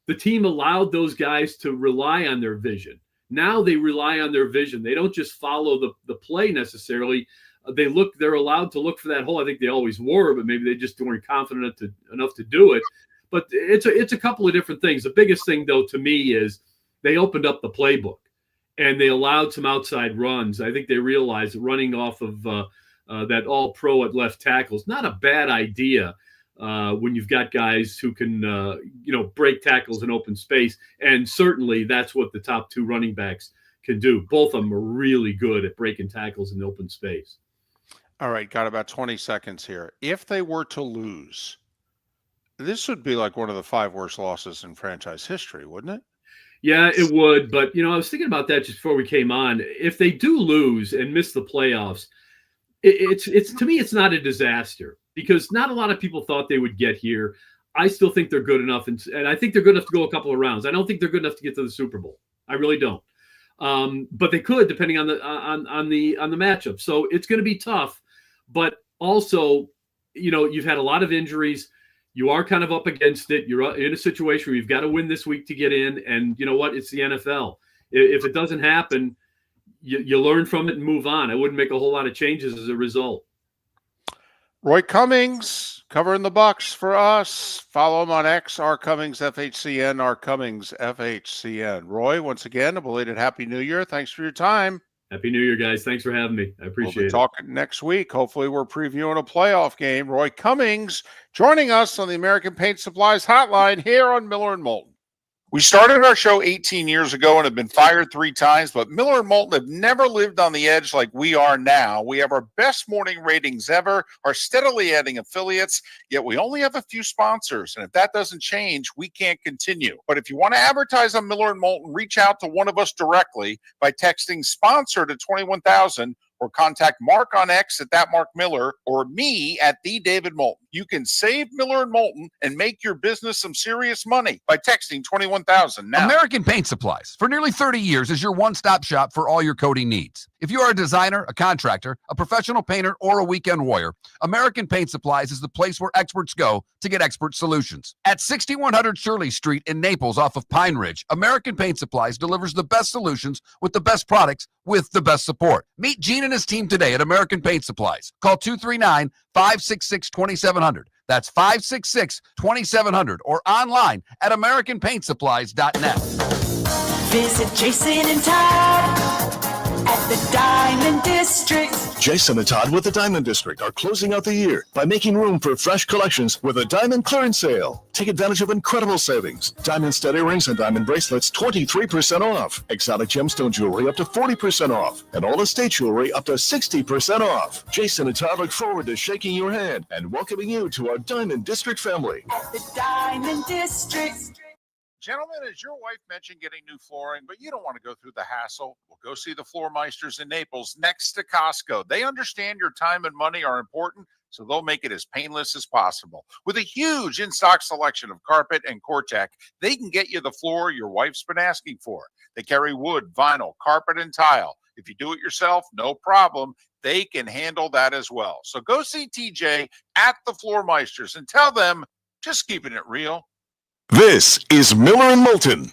the team allowed those guys to rely on their vision. Now they rely on their vision. They don't just follow the play necessarily. They're allowed to look for that hole. I think they always were, but maybe they just weren't confident enough to do it. But it's a couple of different things. The biggest thing, though, to me is they opened up the playbook and they allowed some outside runs. I think they realized that running off of that all-pro at left tackle is not a bad idea. When you've got guys who can, break tackles in open space. And certainly that's what the top two running backs can do. Both of them are really good at breaking tackles in open space. All right, got about 20 seconds here. If they were to lose, this would be like one of the 5 worst losses in franchise history, wouldn't it? Yeah, it would. But, I was thinking about that just before we came on. If they do lose and miss the playoffs, it's to me, it's not a disaster, because not a lot of people thought they would get here. I still think they're good enough, and I think they're good enough to go a couple of rounds. I don't think they're good enough to get to the Super Bowl. I really don't. But they could, depending on the matchup. So it's going to be tough. But also, you've had a lot of injuries. You are kind of up against it. You're in a situation where you've got to win this week to get in. And you know what? It's the NFL. If it doesn't happen, you learn from it and move on. I wouldn't make a whole lot of changes as a result. Roy Cummings covering the Bucs for us. Follow him on X, R Cummings FHCN, R Cummings FHCN. Roy, once again, a belated Happy New Year. Thanks for your time. Happy New Year, guys. Thanks for having me. I appreciate We'll be it. talking next week. Hopefully we're previewing a playoff game. Roy Cummings joining us on the American Paint Supplies hotline here on Miller and Moulton. We started our show 18 years ago and have been fired 3 times, but Miller and Moulton have never lived on the edge like we are now. We have our best morning ratings ever, are steadily adding affiliates, yet we only have a few sponsors. And if that doesn't change, we can't continue. But if you want to advertise on Miller and Moulton, reach out to one of us directly by texting sponsor to 21,000 or contact Mark on X at that Mark Miller or me at the David Moulton. You can save Miller and Moulton and make your business some serious money by texting 21,000 now. American Paint Supplies, for nearly 30 years, is your one-stop shop for all your coating needs. If you are a designer, a contractor, a professional painter, or a weekend warrior, American Paint Supplies is the place where experts go to get expert solutions. At 6100 Shirley Street in Naples off of Pine Ridge, American Paint Supplies delivers the best solutions with the best products with the best support. Meet Gene and his team today at American Paint Supplies. Call 239-566-2700. That's 566-2700 or online at AmericanPaintSupplies.net. Visit Jason and Todd at the Diamond District. Jason and Todd with the Diamond District are closing out the year by making room for fresh collections with a diamond clearance sale. Take advantage of incredible savings. Diamond stud earrings and diamond bracelets 23% off. Exotic gemstone jewelry up to 40% off. And all estate jewelry up to 60% off. Jason and Todd look forward to shaking your hand and welcoming you to our Diamond District family. At the Diamond District. Gentlemen, as your wife mentioned getting new flooring, but you don't want to go through the hassle, well, go see the Floor Meisters in Naples next to Costco. They understand your time and money are important, so they'll make it as painless as possible. With a huge in-stock selection of carpet and Cortec, they can get you the floor your wife's been asking for. They carry wood, vinyl, carpet, and tile. If you do it yourself, no problem. They can handle that as well. So go see TJ at the Floor Meisters and tell them, just keeping it real. This is Miller and Moulton. Be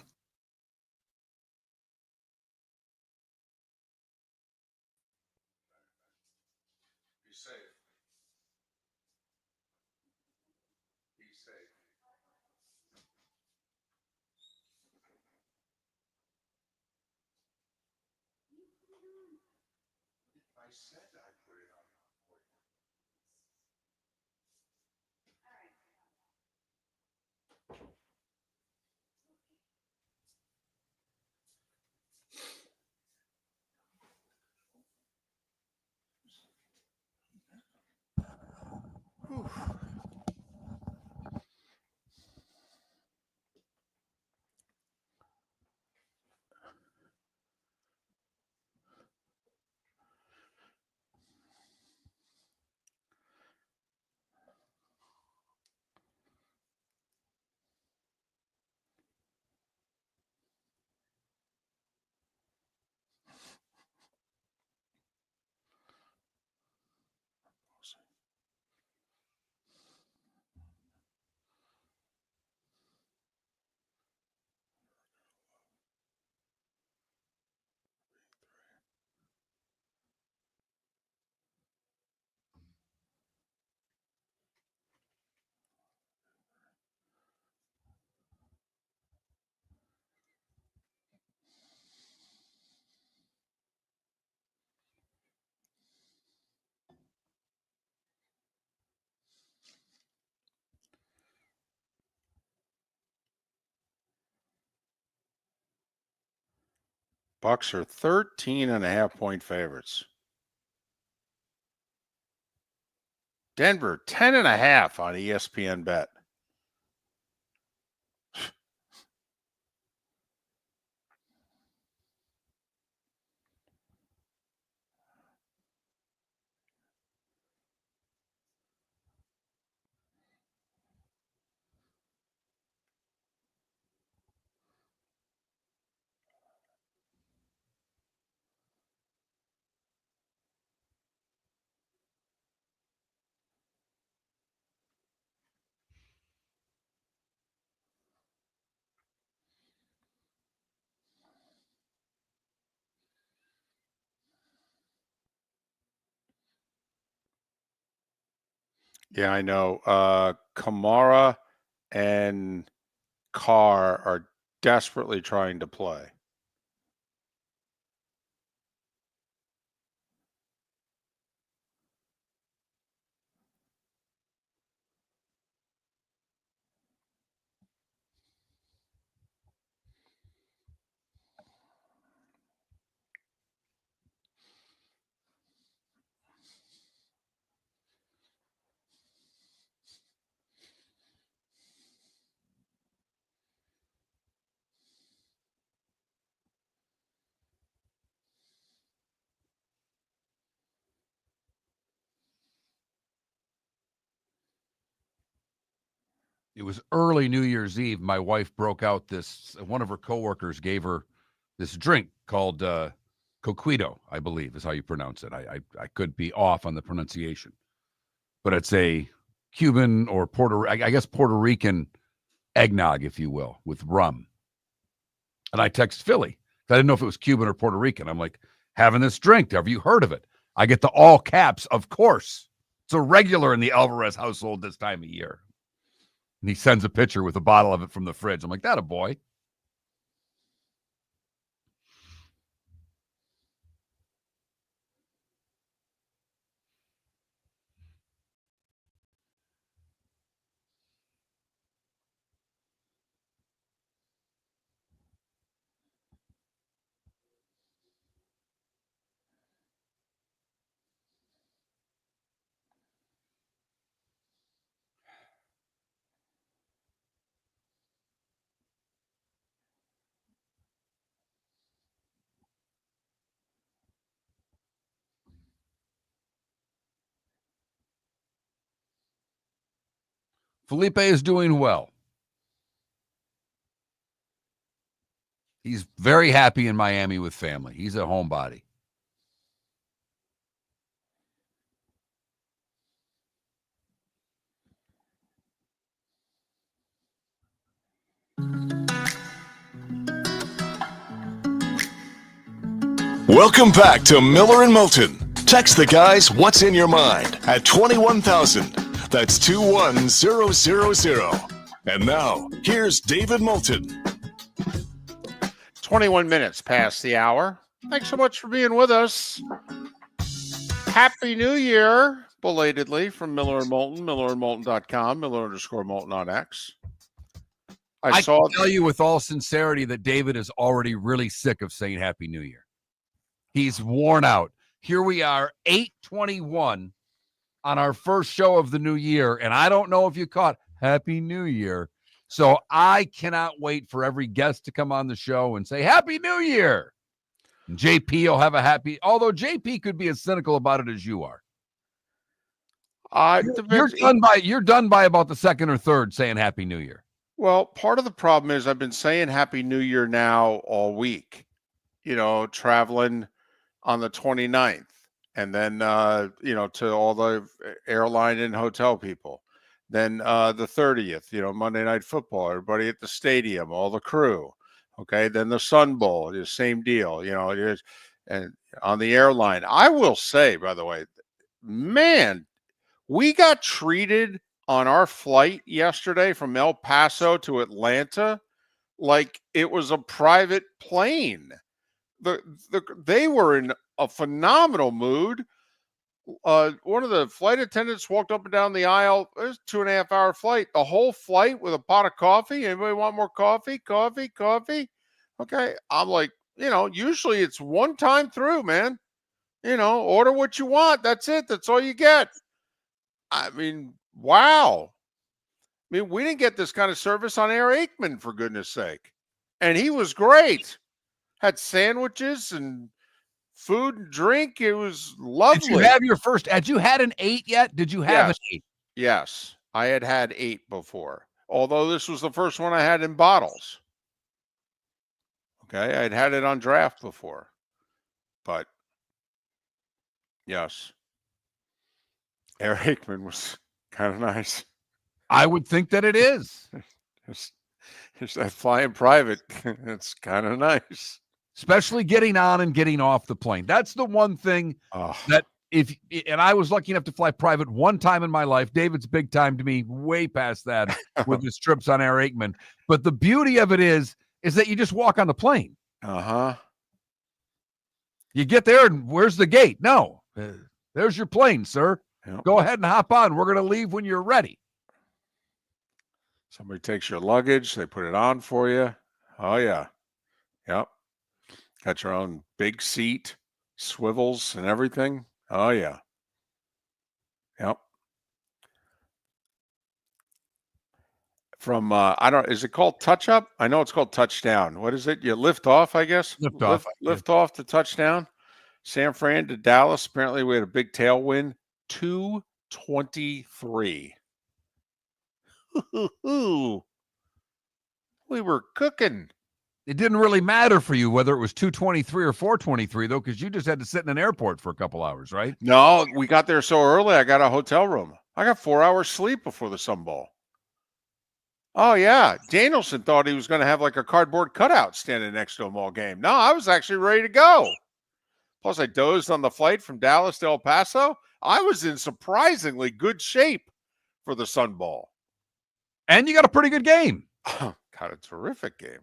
safe. Be safe. I said I'd put it on. Bucs are 13.5-point favorites. Denver, 10.5 on ESPN Bet. Yeah, I know. Kamara and Carr are desperately trying to play. It was early New Year's Eve. My wife broke out this, one of her coworkers gave her this drink called coquito, I believe is how you pronounce it. I could be off on the pronunciation, but it's a Cuban or I guess Puerto Rican eggnog, if you will, with rum. And I text Philly. I didn't know if it was Cuban or Puerto Rican. I'm like, having this drink. Have you heard of it? I get the all caps, of course. It's a regular in the Alvarez household this time of year. And he sends a picture with a bottle of it from the fridge. I'm like, that a boy. Felipe is doing well. He's very happy in Miami with family. He's a homebody. Welcome back to Miller and Moulton. Text the guys what's in your mind at 21,000. That's 21000. And now, here's David Moulton. 21 minutes past the hour. Thanks so much for being with us. Happy New Year, belatedly, from Miller and Moulton, millerandmoulton.com, Miller_Moulton on X. I can tell you with all sincerity that David is already really sick of saying Happy New Year. He's worn out. Here we are, 8:21 on our first show of the new year, and I don't know if you caught Happy New Year. So I cannot wait for every guest to come on the show and say Happy New Year. And JP will have a happy, although JP could be as cynical about it as you are. You're done by about the second or third saying Happy New Year. Well, part of the problem is I've been saying Happy New Year now all week, traveling on the 29th, and then, to all the airline and hotel people. Then the 30th, Monday Night Football, everybody at the stadium, all the crew. Okay, then the Sun Bowl, the same deal, and on the airline. I will say, by the way, man, we got treated on our flight yesterday from El Paso to Atlanta like it was a private plane. They were in a phenomenal mood. One of the flight attendants walked up and down the aisle. It was a 2.5 hour flight. The whole flight with a pot of coffee. Anybody want more coffee? Coffee. Okay. I'm like, usually it's one time through, man. Order what you want. That's it. That's all you get. I mean, wow. I mean, we didn't get this kind of service on Air Aikman, for goodness sake. And he was great. Had sandwiches and food and drink. It was lovely. Did you have your first? Had you had an 8 yet? Did you have an 8? Yes, I had 8 before. Although this was the first one I had in bottles. Okay, I'd had it on draft before, but yes, Air Aikman was kind of nice. I would think that it is. It's that flying private. It's kind of nice. Especially getting on and getting off the plane. That's the one thing that and I was lucky enough to fly private one time in my life. David's big time to me, way past that with his trips on Air Aikman. But the beauty of it is that you just walk on the plane. You get there and where's the gate? No, there's your plane, sir. Yep. Go ahead and hop on. We're going to leave when you're ready. Somebody takes your luggage. They put it on for you. Oh, yeah. Yep. Got your own big seat, swivels and everything. Oh, yeah. Yep. From, is it called touch up? I know it's called touchdown. What is it? You lift off, I guess? Lift off to touchdown. San Fran to Dallas. Apparently we had a big tailwind. 2:23. We were cooking. It didn't really matter for you whether it was 2:23 or 4:23, though, because you just had to sit in an airport for a couple hours, right? No, we got there so early. I got a hotel room. I got 4 hours sleep before the Sun Bowl. Oh, yeah. Danielson thought he was going to have like a cardboard cutout standing next to him all game. No, I was actually ready to go. Plus, I dozed on the flight from Dallas to El Paso. I was in surprisingly good shape for the Sun Bowl. And you got a pretty good game. Got a terrific game.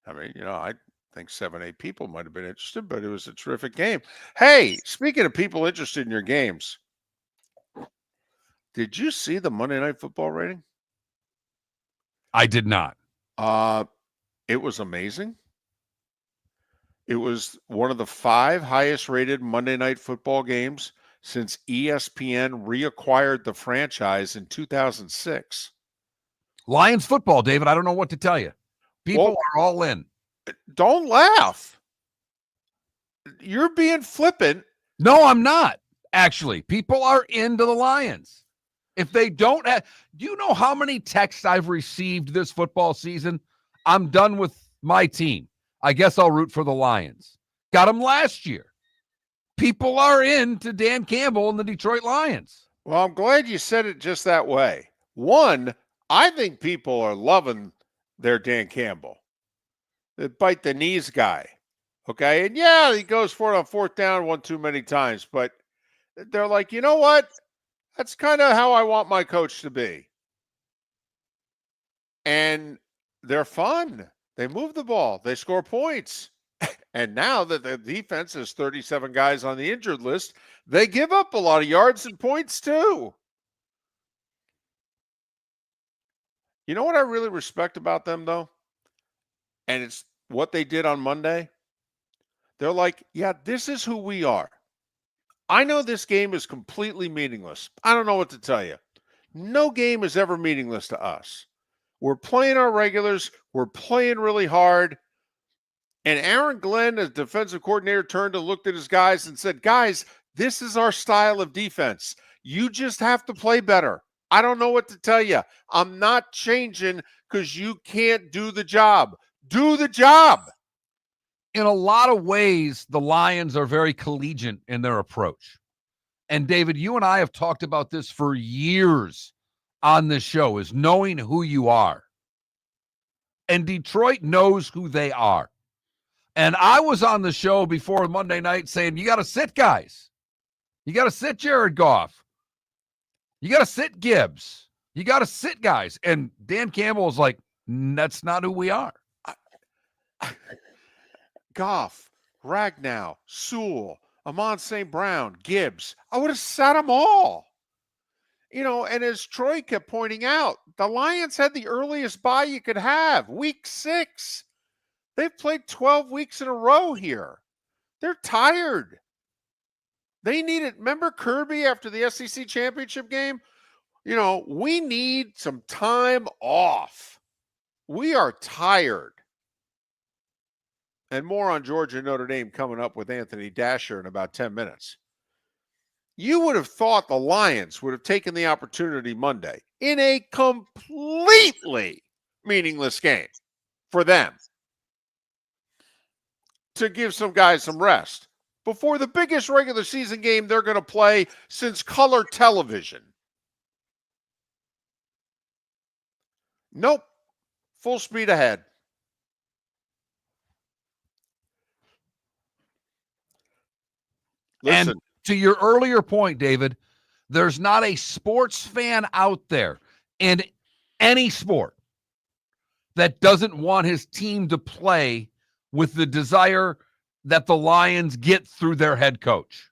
I mean, I think 7-8 people might have been interested, but it was a terrific game. Hey, speaking of people interested in your games, did you see the Monday Night Football rating? I did not. It was amazing. It was one of the 5 highest rated Monday Night Football games since ESPN reacquired the franchise in 2006. Lions football, David. I don't know what to tell you. People are all in. Don't laugh. You're being flippant. No, I'm not. Actually, people are into the Lions. If they don't have, do you know how many texts I've received this football season? I'm done with my team. I guess I'll root for the Lions. Got them last year. People are into Dan Campbell and the Detroit Lions. Well, I'm glad you said it just that way. One, I think people are loving their Dan Campbell, the bite the knees guy. Okay. And yeah, he goes for it on fourth down one too many times, but they're like, you know what? That's kind of how I want my coach to be. And they're fun. They move the ball. They score points. And now that the defense has 37 guys on the injured list, they give up a lot of yards and points too. You know what I really respect about them, though? And it's what they did on Monday. They're like, yeah, this is who we are. I know this game is completely meaningless. I don't know what to tell you. No game is ever meaningless to us. We're playing our regulars. We're playing really hard. And Aaron Glenn, as defensive coordinator, turned and looked at his guys and said, guys, this is our style of defense. You just have to play better. I don't know what to tell you. I'm not changing because you can't do the job. Do the job. In a lot of ways, the Lions are very collegiate in their approach. And David, you and I have talked about this for years on this show, is knowing who you are. And Detroit knows who they are. And I was on the show before Monday night saying, you got to sit guys. You got to sit Jared Goff. You got to sit Gibbs. You got to sit guys. And Dan Campbell was like, that's not who we are. Goff, Ragnow, Sewell, Amon St. Brown, Gibbs. I would have sat them all. You know, and as Troy kept pointing out, the Lions had the earliest bye you could have, week 6. They've played 12 weeks in a row here. They're tired. They need it. Remember Kirby after the SEC championship game? You know, we need some time off. We are tired. And more on Georgia and Notre Dame coming up with Anthony Dasher in about 10 minutes. You would have thought the Lions would have taken the opportunity Monday in a completely meaningless game for them to give some guys some rest before the biggest regular season game they're going to play since color television. Nope. Full speed ahead. Listen. And to your earlier point, David, there's not a sports fan out there in any sport that doesn't want his team to play with the desire that the Lions get through their head coach.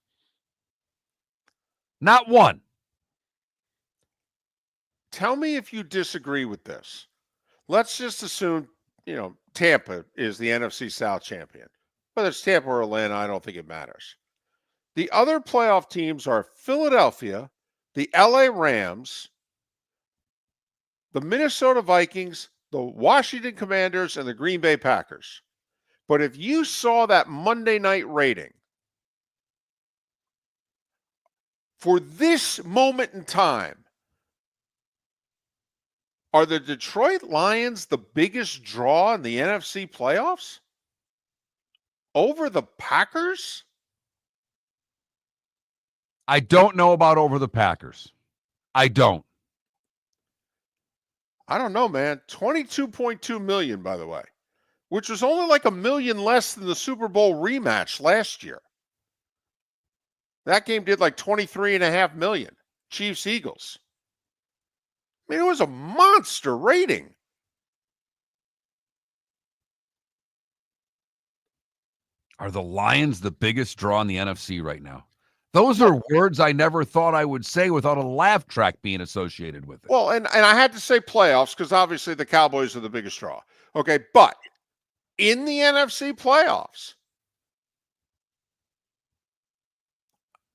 Not one. Tell me if you disagree with this. Let's just assume, you know, Tampa is the NFC South champion. Whether it's Tampa or Atlanta, I don't think it matters. The other playoff teams are Philadelphia, the LA Rams, the Minnesota Vikings, the Washington Commanders, and the Green Bay Packers. But if you saw that Monday night rating, for this moment in time, are the Detroit Lions the biggest draw in the NFC playoffs? Over the Packers? I don't know about over the Packers. I don't. I don't know, man. 22.2 million, by the way, which was only like $1 million less than the Super Bowl rematch last year. That game did like 23.5 million. Chiefs Eagles. I mean, it was a monster rating. Are the Lions the biggest draw in the NFC right now? Those are words I never thought I would say without a laugh track being associated with it. Well, and I had to say playoffs because obviously the Cowboys are the biggest draw. Okay, but in the NFC playoffs,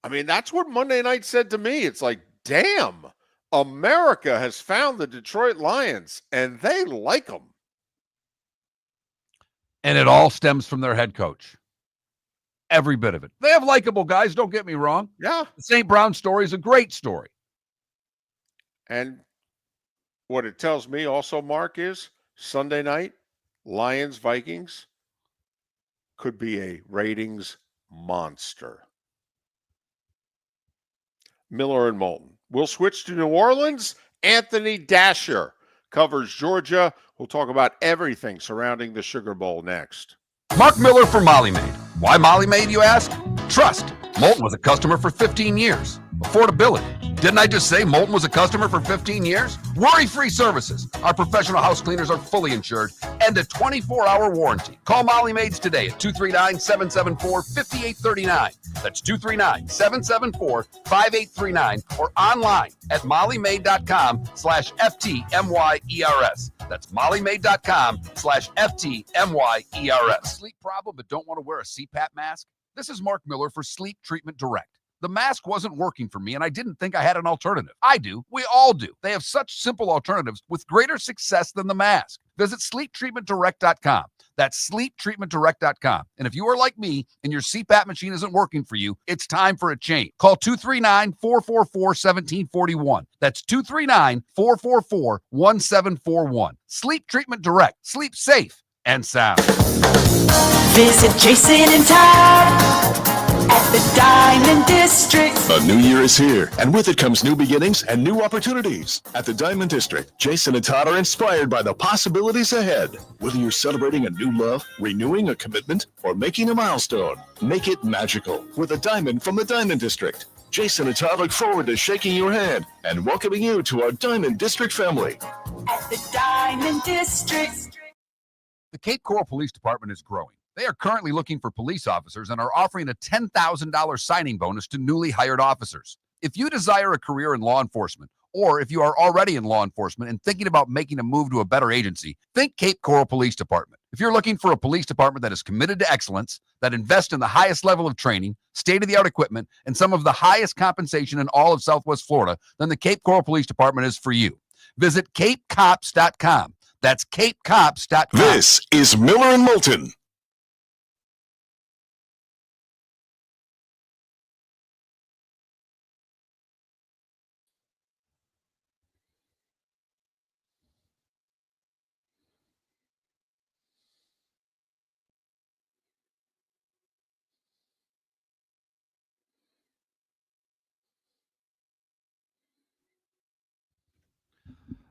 I mean, that's what Monday night said to me. It's like, damn, America has found the Detroit Lions, and they like them. And it all stems from their head coach. Every bit of it. They have likable guys, don't get me wrong. Yeah. The St. Brown story is a great story. And what it tells me also, Mark, is Sunday night, Lions Vikings could be a ratings monster. Miller and Moulton. We'll switch to New Orleans. Anthony Dasher covers Georgia. We'll talk about everything surrounding the Sugar Bowl next. Mark Miller for Molly Maid. Why Molly Maid, you ask? Trust. Moulton was a customer for 15 years. Affordability. Didn't I just say Moulton was a customer for 15 years? Worry-free services. Our professional house cleaners are fully insured and a 24-hour warranty. Call Molly Maids today at 239-774-5839. That's 239-774-5839 or online at mollymaid.com/FTMYERS. That's mollymaid.com/FTMYERS. Sleep problem but don't want to wear a CPAP mask? This is Mark Miller for Sleep Treatment Direct. The mask wasn't working for me, and I didn't think I had an alternative. I do. We all do. They have such simple alternatives with greater success than the mask. Visit sleeptreatmentdirect.com. That's sleeptreatmentdirect.com. And if you are like me and your CPAP machine isn't working for you, it's time for a change. Call 239-444-1741. That's 239-444-1741. Sleep Treatment Direct. Sleep safe and sound. Visit Jason and Todd at the Diamond District. A new year is here, and with it comes new beginnings and new opportunities. At the Diamond District, Jason and Todd are inspired by the possibilities ahead. Whether you're celebrating a new love, renewing a commitment, or making a milestone, make it magical with a diamond from the Diamond District. Jason and Todd look forward to shaking your hand and welcoming you to our Diamond District family. At the Diamond District. The Cape Coral Police Department is growing. They are currently looking for police officers and are offering a $10,000 signing bonus to newly hired officers. If you desire a career in law enforcement, or if you are already in law enforcement and thinking about making a move to a better agency, think Cape Coral Police Department. If you're looking for a police department that is committed to excellence, that invests in the highest level of training, state-of-the-art equipment, and some of the highest compensation in all of Southwest Florida, then the Cape Coral Police Department is for you. Visit capecops.com. That's capecops.com. This is Miller and Moulton.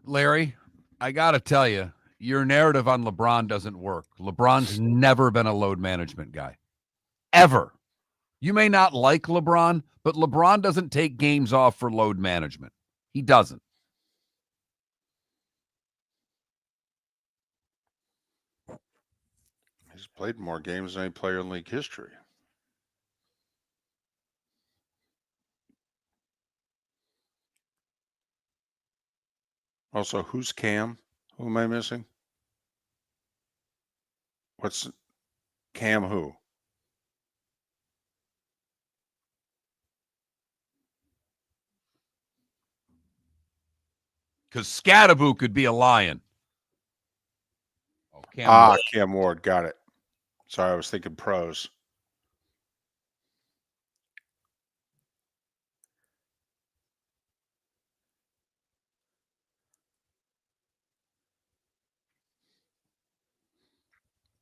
Larry, I got to tell you, your narrative on LeBron doesn't work. LeBron's never been a load management guy. Ever. You may not like LeBron, but LeBron doesn't take games off for load management. He doesn't. He's played more games than any player in league history. Also, who's Cam? Who am I missing? What's Cam who? Because Scattaboo could be a lion. Oh, Cam Ward. Cam Ward. Got it. Sorry, I was thinking pros.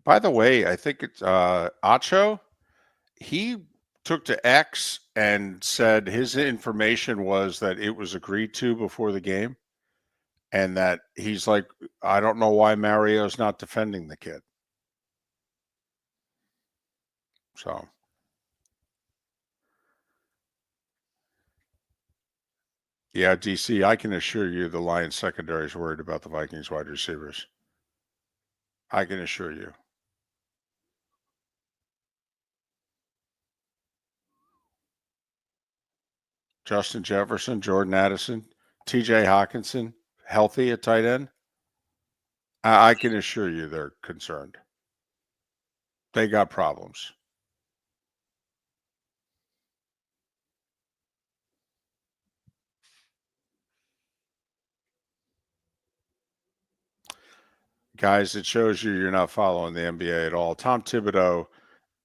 By the way, I think it's Acho. He took to X and said his information was that it was agreed to before the game, and that he's like, I don't know why Mario's not defending the kid. So, yeah, DC, I can assure you the Lions secondary is worried about the Vikings wide receivers. I can assure you. Justin Jefferson, Jordan Addison, TJ Hawkinson, healthy at tight end. I can assure you they're concerned. They got problems. Guys, it shows you're not following the NBA at all. Tom Thibodeau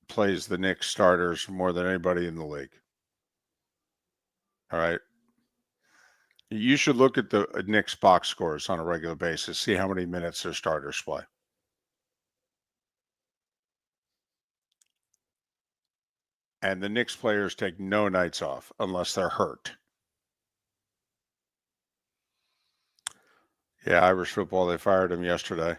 plays the Knicks starters more than anybody in the league. All right. You should look at the Knicks box scores on a regular basis, see how many minutes their starters play. And the Knicks players take no nights off unless they're hurt. Yeah, Irish football, they fired him yesterday.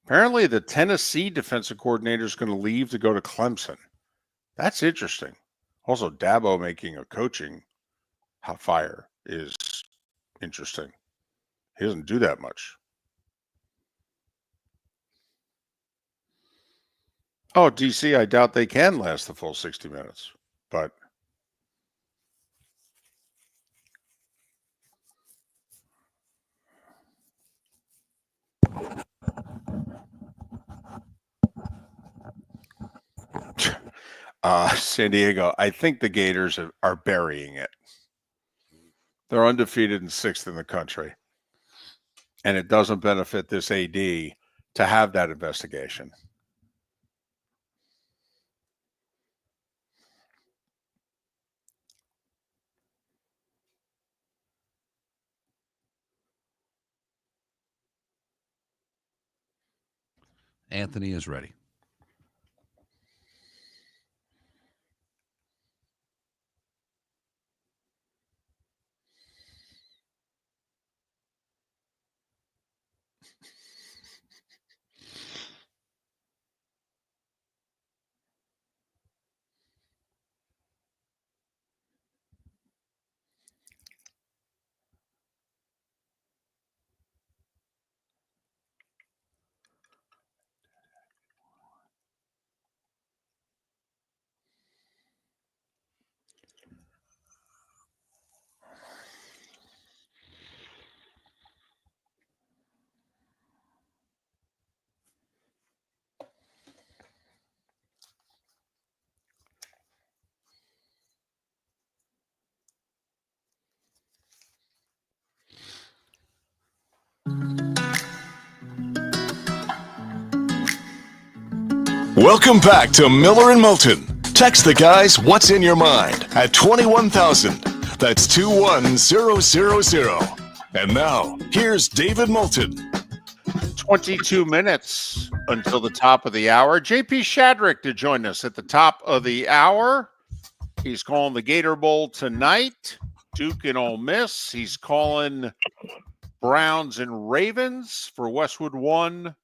Apparently, the Tennessee defensive coordinator is going to leave to go to Clemson. That's interesting. Also, Dabo making a coaching fire is interesting. He doesn't do that much. Oh, DC, I doubt they can last the full 60 minutes, but San Diego, I think the Gators are burying it. They're undefeated and 6th in the country. And it doesn't benefit this AD to have that investigation. Anthony is ready. Welcome back to Miller and Moulton. Text the guys what's in your mind at 21,000. That's 21000. And now, here's David Moulton. 22 minutes until the top of the hour. JP Shadrick to join us at the top of the hour. He's calling the Gator Bowl tonight. Duke and Ole Miss. He's calling Browns and Ravens for Westwood 1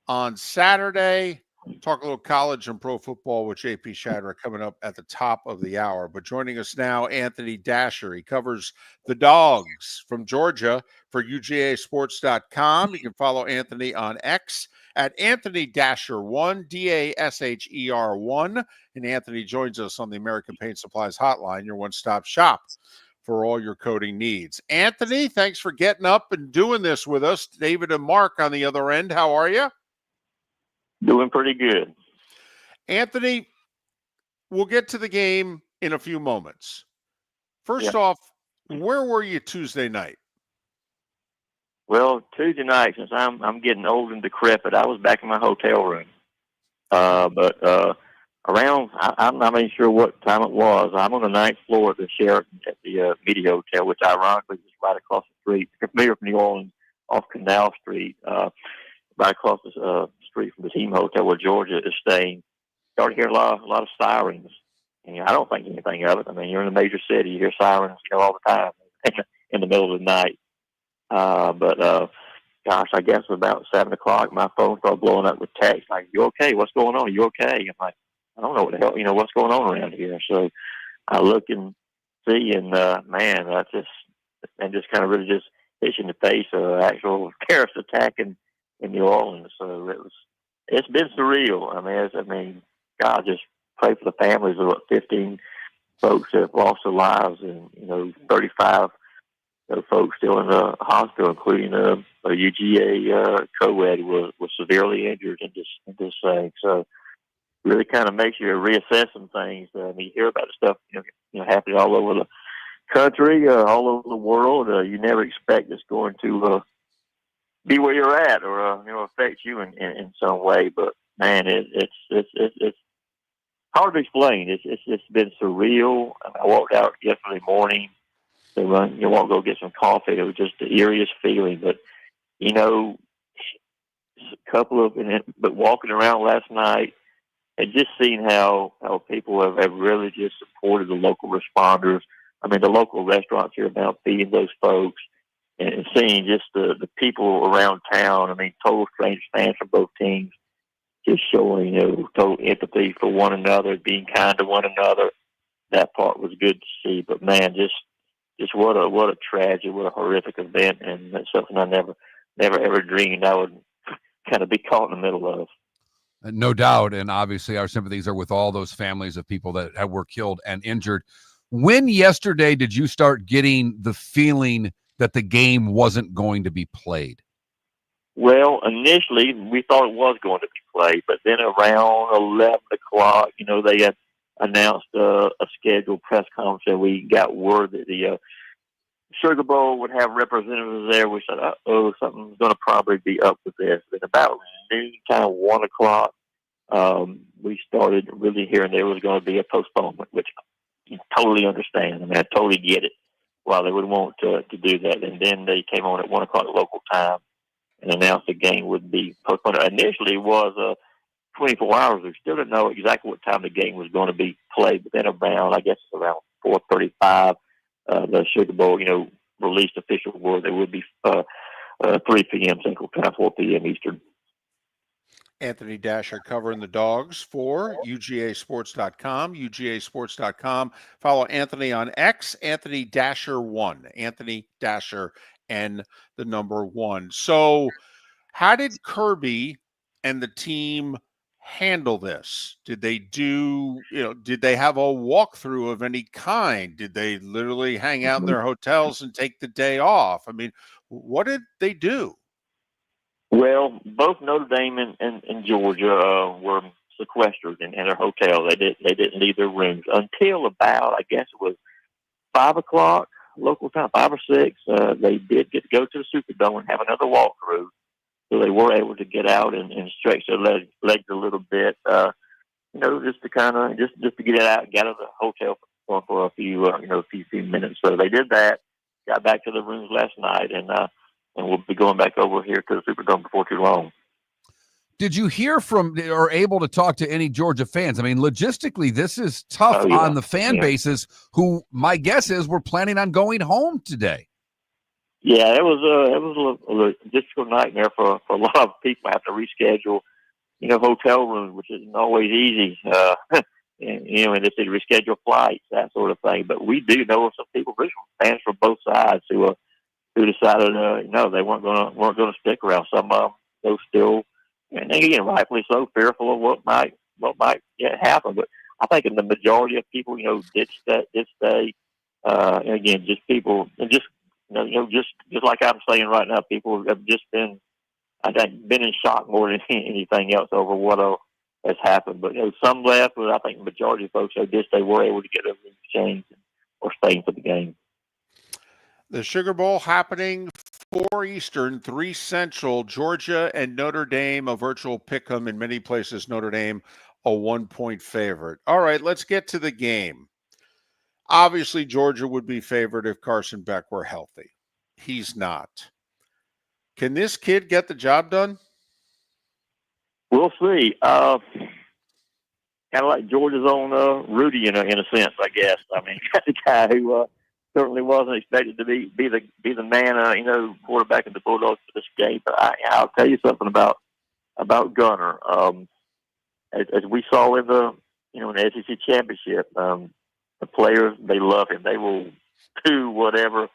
on Saturday. Talk a little college and pro football with JP Shadrick coming up at the top of the hour. But joining us now, Anthony Dasher. He covers the Dogs from Georgia for UGAsports.com. You can follow Anthony on X at Anthony Dasher1, DASHER1. And Anthony joins us on the American Paint Supplies Hotline, your one-stop shop for all your coating needs. Anthony, thanks for getting up and doing this with us. David and Mark on the other end. How are you? Doing pretty good. Anthony, we'll get to the game in a few moments. First off, where were you Tuesday night? Well, Tuesday night, since I'm getting old and decrepit, I was back in my hotel room. But around, I'm not even sure what time it was. I'm on the 9th floor of the Sheraton at the Media Hotel, which ironically is right across the street. If you're familiar with New Orleans, off Canal Street, right across the street from the team hotel where Georgia is staying. Started hearing a lot of sirens. And I don't think anything of it. I mean, you're in a major city, you hear sirens, all the time in the middle of the night. Gosh, I guess about 7 o'clock, my phone started blowing up with text like, "You okay? What's going on? Are you okay?" I'm like, I don't know what the hell, what's going on around here. So I look and see, and man, that's just kind of really just hits in the face of an actual terrorist attack in New Orleans. So it's been surreal. I mean, God, just pray for the families of 15 folks that have lost their lives, and 35 folks still in the hospital, including a UGA co-ed was severely injured in this thing. So really kind of makes you reassess some things. You hear about the stuff happening all over the country, all over the world. You never expect it's going to be where you're at, or affect you in some way. But man, it's hard to explain. It's just been surreal. I walked out yesterday morning to run, walk, go get some coffee. It was just the eeriest feeling. But, but walking around last night and just seeing how people have really just supported the local responders. I mean, the local restaurants here about feeding those folks, and seeing just the people around town. I mean, total strange fans from both teams, just showing, total empathy for one another, being kind to one another. That part was good to see. But man, just what a tragedy, what a horrific event, and that's something I never ever dreamed I would kind of be caught in the middle of. No doubt, and obviously our sympathies are with all those families of people that were killed and injured. When yesterday did you start getting the feeling that the game wasn't going to be played? Well, initially we thought it was going to be played, but then around 11 o'clock, they had announced a scheduled press conference, and we got word that the Sugar Bowl would have representatives there. We said, something's going to probably be up with this. Then about noontime, 1 o'clock, we started really hearing there was going to be a postponement, which you totally understand. I mean, I totally get it, why they would want to do that. And then they came on at 1 o'clock local time and announced the game would be postponed. Initially, it was 24 hours. We still didn't know exactly what time the game was going to be played, but then around 4:35, the Sugar Bowl, released official word there would be 3 p.m. Central Time, 4 p.m. Eastern. Anthony Dasher covering the Dogs for UGAsports.com, UGAsports.com. Follow Anthony on X, Anthony Dasher1, Anthony Dasher and the number 1. So how did Kirby and the team handle this? Did they did they have a walkthrough of any kind? Did they literally hang out in their hotels and take the day off? I mean, what did they do? Well, both Notre Dame and Georgia were sequestered in their hotel. They didn't leave their rooms until about, I guess it was 5 o'clock local time, 5 or 6. They did get to go to the Superdome and have another walkthrough. So they were able to get out and stretch their legs a little bit, just to kind of just to get out of the hotel for a few minutes. So they did that, got back to the rooms last night, and we'll be going back over here to the Superdome before too long. Did you hear from or able to talk to any Georgia fans? I mean, logistically, this is tough on the fan bases who, my guess is, were planning on going home today. Yeah, it was a logistical nightmare for a lot of people. Have to reschedule, hotel rooms, which isn't always easy. And they say reschedule flights, that sort of thing. But we do know some people, fans from both sides, who decided, they weren't going to stick around. Some of them, those still, and again, rightfully so, fearful of what might happen. But I think in the majority of people, did stay. And again, just people, and just like I'm saying right now, people have just been in shock more than anything else over what has happened. But some left, but I think the majority of folks they were able to get everything changed or staying for the game. The Sugar Bowl happening 4 Eastern, 3 Central, Georgia and Notre Dame, a virtual pick'em in many places. Notre Dame, a 1-point favorite. All right, let's get to the game. Obviously, Georgia would be favored if Carson Beck were healthy. He's not. Can this kid get the job done? We'll see. Kind of like Georgia's own Rudy in a sense, I guess. I mean, the guy who certainly wasn't expected to be the man, quarterback of the Bulldogs for this game. But I'll tell you something about Gunner. As we saw in the SEC championship, the players, they love him. They will do whatever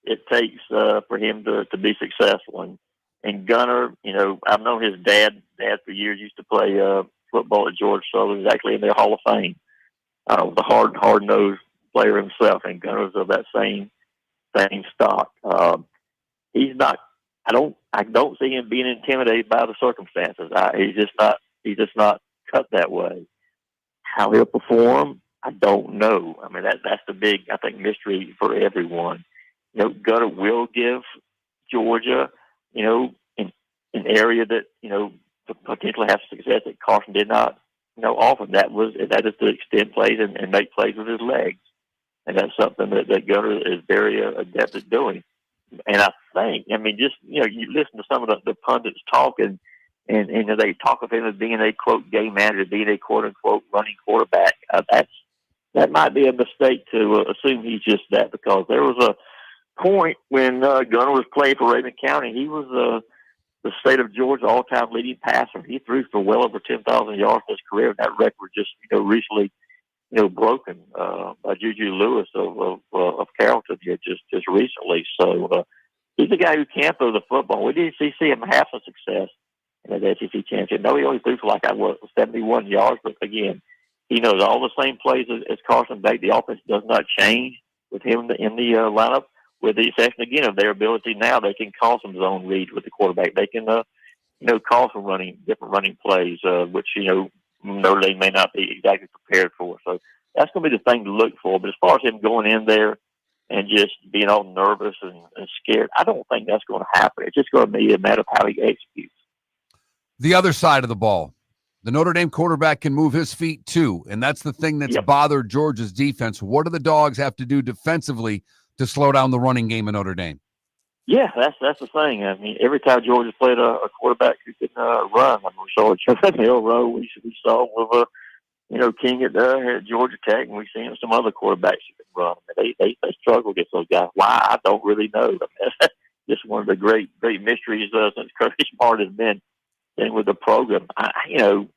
it takes for him to be successful. And Gunner, I've known his dad for years. Used to play football at Georgia Southern, exactly in their Hall of Fame. The hard-nosed player himself, and Gunner's of that same stock. He's not. I don't see him being intimidated by the circumstances. He's just not cut that way. How he'll perform, I don't know. I mean, that's the big, I think, mystery for everyone. Gunner will give Georgia, an area that, to potentially have success that Carson did not often that is to extend plays and make plays with his legs. And that's something that Gunner is very adept at doing. And I think, just, you listen to some of the pundits talking, and they talk of him as being a, quote, game manager, being a, quote, unquote, running quarterback. That might be a mistake to assume he's just that, because there was a point when Gunner was playing for Raven County. He was the state of Georgia all-time leading passer. He threw for well over 10,000 yards in his career, and that record just, recently, broken by Juju Lewis of Carrollton here just recently. So he's a guy who can throw the football. We didn't see him have some success in the SEC championship. No, he only threw for 71 yards, but again, he knows all the same plays as Carson Beck. The offense does not change with him in the lineup, with the exception, again, of their ability now. They can call some zone reads with the quarterback. They can, call some different running plays, which, Notre Dame may not be exactly prepared for. So that's going to be the thing to look for. But as far as him going in there and just being all nervous and scared, I don't think that's going to happen. It's just going to be a matter of how he executes. The other side of the ball, the Notre Dame quarterback can move his feet too, and that's the thing that's bothered Georgia's defense. What do the Dogs have to do defensively to slow down the running game in Notre Dame? Yeah, that's the thing. Every time Georgia played a quarterback who could run, we saw it Hill Rowe. We saw with King at Georgia Tech, and we've seen some other quarterbacks who can run. They struggle against those guys. Why? I don't really know. That's just one of the great mysteries since Kirby Smart has been in with the program. I'm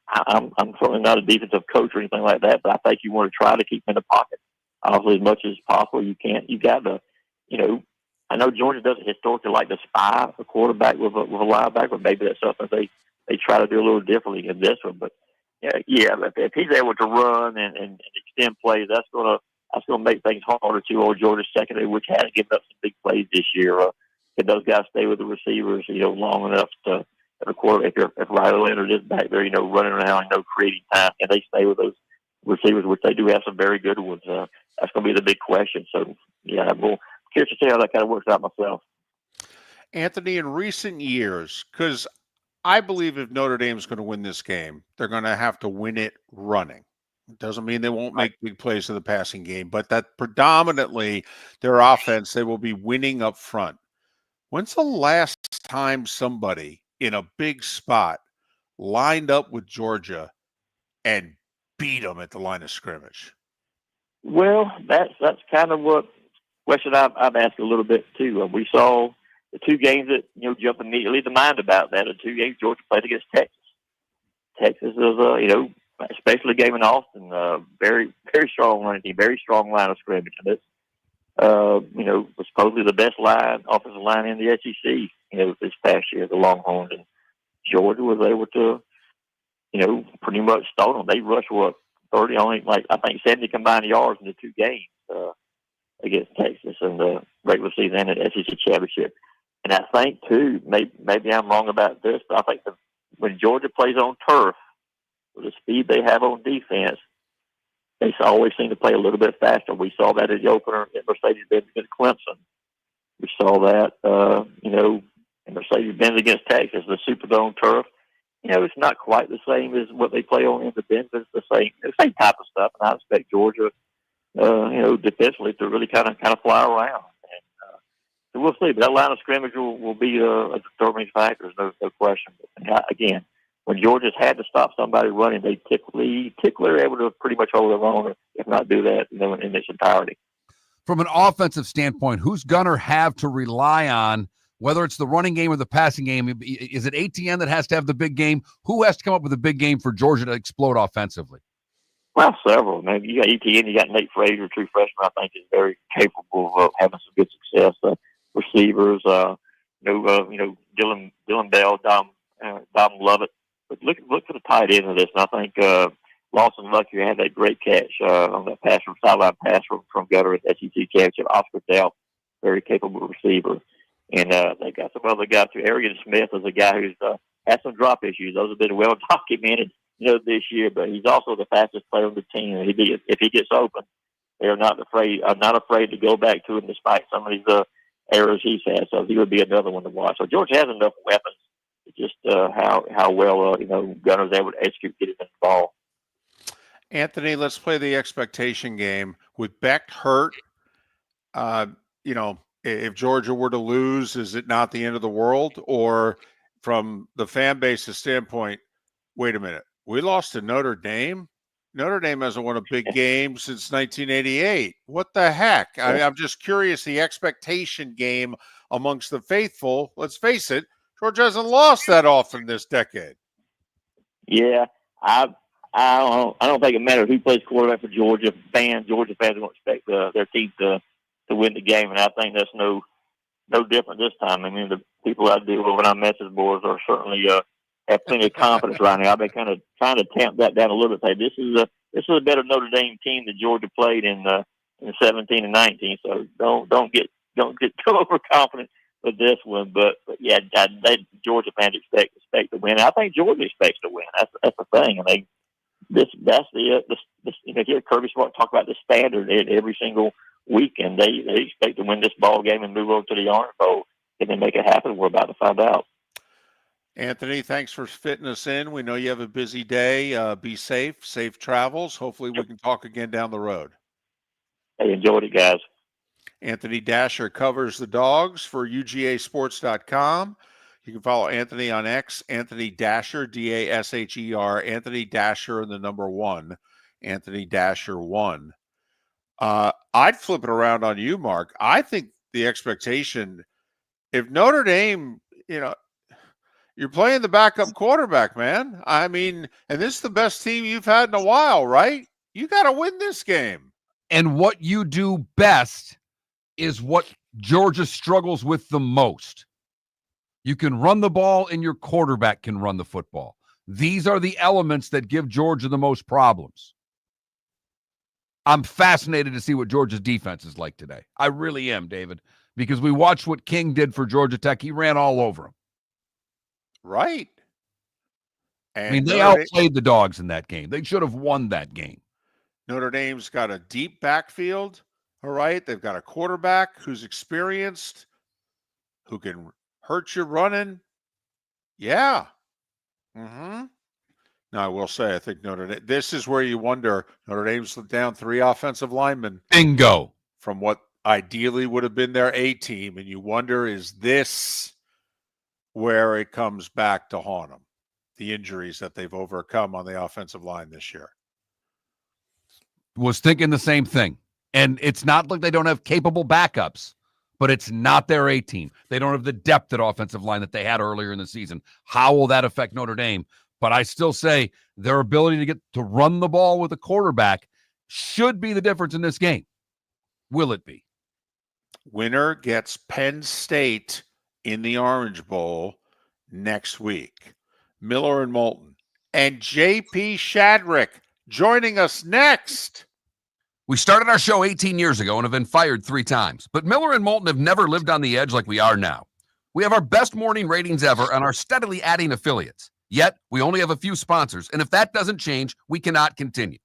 certainly not a defensive coach or anything like that, but I think you want to try to keep him in the pocket, obviously, as much as possible. You can't. You got to, I know Georgia doesn't historically like to spy a quarterback with a linebacker. Maybe that's something they try to do a little differently in this one. But if he's able to run and extend plays, that's gonna make things harder to old Georgia secondary, which has given up some big plays this year. Can those guys stay with the receivers, long enough to if Riley Leonard is back there, running around, creating time, and they stay with those receivers, which they do have some very good ones. That's going to be the big question. So we'll curious to see how that kind of works out myself. Anthony, in recent years, because I believe if Notre Dame's going to win this game, they're going to have to win it running. It doesn't mean they won't make big plays in the passing game, but that predominantly their offense, they will be winning up front. When's the last time somebody in a big spot lined up with Georgia and beat them at the line of scrimmage? Well, that's kind of what question I've asked a little bit too. We saw the two games that jump immediately to mind about that. The two games Georgia played against Texas. Texas is especially a game in Austin, very very strong running team, very strong line of scrimmage, and it's was supposedly the best offensive line in the SEC. This past year, the Longhorns, and Georgia was able to pretty much stone them. They rushed 30, only I think 70 combined yards in the two games against Texas in the regular season and the SEC championship. And I think too, maybe I'm wrong about this, but I think when Georgia plays on turf, with the speed they have on defense, they always seem to play a little bit faster. We saw that at the opener at Mercedes-Benz against Clemson. We saw that, in Mercedes-Benz against Texas, the Superdome turf. It's not quite the same as what they play on in the Benz, but it's the same type of stuff. And I expect Georgia, defensively to really kind of fly around. And so we'll see. But that line of scrimmage will be a determining factor, no question. But again, when Georgia's had to stop somebody running, they typically are able to pretty much hold their own, if not do that, in its entirety. From an offensive standpoint, who's Gunner have to rely on, whether it's the running game or the passing game? Is it ATN that has to have the big game? Who has to come up with a big game for Georgia to explode offensively? Well, several. Maybe you got ETN, you got Nate Frazier, true freshman, I think is very capable of having some good success. Receivers, Dylan Bell, Dom Lovett. But look for the tight end of this, and I think Lawson Lucky had that great catch on that sideline pass from Gunner at the SEC championship. Oscar Delp, very capable receiver. And they got some other guys too. Arian Smith is a guy who's had some drop issues. Those have been well documented, this year. But he's also the fastest player on the team. If he gets open, they're not afraid to go back to him despite some of these errors he's had. So he would be another one to watch. So Georgia has enough weapons. It's just how well Gunner's able to execute getting the ball. Anthony, let's play the expectation game. With Beck hurt, if Georgia were to lose, is it not the end of the world? Or from the fan base's standpoint, wait a minute, we lost to Notre Dame? Notre Dame hasn't won a big game since 1988. What the heck? I'm just curious, the expectation game amongst the faithful. Let's face it, Georgia hasn't lost that often this decade. Yeah, I don't think it matters who plays quarterback for Georgia fans. Georgia fans don't expect their team to win the game, and I think that's no different this time. I mean, the people I deal with on our message boards are certainly have plenty of confidence right now. I've been kind of trying to tamp that down a little bit. Say this is a better Notre Dame team that Georgia played in 17 and 19. So don't get overconfident with this one. But yeah, Georgia fans expect to win. I think Georgia expects to win. That's the thing. I mean, that's the hear Kirby Smart talk about the standard every single weekend. They expect to win this ball game and move over to the Orange Bowl. Can they make it happen? We're about to find out. Anthony, thanks for fitting us in. We know you have a busy day. Be safe travels. Hopefully we can talk again down the road. Hey, enjoyed it, guys. Anthony Dasher covers the Dogs for UGAsports.com. You can follow Anthony on X, Anthony Dasher, Dasher, Anthony Dasher and the number 1, Anthony Dasher 1. I'd flip it around on you, Mark. I think the expectation, if Notre Dame, you're playing the backup quarterback, man. I mean, and this is the best team you've had in a while, right? You got to win this game. And what you do best is what Georgia struggles with the most. You can run the ball and your quarterback can run the football. These are the elements that give Georgia the most problems. I'm fascinated to see what Georgia's defense is like today. I really am, David, because we watched what King did for Georgia Tech. He ran all over them. Right. And I mean, they outplayed the Dogs in that game. They should have won that game. Notre Dame's got a deep backfield, all right? They've got a quarterback who's experienced, who can hurt you running. Yeah. Mm-hmm. Now, I will say, I think this is where you wonder, Notre Dame's down 3 offensive linemen. Bingo. From what ideally would have been their A team, and you wonder, is this where it comes back to haunt them? The injuries that they've overcome on the offensive line this year. Was thinking the same thing. And it's not like they don't have capable backups, but it's not their A team. They don't have the depth at offensive line that they had earlier in the season. How will that affect Notre Dame? But I still say their ability to get to run the ball with a quarterback should be the difference in this game. Will it be? Winner gets Penn State in the Orange Bowl next week. Miller and Moulton. And J.P. Shadrick joining us next. We started our show 18 years ago and have been fired 3 times. But Miller and Moulton have never lived on the edge like we are now. We have our best morning ratings ever and are steadily adding affiliates. Yet, we only have a few sponsors, and if that doesn't change, we cannot continue.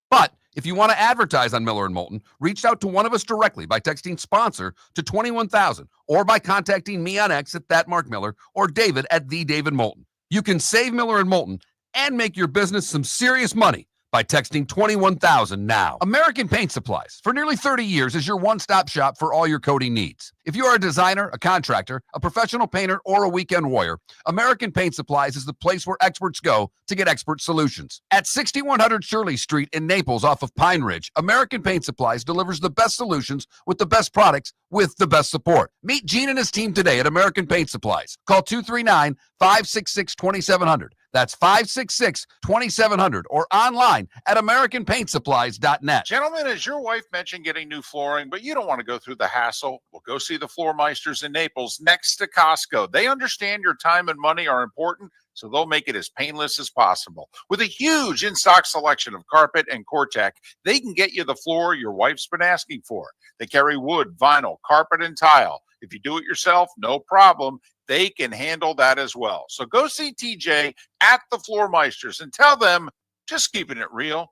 But if you want to advertise on Miller and Moulton, reach out to one of us directly by texting sponsor to 21,000 or by contacting me on X at @MarkMiller or David at @TheDavidMoulton. You can save Miller and Moulton and make your business some serious money by texting 21,000 now. American Paint Supplies, for nearly 30 years, is your one-stop shop for all your coating needs. If you are a designer, a contractor, a professional painter, or a weekend warrior, American Paint Supplies is the place where experts go to get expert solutions. At 6100 Shirley Street in Naples off of Pine Ridge, American Paint Supplies delivers the best solutions with the best products with the best support. Meet Gene and his team today at American Paint Supplies. Call 239-566-2700. That's 566-2700 or online at AmericanPaintSupplies.net. Gentlemen, as your wife mentioned getting new flooring, but you don't want to go through the hassle, well, go see the Floor Meisters in Naples next to Costco. They understand your time and money are important, so they'll make it as painless as possible. With a huge in-stock selection of carpet and Core-Tech, they can get you the floor your wife's been asking for. They carry wood, vinyl, carpet, and tile. If you do it yourself, no problem. They can handle that as well. So go see TJ at the Floor Meisters and tell them, just keeping it real.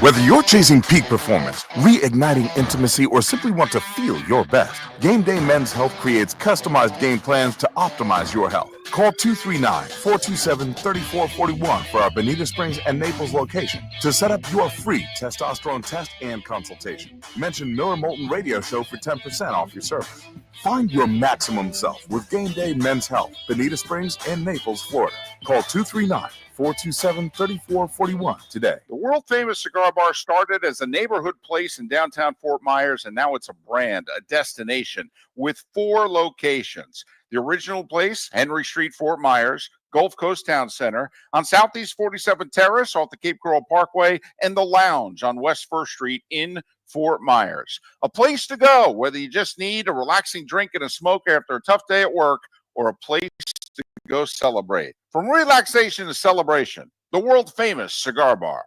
Whether you're chasing peak performance, reigniting intimacy, or simply want to feel your best, Game Day Men's Health creates customized game plans to optimize your health. Call 239-427-3441 for our Bonita Springs and Naples location to set up your free testosterone test and consultation. Mention Miller Moulton Radio Show for 10% off your service. Find your maximum self with Game Day Men's Health, Bonita Springs and Naples, Florida. Call 239-427-3441 today. The world-famous cigar bar started as a neighborhood place in downtown Fort Myers, and now it's a brand, a destination, with 4 locations. The original place, Henry Street, Fort Myers, Gulf Coast Town Center, on Southeast 47th Terrace off the Cape Coral Parkway, and the Lounge on West 1st Street in Fort Myers. A place to go, whether you just need a relaxing drink and a smoke after a tough day at work, or a place to go celebrate. From relaxation to celebration, the world-famous cigar bar.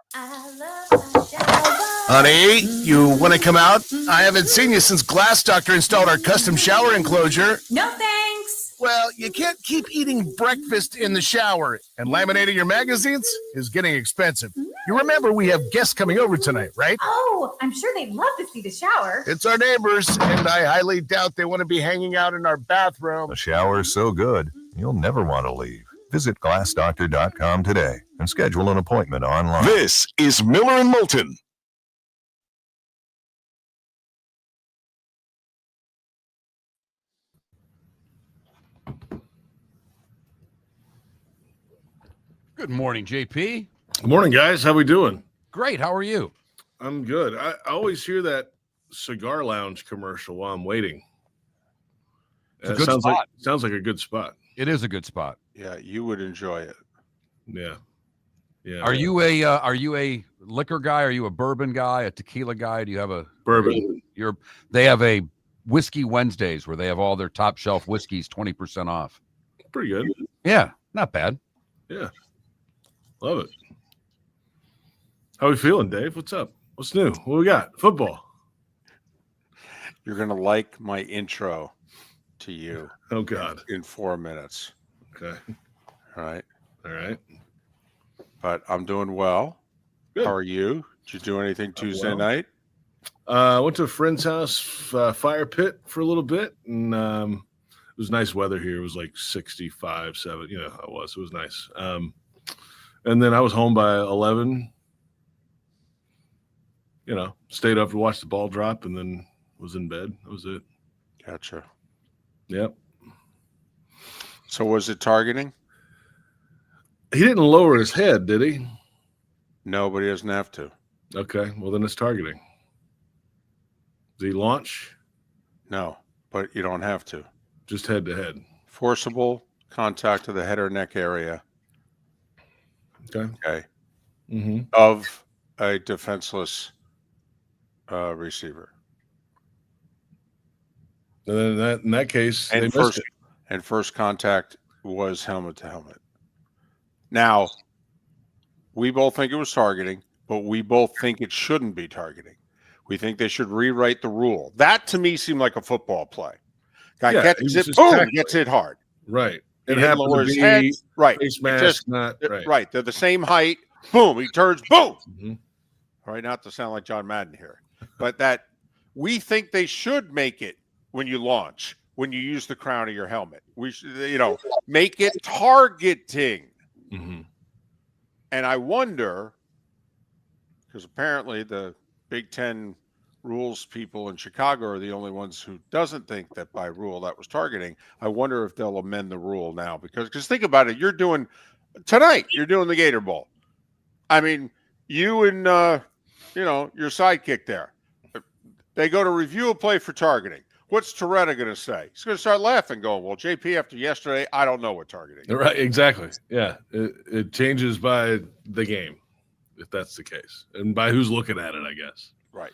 Honey, you want to come out? I haven't seen you since Glass Doctor installed our custom shower enclosure. No thanks. Well, you can't keep eating breakfast in the shower, and laminating your magazines is getting expensive. You remember we have guests coming over tonight, right? Oh, I'm sure they'd love to see the shower. It's our neighbors, and I highly doubt they want to be hanging out in our bathroom. The shower is so good, you'll never want to leave. Visit glassdoctor.com today and schedule an appointment online. This is Miller and Moulton. Good morning, JP. Good morning, guys. How we doing? Great. How are you? I'm good. I always hear that cigar lounge commercial while I'm waiting. It's a good spot. Sounds like a good spot. It is a good spot. Yeah, you would enjoy it. Yeah. Yeah. Are you a liquor guy? Are you a bourbon guy? A tequila guy? Do you have a bourbon? They have a Whiskey Wednesdays where they have all their top shelf whiskeys 20% off. Pretty good. Yeah, not bad. Yeah. Love it. How we feeling, Dave? What's up? What's new? What we got? Football. You're going to like my intro to you. Oh, God. In 4 minutes. Okay. All right. All right. But I'm doing well. Good. How are you? Did you do anything Tuesday night? Went to a friend's house, fire pit for a little bit, and it was nice weather here. It was like 65, 7. You know how it was. It was nice. And then I was home by 11. You know, stayed up to watch the ball drop, and then was in bed. That was it. Gotcha. Yep. So was it targeting? He didn't lower his head, did he? No, but he doesn't have to. Okay. Well, then it's targeting. Did he launch? No, but you don't have to. Just head to head. Forcible contact to the head or neck area. Okay. Okay. Mm-hmm. Of a defenseless receiver. And then in that case, and first contact was helmet to helmet. Now, we both think it was targeting, but we both think it shouldn't be targeting. We think they should rewrite the rule. That to me seemed like a football play. Guy catches it, boom, gets hit hard. Right. It happened to be head, right. Face mask, just, not right. Right. They're the same height. Boom. He turns. Boom. Mm-hmm. All right. Not to sound like John Madden here, but that we think they should make it when you launch, when you use the crown of your helmet. We should, make it targeting. Mm-hmm. And I wonder, because apparently the Big Ten rules people in Chicago are the only ones who doesn't think that by rule that was targeting. I wonder if they'll amend the rule now because think about it. You're doing the Gator Bowl. I mean, you and, your sidekick there, they go to review a play for targeting. What's Toretta going to say? He's going to start laughing going, well, JP, after yesterday, I don't know what targeting is. Right. Exactly. Yeah. It changes by the game if that's the case and by who's looking at it, I guess. Right.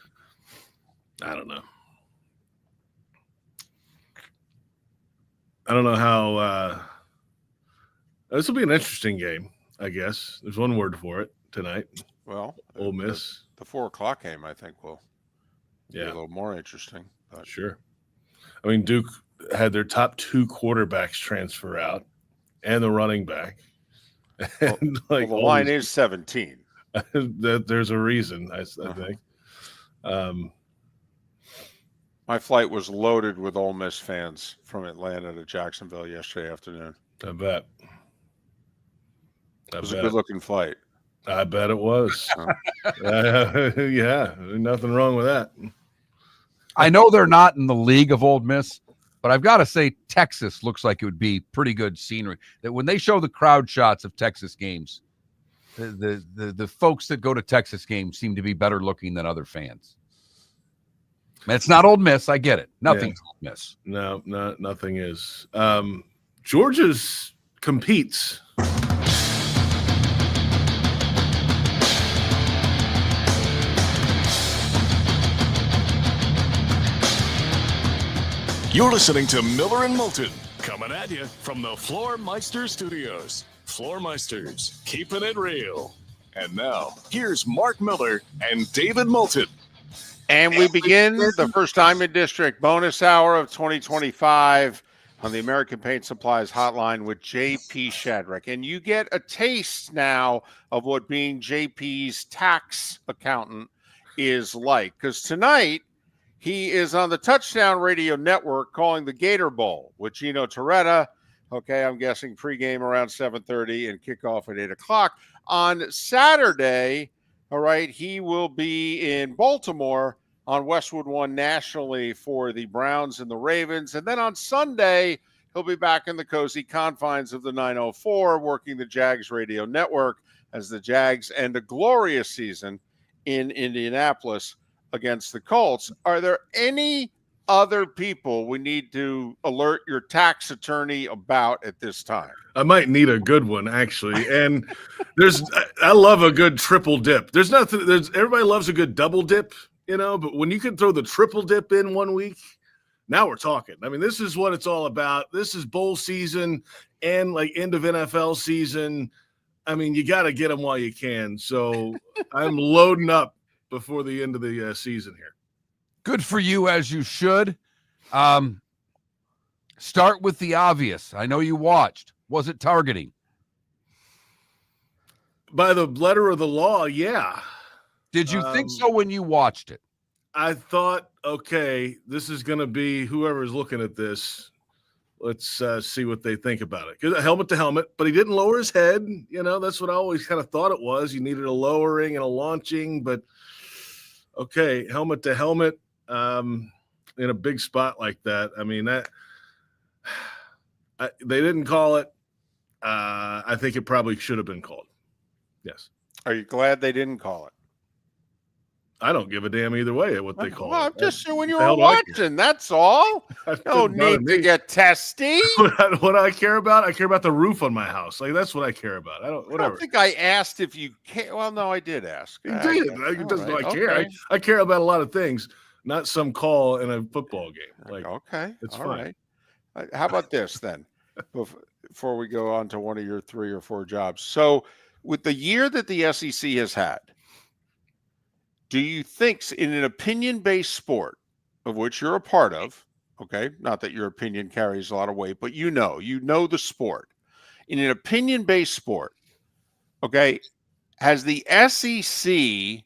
I don't know. I don't know how this will be an interesting game, I guess. There's one word for it tonight. Well, Ole Miss. The 4:00 game, I think, will be a little more interesting. But. Sure. I mean, Duke had their top 2 quarterbacks transfer out and the running back. And the line is 17. There's a reason, I think. My flight was loaded with Ole Miss fans from Atlanta to Jacksonville yesterday afternoon. I bet. It was a good-looking flight. I bet it was. Yeah, nothing wrong with that. I know they're not in the league of Ole Miss, but I've got to say Texas looks like it would be pretty good scenery. That when they show the crowd shots of Texas games, the folks that go to Texas games seem to be better looking than other fans. It's not Ole Miss. I get it. Nothing's Ole Miss. No, nothing is. Georgia's competes. You're listening to Miller and Moulton, coming at you from the Floor Meister Studios. Floor Meisters, keeping it real. And now, here's Mark Miller and David Moulton. And we begin the first Diamond District bonus hour of 2025 on the American Paint Supplies hotline with JP Shadrick. And you get a taste now of what being JP's tax accountant is like. Because tonight, he is on the Touchdown Radio Network calling the Gator Bowl with Gino Torretta. Okay, I'm guessing pregame around 7:30 and kickoff at 8 o'clock. On Saturday, all right, he will be in Baltimore on Westwood One nationally for the Browns and the Ravens. And then on Sunday, he'll be back in the cozy confines of the 904 working the Jags Radio Network as the Jags end a glorious season in Indianapolis against the Colts. Are there any other people we need to alert your tax attorney about at this time? I might need a good one, actually. And I love a good triple dip. Everybody loves a good double dip, but when you can throw the triple dip in 1 week, now we're talking. I mean, this is what it's all about. This is bowl season and like end of NFL season. I mean, you got to get them while you can. So I'm loading up before the end of the season here. Good for you, as you should. Start with the obvious. I know you watched. Was it targeting? By the letter of the law, yeah. Did you think so when you watched it? I thought, okay, this is going to be whoever's looking at this. Let's see what they think about it. Because helmet to helmet, but he didn't lower his head. That's what I always kind of thought it was. You needed a lowering and a launching, but okay, helmet to helmet in a big spot like that. I mean, they didn't call it. I think it probably should have been called. Yes. Are you glad they didn't call it? I don't give a damn either way at what they call it. I'm just saying when you were watching, that's all. No need to get testy. What do I care about? I care about the roof on my house. Like, that's what I care about. I don't think I asked if you care. Well, no, I did ask. You did. It doesn't I care. Okay. I care about a lot of things, not some call in a football game. Like, okay. It's all fine. Right. How about this then? Before we go on to one of your 3 or 4 jobs. So with the year that the SEC has had, do you think in an opinion-based sport of which you're a part of, okay, not that your opinion carries a lot of weight, but you know the sport. In an opinion-based sport, okay, has the SEC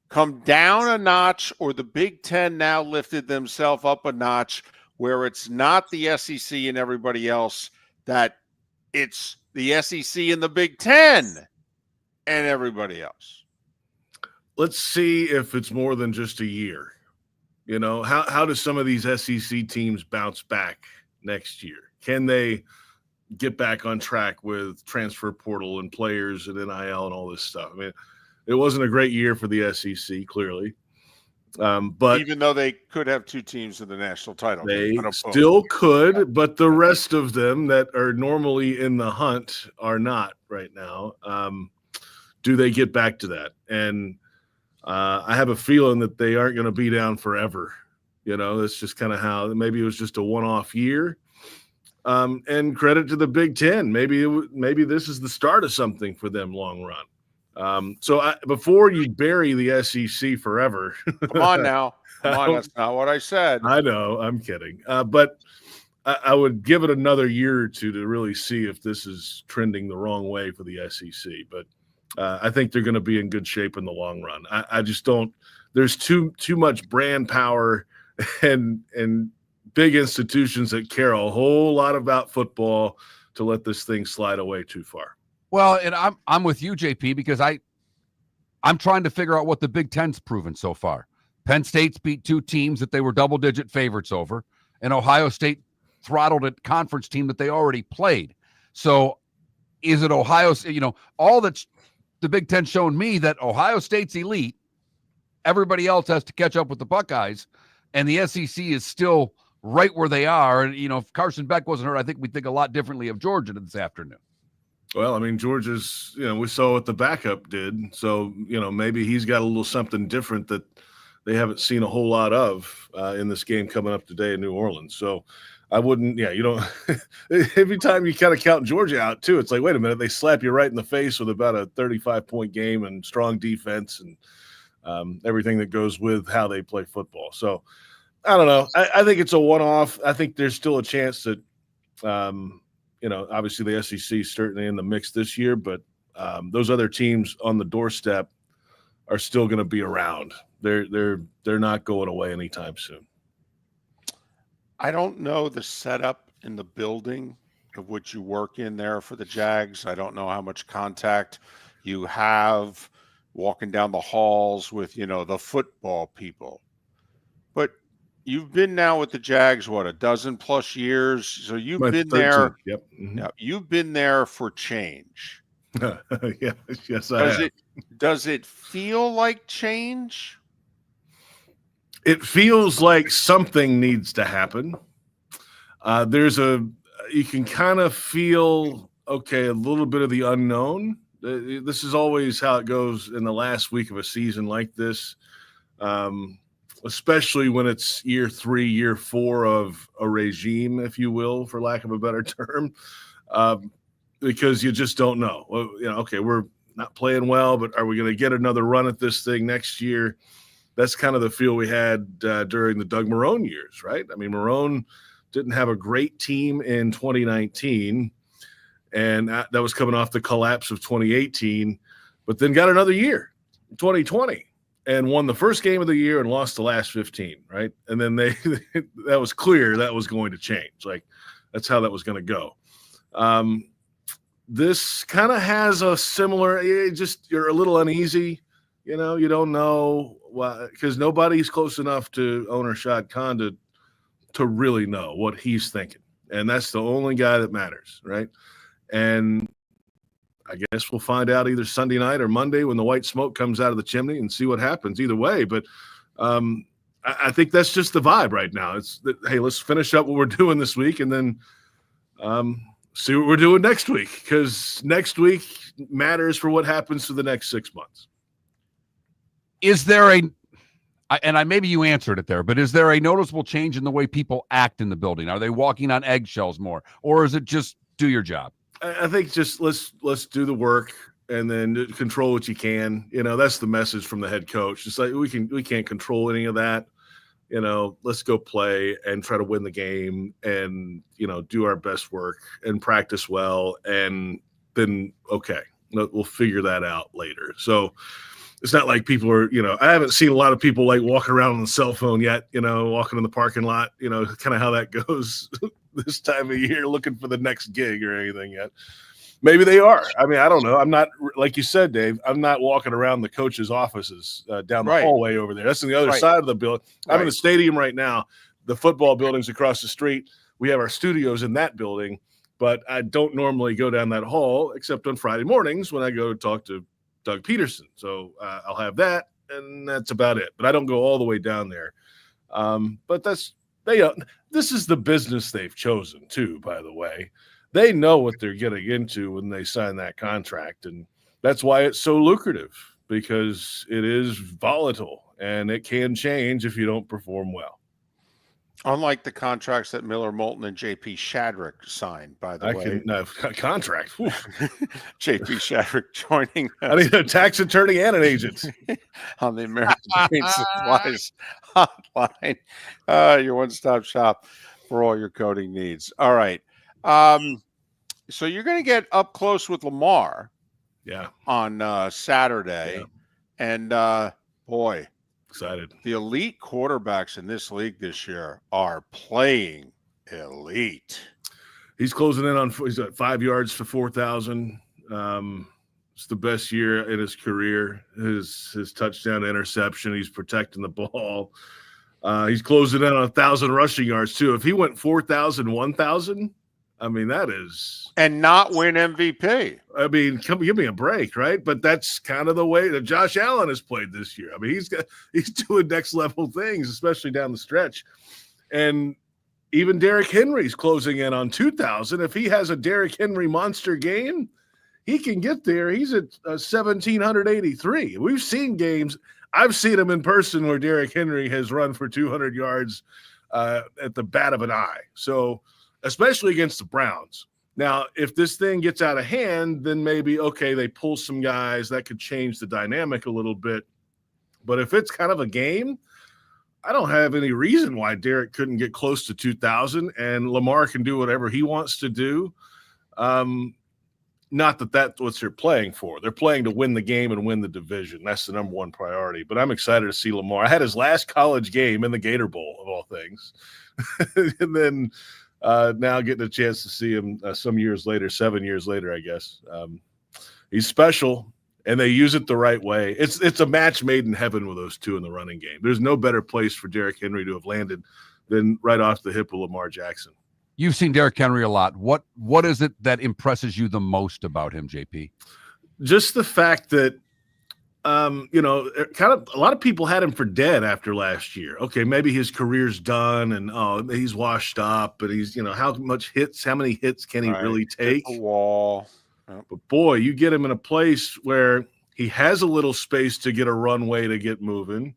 come down a notch or the Big Ten now lifted themselves up a notch where it's not the SEC and everybody else, that it's the SEC and the Big Ten and everybody else? Let's see if it's more than just a year. How do some of these SEC teams bounce back next year? Can they get back on track with transfer portal and players and NIL and all this stuff? I mean, it wasn't a great year for the SEC, clearly. But even though they could have 2 teams in the national title, they still could, but the rest of them that are normally in the hunt are not right now. Do they get back to that? And I have a feeling that they aren't going to be down forever. That's just kind of how maybe it was just a one-off year. And credit to the Big Ten. Maybe this is the start of something for them long run. So before you bury the SEC forever, come on now. Come on, that's not what I said. I know, I'm kidding. But I would give it another year or two to really see if this is trending the wrong way for the SEC. But I think they're going to be in good shape in the long run. I just don't. There's too much brand power and big institutions that care a whole lot about football to let this thing slide away too far. Well, and I'm with you, JP, because I'm trying to figure out what the Big Ten's proven so far. Penn State's beat two teams that they were double-digit favorites over, and Ohio State throttled a conference team that they already played. So is it Ohio? All that the Big Ten shown me that Ohio State's elite. Everybody else has to catch up with the Buckeyes, and the SEC is still right where they are. And, if Carson Beck wasn't hurt, I think we'd think a lot differently of Georgia this afternoon. Well, I mean, Georgia's, we saw what the backup did. So, maybe he's got a little something different that they haven't seen a whole lot of in this game coming up today in New Orleans. So I wouldn't, you don't, every time you kind of count Georgia out too, it's like, wait a minute, they slap you right in the face with about a 35-point game and strong defense and everything that goes with how they play football. So I don't know. I think it's a one-off. I think there's still a chance that, obviously the SEC is certainly in the mix this year, but those other teams on the doorstep are still going to be around. They're not going away anytime soon. I don't know the setup in the building of which you work in there for the Jags. I don't know how much contact you have walking down the halls with, the football people. But you've been now with the Jags, what, a dozen plus years? So you've been 13. There. Yep. Mm-hmm. Now, you've been there for change. Yes, I have. Does it feel like change? It feels like something needs to happen. You can kind of feel, a little bit of the unknown. This is always how it goes in the last week of a season like this, especially when it's year 3, year 4 of a regime, if you will, for lack of a better term, because you just don't know. Well, we're not playing well, but are we going to get another run at this thing next year? That's kind of the feel we had during the Doug Marrone years, right? I mean, Marrone didn't have a great team in 2019, and that was coming off the collapse of 2018, but then got another year, 2020, and won the first game of the year and lost the last 15, right? And then that was clear that was going to change. Like, that's how that was going to go. This kind of has a similar, you're a little uneasy. You don't know why, because nobody's close enough to owner Shad Khan to really know what he's thinking. And that's the only guy that matters, right? And I guess we'll find out either Sunday night or Monday when the white smoke comes out of the chimney and see what happens either way. But I think that's just the vibe right now. It's that, hey, let's finish up what we're doing this week and then see what we're doing next week, because next week matters for what happens for the next 6 months. Is there maybe you answered it there, but is there a noticeable change in the way people act in the building? Are they walking on eggshells more, or is it just do your job? I think just let's do the work and then control what you can. That's the message from the head coach. It's like we can't control any of that. Let's go play and try to win the game and do our best work and practice well, and then we'll figure that out later. So it's not like people are, I haven't seen a lot of people like walking around on the cell phone yet, walking in the parking lot, kind of how that goes this time of year, looking for the next gig or anything yet. Maybe they are. I mean, I don't know. I'm not, like you said, Dave, I'm not walking around the coach's offices down the hallway over there. That's on the other side of the building. I'm in the stadium right now. The football building's across the street. We have our studios in that building, but I don't normally go down that hall except on Friday mornings when I go talk to Doug Peterson. So I'll have that, and that's about it. But I don't go all the way down there. But this is the business they've chosen too, by the way. They know what they're getting into when they sign that contract, and that's why it's so lucrative, because it is volatile and it can change if you don't perform well. Unlike the contracts that Miller, Moulton, and JP Shadrick signed, by the way. Contract. JP Shadrick joining us. I need a tax attorney and an agent on the American Paint Supplies hotline. Your one-stop shop for all your coating needs. All right. So you're going to get up close with Lamar. on Saturday. Yeah. And boy, excited. The elite quarterbacks in this league this year are playing elite. He's closing in on, he's at 5 yards for 4,000. It's the best year in his career. His touchdown to interception. He's protecting the ball. He's closing in on 1,000 rushing yards too. If he went 4,000, 1,000, I mean, that is, and not win MVP. I mean, give me a break, right? But that's kind of the way that Josh Allen has played this year. I mean, he's doing next level things, especially down the stretch. And even Derrick Henry's closing in on 2,000. If he has a Derrick Henry monster game, he can get there. He's at 1,783. We've seen games. I've seen him in person where Derrick Henry has run for 200 yards at the bat of an eye. So, especially against the Browns. Now, if this thing gets out of hand, then maybe, okay, they pull some guys. That could change the dynamic a little bit. But if it's kind of a game, I don't have any reason why Derrick couldn't get close to 2,000, and Lamar can do whatever he wants to do. Not that that's what they're playing for. They're playing to win the game and win the division. That's the number one priority. But I'm excited to see Lamar. I had his last college game in the Gator Bowl, of all things. And then now getting a chance to see him some years later, 7 years later, I guess. He's special, and they use it the right way. It's a match made in heaven with those two in the running game. There's no better place for Derrick Henry to have landed than right off the hip of Lamar Jackson. You've seen Derrick Henry a lot. What is it that impresses you the most about him, JP? Just the fact that, kind of a lot of people had him for dead after last year. Okay, maybe his career's done and he's washed up, but he's, how many hits can he really take? Hit the wall. But boy, you get him in a place where he has a little space to get a runway to get moving.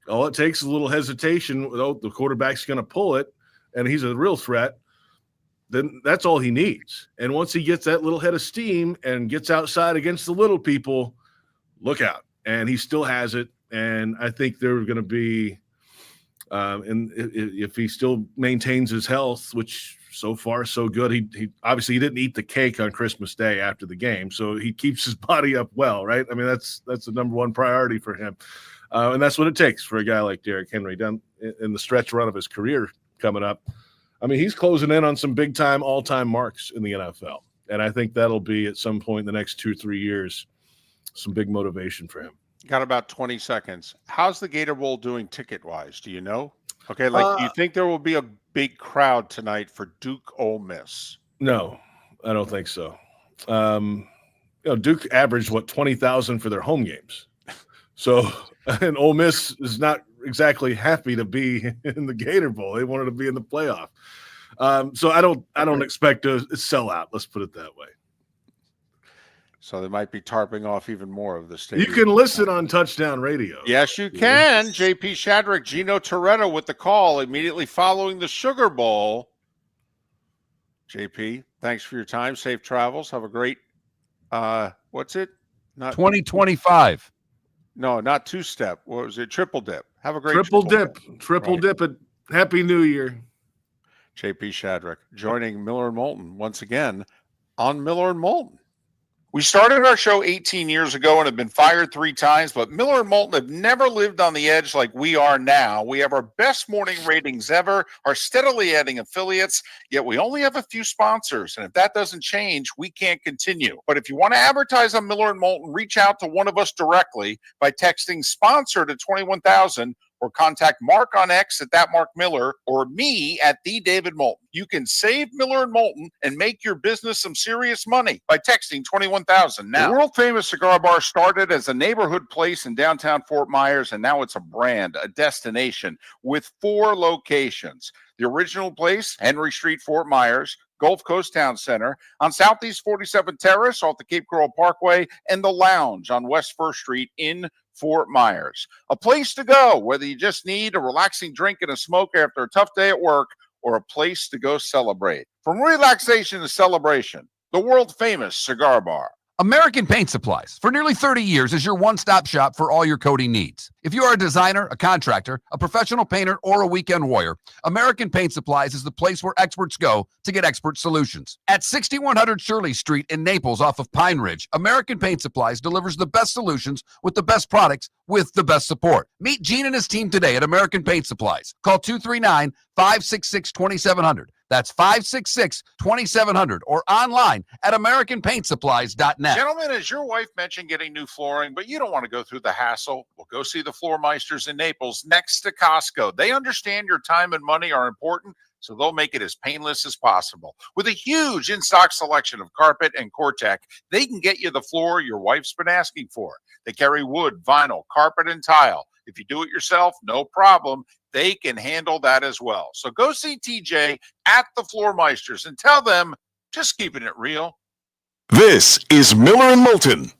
All it takes is a little hesitation. The quarterback's going to pull it, and he's a real threat. Then that's all he needs. And once he gets that little head of steam and gets outside against the little people, look out. And he still has it. And I think they're going to be, and if he still maintains his health, which so far so good, he obviously he didn't eat the cake on Christmas Day after the game, so he keeps his body up well, right? I mean, that's the number one priority for him, and that's what it takes for a guy like Derrick Henry done in the stretch run of his career coming up. I mean, he's closing in on some big-time, all-time marks in the NFL. And I think that'll be at some point in the next 2-3 years some big motivation for him. Got about 20 seconds. How's the Gator Bowl doing ticket-wise? Do you know? Okay, do you think there will be a big crowd tonight for Duke Ole Miss? No, I don't think so. Duke averaged, 20,000 for their home games. So, and Ole Miss is not exactly happy to be in the Gator Bowl. They wanted to be in the playoff. So I don't expect a sellout. Let's put it that way. So they might be tarping off even more of the stadium. You can listen on Touchdown Radio. Yes, you can. JP Shadrick, Gino Toretto with the call immediately following the Sugar Bowl. JP, thanks for your time. Safe travels. Have a great, what's it? Not 2025. No, not two-step. What was it? Triple dip. Have a great triple dip. Triple dip it. Happy New Year. JP Shadrick joining Miller and Moulton once again on Miller and Moulton. We started our show 18 years ago and have been fired 3 times, but Miller and Moulton have never lived on the edge like we are now. We have our best morning ratings ever, are steadily adding affiliates, yet we only have a few sponsors. And if that doesn't change, we can't continue. But if you want to advertise on Miller and Moulton, reach out to one of us directly by texting sponsor to 21,000 or contact Mark on X at @MarkMiller or me at @TheDavidMoulton. You can save Miller and Moulton and make your business some serious money by texting 21,000 now. The world-famous cigar bar started as a neighborhood place in downtown Fort Myers, and now it's a brand, a destination with 4 locations. The original place, Henry Street, Fort Myers, Gulf Coast Town Center, on Southeast 47th Terrace off the Cape Coral Parkway, and the Lounge on West 1st Street in Fort Myers. A place to go, whether you just need a relaxing drink and a smoke after a tough day at work, or a place to go celebrate. From relaxation to celebration, the world-famous cigar bar. American Paint Supplies, for nearly 30 years, is your one-stop shop for all your coating needs. If you are a designer, a contractor, a professional painter, or a weekend warrior, American Paint Supplies is the place where experts go to get expert solutions. At 6100 Shirley Street in Naples off of Pine Ridge, American Paint Supplies delivers the best solutions with the best products with the best support. Meet Gene and his team today at American Paint Supplies. Call 239-566-2700. That's 566-2700 or online at AmericanPaintSupplies.net. Gentlemen, as your wife mentioned getting new flooring, but you don't want to go through the hassle, well, go see the Floor Meisters in Naples next to Costco. They understand your time and money are important, so they'll make it as painless as possible. With a huge in-stock selection of carpet and Cortec, they can get you the floor your wife's been asking for. They carry wood, vinyl, carpet, and tile. If you do it yourself, no problem. They can handle that as well. So go see TJ at the Floor Meisters and tell them, just keeping it real. This is Miller and Moulton.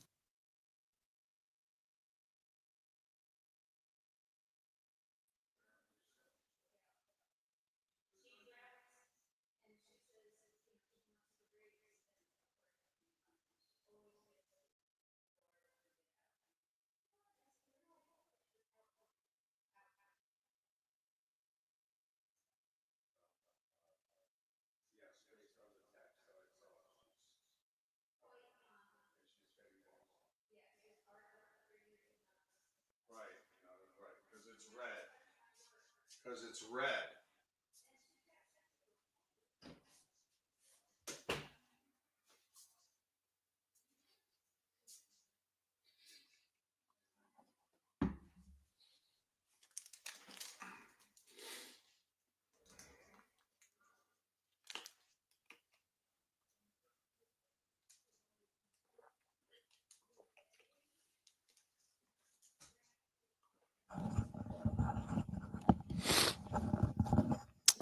Because it's red.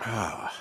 Ah.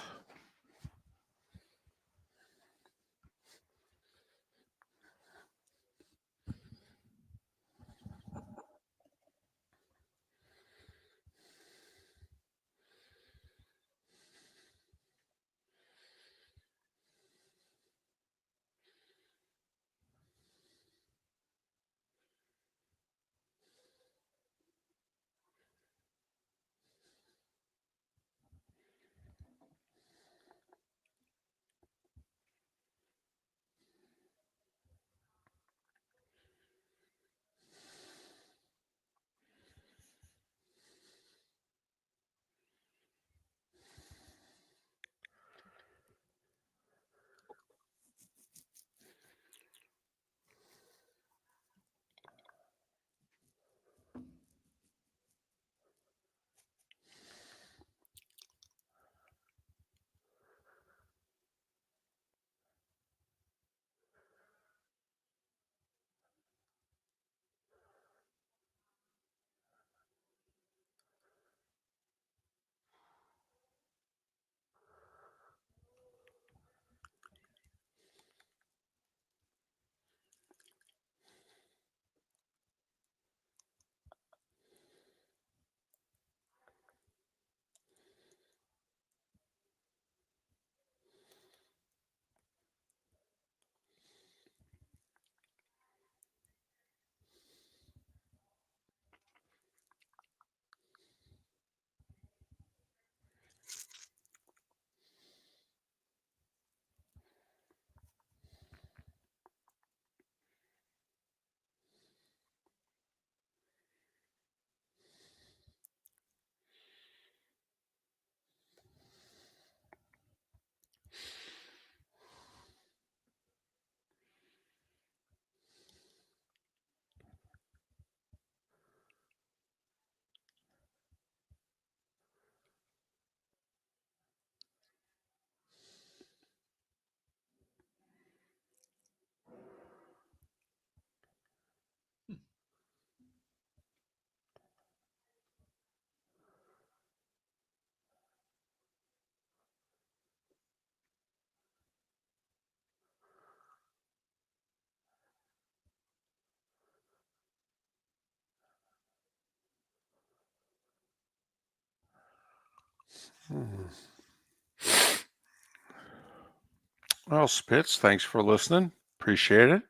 Well, Spitz, thanks for listening. Appreciate it.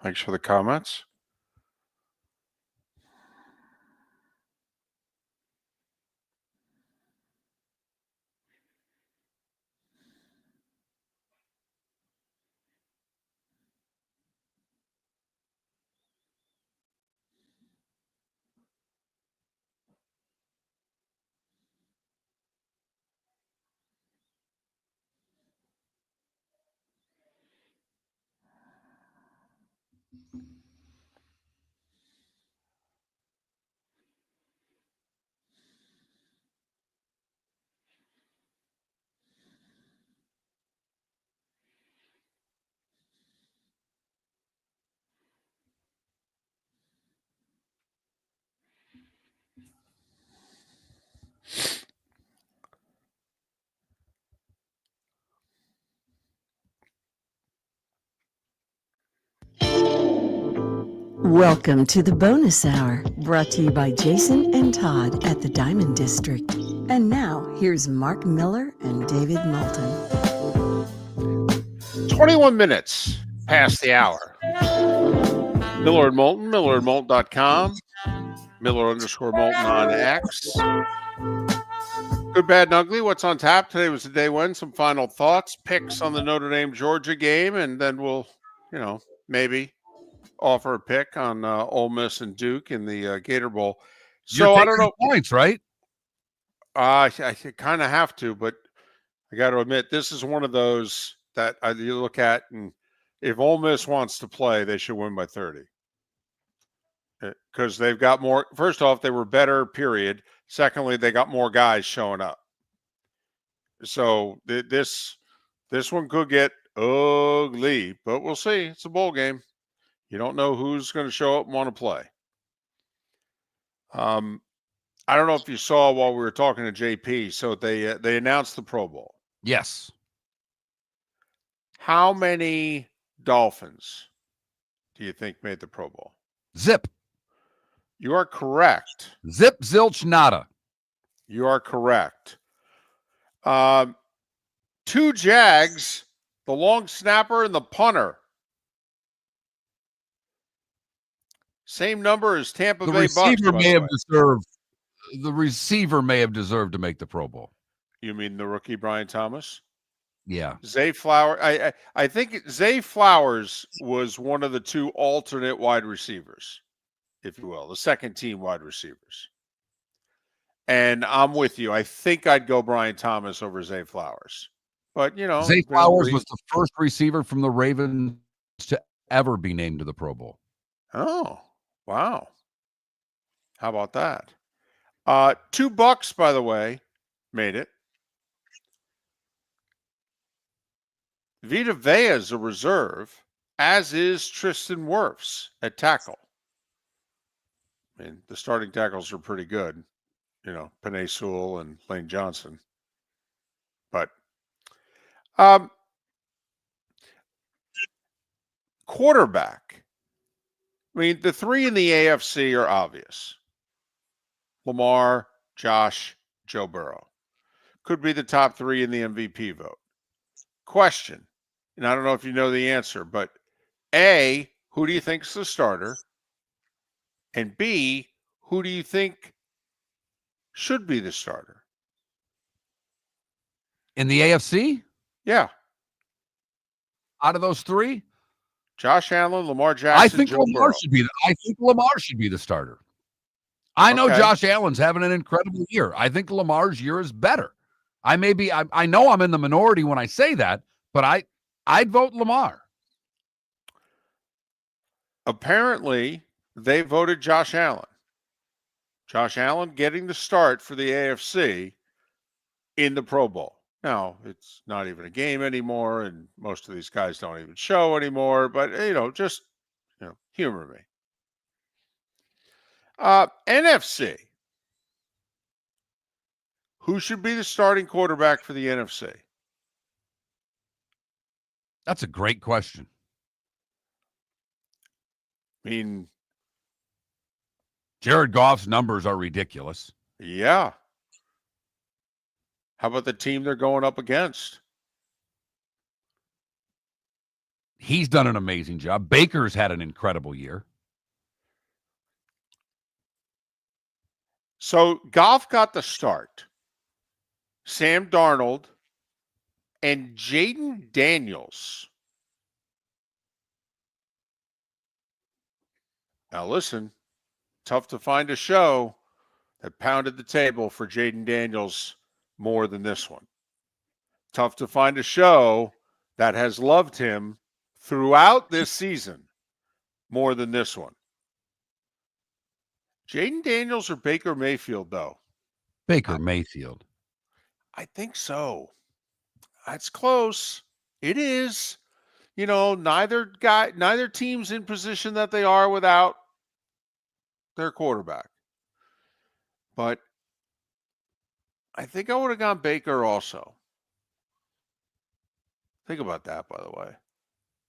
Thanks for the comments. Welcome to the bonus hour, brought to you by Jason and Todd at the Diamond District. And now, here's Mark Miller and David Moulton. 21 minutes past the hour. Miller and Moulton, MillerandMoulton.com, Miller_Moulton on X. Good, bad, and ugly. What's on tap? Today was the day when. Some final thoughts, picks on the Notre Dame-Georgia game, and then we'll, maybe offer a pick on Ole Miss and Duke in the Gator Bowl. So I don't know. Points, right? I kind of have to, but I got to admit, this is one of those that you look at, and if Ole Miss wants to play, they should win by 30. Because they've got more. First off, they were better, period. Secondly, they got more guys showing up. So this one could get ugly, but we'll see. It's a bowl game. You don't know who's going to show up and want to play. I don't know if you saw while we were talking to JP. So they announced the Pro Bowl. Yes. How many Dolphins do you think made the Pro Bowl? Zip. You are correct. Zip, zilch, nada. You are correct. 2 Jags, the long snapper and the punter. Same number as Tampa The Bay receiver Bucs. may have deserved. The receiver may have deserved to make the Pro Bowl. You mean the rookie Brian Thomas? Yeah. Zay Flowers. I think Zay Flowers was one of the 2 alternate wide receivers, if you will, the second team wide receivers. And I'm with you. I think I'd go Brian Thomas over Zay Flowers. But, Zay Flowers was the first receiver from the Ravens to ever be named to the Pro Bowl. Oh, wow. How about that? 2 Bucs, by the way, made it. Vita Vea is a reserve, as is Tristan Wirfs at tackle. I mean, the starting tackles are pretty good. Penei Sewell and Lane Johnson. But quarterback. I mean, the 3 in the AFC are obvious. Lamar, Josh, Joe Burrow. Could be the top 3 in the MVP vote. Question, and I don't know if you know the answer, but A, who do you think is the starter? And B, who do you think should be the starter? In the AFC? Yeah. Out of those 3? Josh Allen, Lamar Jackson, I think Joe Lamar Burrow. should be the starter. I know Okay. Josh Allen's having an incredible year. I think Lamar's year is better. I know I'm in the minority when I say that, but I'd vote Lamar. Apparently, they voted Josh Allen. Josh Allen getting the start for the AFC in the Pro Bowl. Now, it's not even a game anymore, and most of these guys don't even show anymore, but, just humor me. NFC. Who should be the starting quarterback for the NFC? That's a great question. I mean, Jared Goff's numbers are ridiculous. yeah. How about the team they're going up against? He's done an amazing job. Baker's had an incredible year. So Goff got the start. Sam Darnold and Jaden Daniels. Now listen, tough to find a show that pounded the table for Jaden Daniels more than this one. Tough to find a show that has loved him throughout this season more than this one. Jaden Daniels or Baker Mayfield, though? Baker Mayfield. I think so. That's close. It is. You know, neither team's in position that they are without their quarterback. But I think I would have gone Baker also. Think about that, by the way.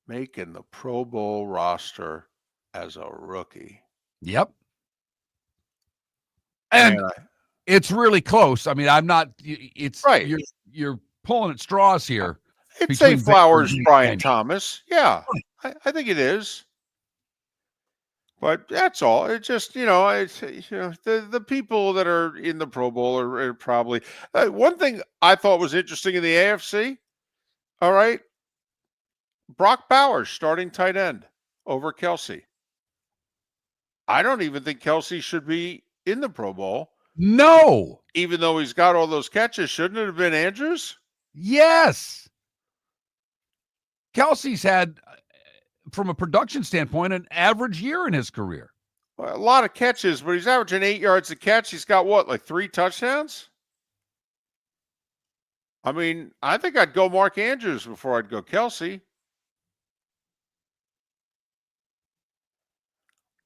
Making the Pro Bowl roster as a rookie. Yep. And it's really close. I mean, I'm not. It's right. You're pulling at straws here. It's Zay Flowers, Brian Thomas. Yeah, I think it is. But that's all. It just, it's the people that are in the Pro Bowl are probably one thing I thought was interesting in the AFC. All right, Brock Bowers starting tight end over Kelsey. I don't even think Kelsey should be in the Pro Bowl. No, even though he's got all those catches, shouldn't it have been Andrews? Yes. Kelsey's had, from a production standpoint, an average year in his career. Well, a lot of catches, but he's averaging 8 yards a catch. He's got what, like 3 touchdowns? I mean, I think I'd go Mark Andrews before I'd go Kelsey.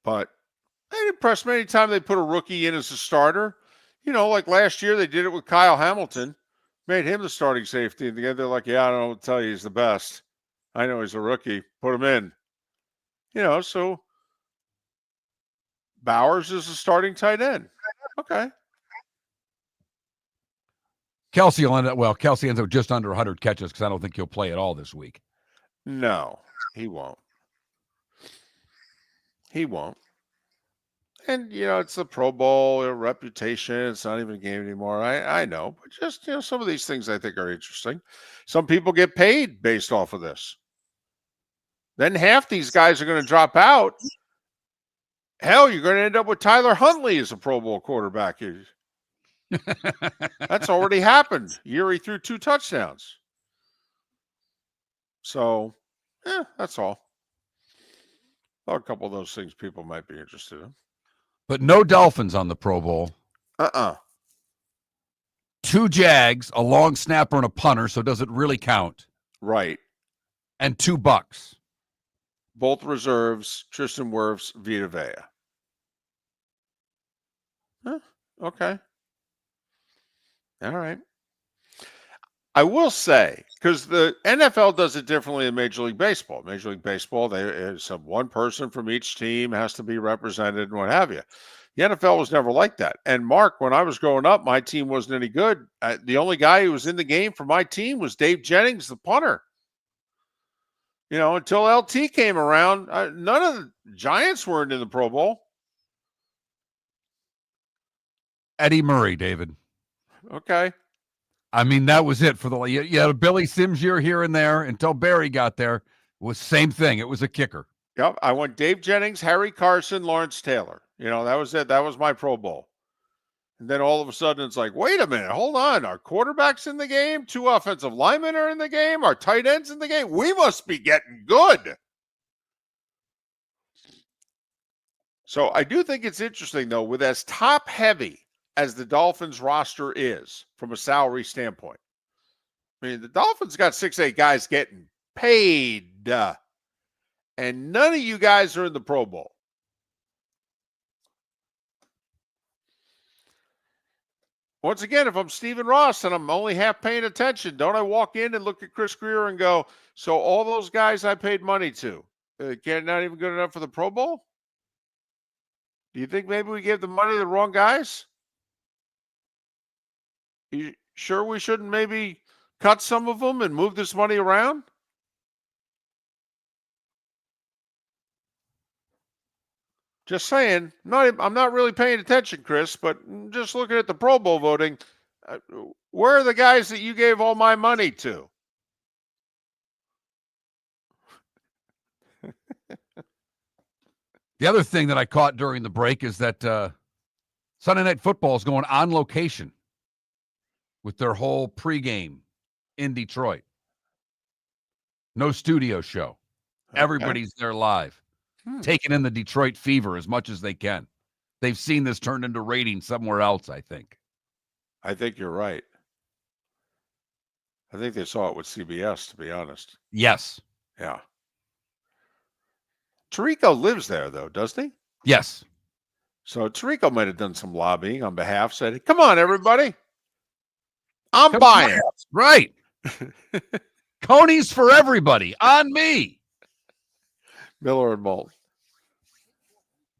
But they impressed me anytime they put a rookie in as a starter. Like last year they did it with Kyle Hamilton, made him the starting safety. And they're like, yeah, I don't know what to tell you. He's the best. I know he's a rookie. Put him in. So Bowers is a starting tight end. Okay. Kelsey ends up with just under 100 catches because I don't think he'll play at all this week. No, he won't. He won't. And, it's the Pro Bowl, reputation. It's not even a game anymore. I know. But just, some of these things I think are interesting. Some people get paid based off of this. Then half these guys are going to drop out. Hell, you're going to end up with Tyler Huntley as a Pro Bowl quarterback. That's already happened. Year he threw 2 touchdowns. So, that's all. A couple of those things people might be interested in. But no Dolphins on the Pro Bowl. 2 Jags, a long snapper and a punter, so does it really count? Right. And 2 Bucs. Both reserves, Tristan Wirfs, Vita Vea. Okay. All right. I will say, because the NFL does it differently than Major League Baseball. Major League Baseball, one person from each team has to be represented and what have you. The NFL was never like that. And Mark, when I was growing up, my team wasn't any good. The only guy who was in the game for my team was Dave Jennings, the punter. Until LT came around, none of the Giants weren't in the Pro Bowl. Eddie Murray, David. Okay. I mean, that was it for you had a Billy Sims year here and there until Barry got there. It was same thing. It was a kicker. Yep. I went Dave Jennings, Harry Carson, Lawrence Taylor. That was it. That was my Pro Bowl. And then all of a sudden it's like, wait a minute, hold on. Our quarterback's in the game. 2 offensive linemen are in the game. Our tight ends in the game. We must be getting good. So I do think it's interesting, though, with as top heavy as the Dolphins roster is from a salary standpoint. I mean, the Dolphins got 6-8 guys getting paid. And none of you guys are in the Pro Bowl. Once again, if I'm Stephen Ross and I'm only half paying attention, don't I walk in and look at Chris Greer and go, so all those guys I paid money to, not even good enough for the Pro Bowl? Do you think maybe we gave the money to the wrong guys? You sure we shouldn't maybe cut some of them and move this money around? Just saying. I'm not really paying attention, Chris, but just looking at the Pro Bowl voting, where are the guys that you gave all my money to? The other thing that I caught during the break is that Sunday Night Football is going on location with their whole pregame in Detroit. No studio show. Okay. Everybody's there live, taking in the Detroit fever as much as they can. They've seen this turned into ratings somewhere else, I think. I think you're right. I think they saw it with CBS, to be honest. Yes. Yeah. Tirico lives there, though, doesn't he? Yes. So Tirico might have done some lobbying on behalf, said, come on, everybody. I'm buying. Right. Coney's for everybody. On me. Miller and Moulton.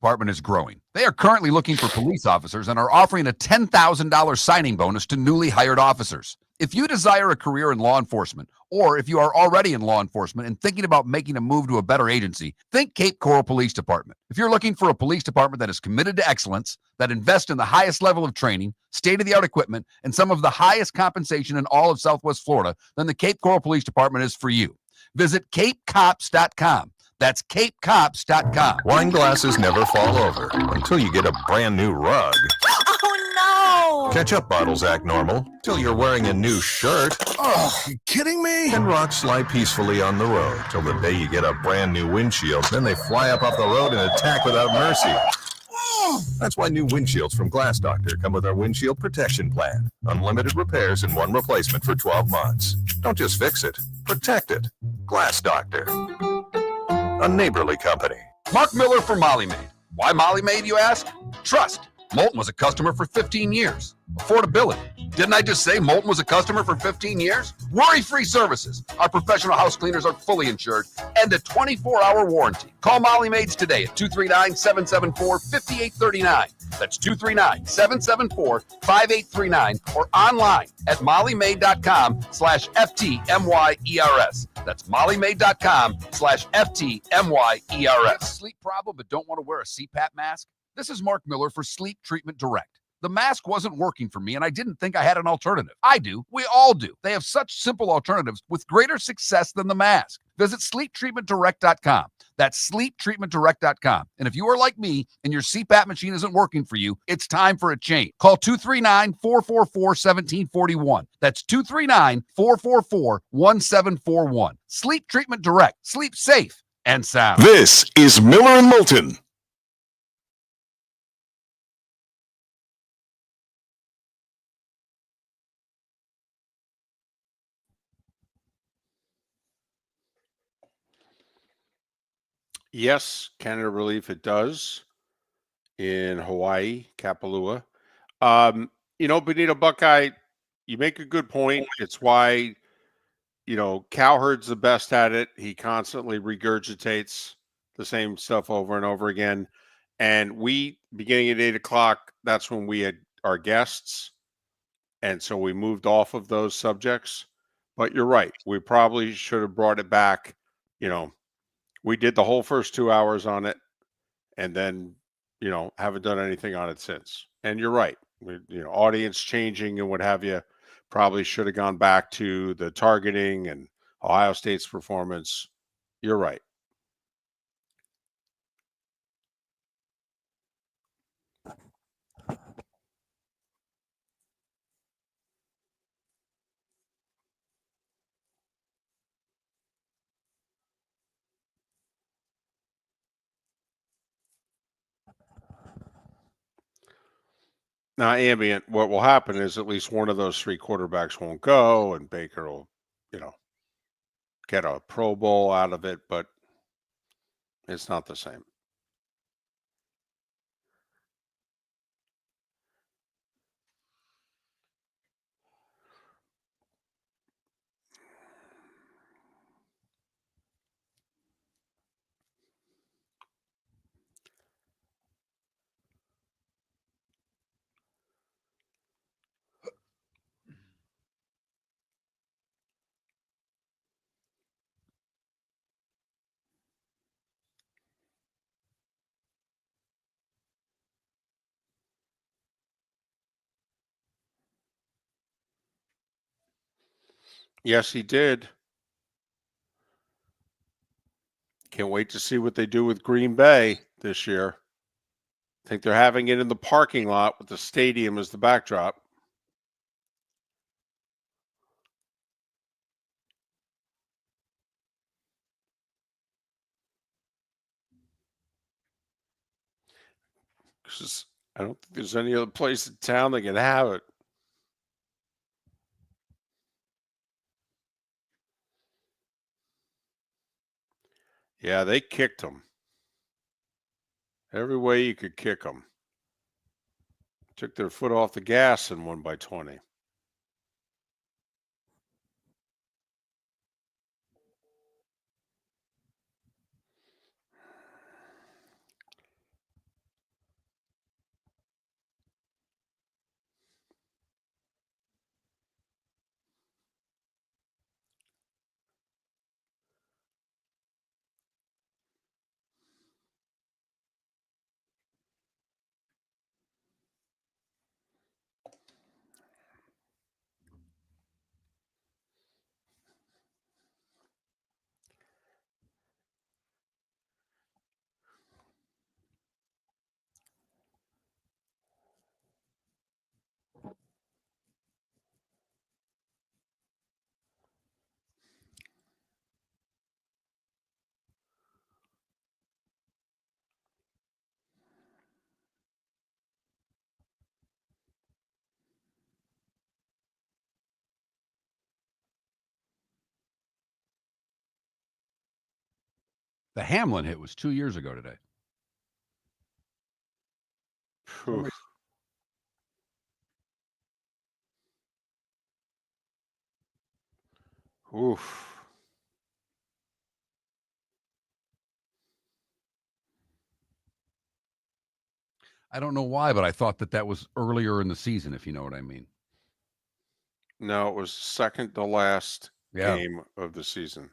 Department is growing. They are currently looking for police officers and are offering a $10,000 signing bonus to newly hired officers. If you desire a career in law enforcement, or if you are already in law enforcement and thinking about making a move to a better agency, think Cape Coral Police Department. If you're looking for a police department that is committed to excellence, that invests in the highest level of training, state-of-the-art equipment, and some of the highest compensation in all of Southwest Florida, then the Cape Coral Police Department is for you. Visit capecops.com. That's capecops.com. Wine glasses never fall over until you get a brand new rug. Oh, no! Ketchup bottles act normal till you're wearing a new shirt. Oh, you kidding me? And rocks slide peacefully on the road till the day you get a brand new windshield. Then they fly up off the road and attack without mercy. That's why new windshields from Glass Doctor come with our windshield protection plan. Unlimited repairs and one replacement for 12 months. Don't just fix it, protect it. Glass Doctor. A neighborly company. Mark Miller for Molly Maid. Why Molly Maid, you ask? Trust. Moulton was a customer for 15 years. Affordability. Didn't I just say Moulton was a customer for 15 years? Worry-free services. Our professional house cleaners are fully insured and a 24-hour warranty. Call Molly Maids today at 239-774-5839. That's 239-774-5839 or online at mollymaid.com/FTMYERS. That's mollymaid.com/FTMYERS. Sleep problem but don't want to wear a CPAP mask? This is Mark Miller for Sleep Treatment Direct. The mask wasn't working for me, and I didn't think I had an alternative. I do. We all do. They have such simple alternatives with greater success than the mask. Visit sleeptreatmentdirect.com. That's sleeptreatmentdirect.com. And if you are like me and your CPAP machine isn't working for you, it's time for a change. Call 239-444-1741. That's 239-444-1741. Sleep Treatment Direct. Sleep safe and sound. This is Miller and Moulton. Yes, Canada Relief, it does in Hawaii, Kapalua. Benito Buckeye, you make a good point. It's why, Cowherd's the best at it. He constantly regurgitates the same stuff over and over again. And we, beginning at 8 o'clock, that's when we had our guests. And so we moved off of those subjects. But you're right. We probably should have brought it back. We did the whole first 2 hours on it and then, haven't done anything on it since. And you're right. Audience changing and what have you, probably should have gone back to the targeting and Ohio State's performance. You're right. Now, ambient, what will happen is at least one of those three quarterbacks won't go, and Baker will, get a Pro Bowl out of it, but it's not the same. Yes, he did. Can't wait to see what they do with Green Bay this year. I think they're having it in the parking lot with the stadium as the backdrop. Because I don't think there's any other place in town that can have it. Yeah, they kicked them. Every way you could kick them. Took their foot off the gas and won by 20. The Hamlin hit was 2 years ago today. Oof. Oof. I don't know why, but I thought that was earlier in the season, if you know what I mean. No, it was second to last Yeah. game of the season.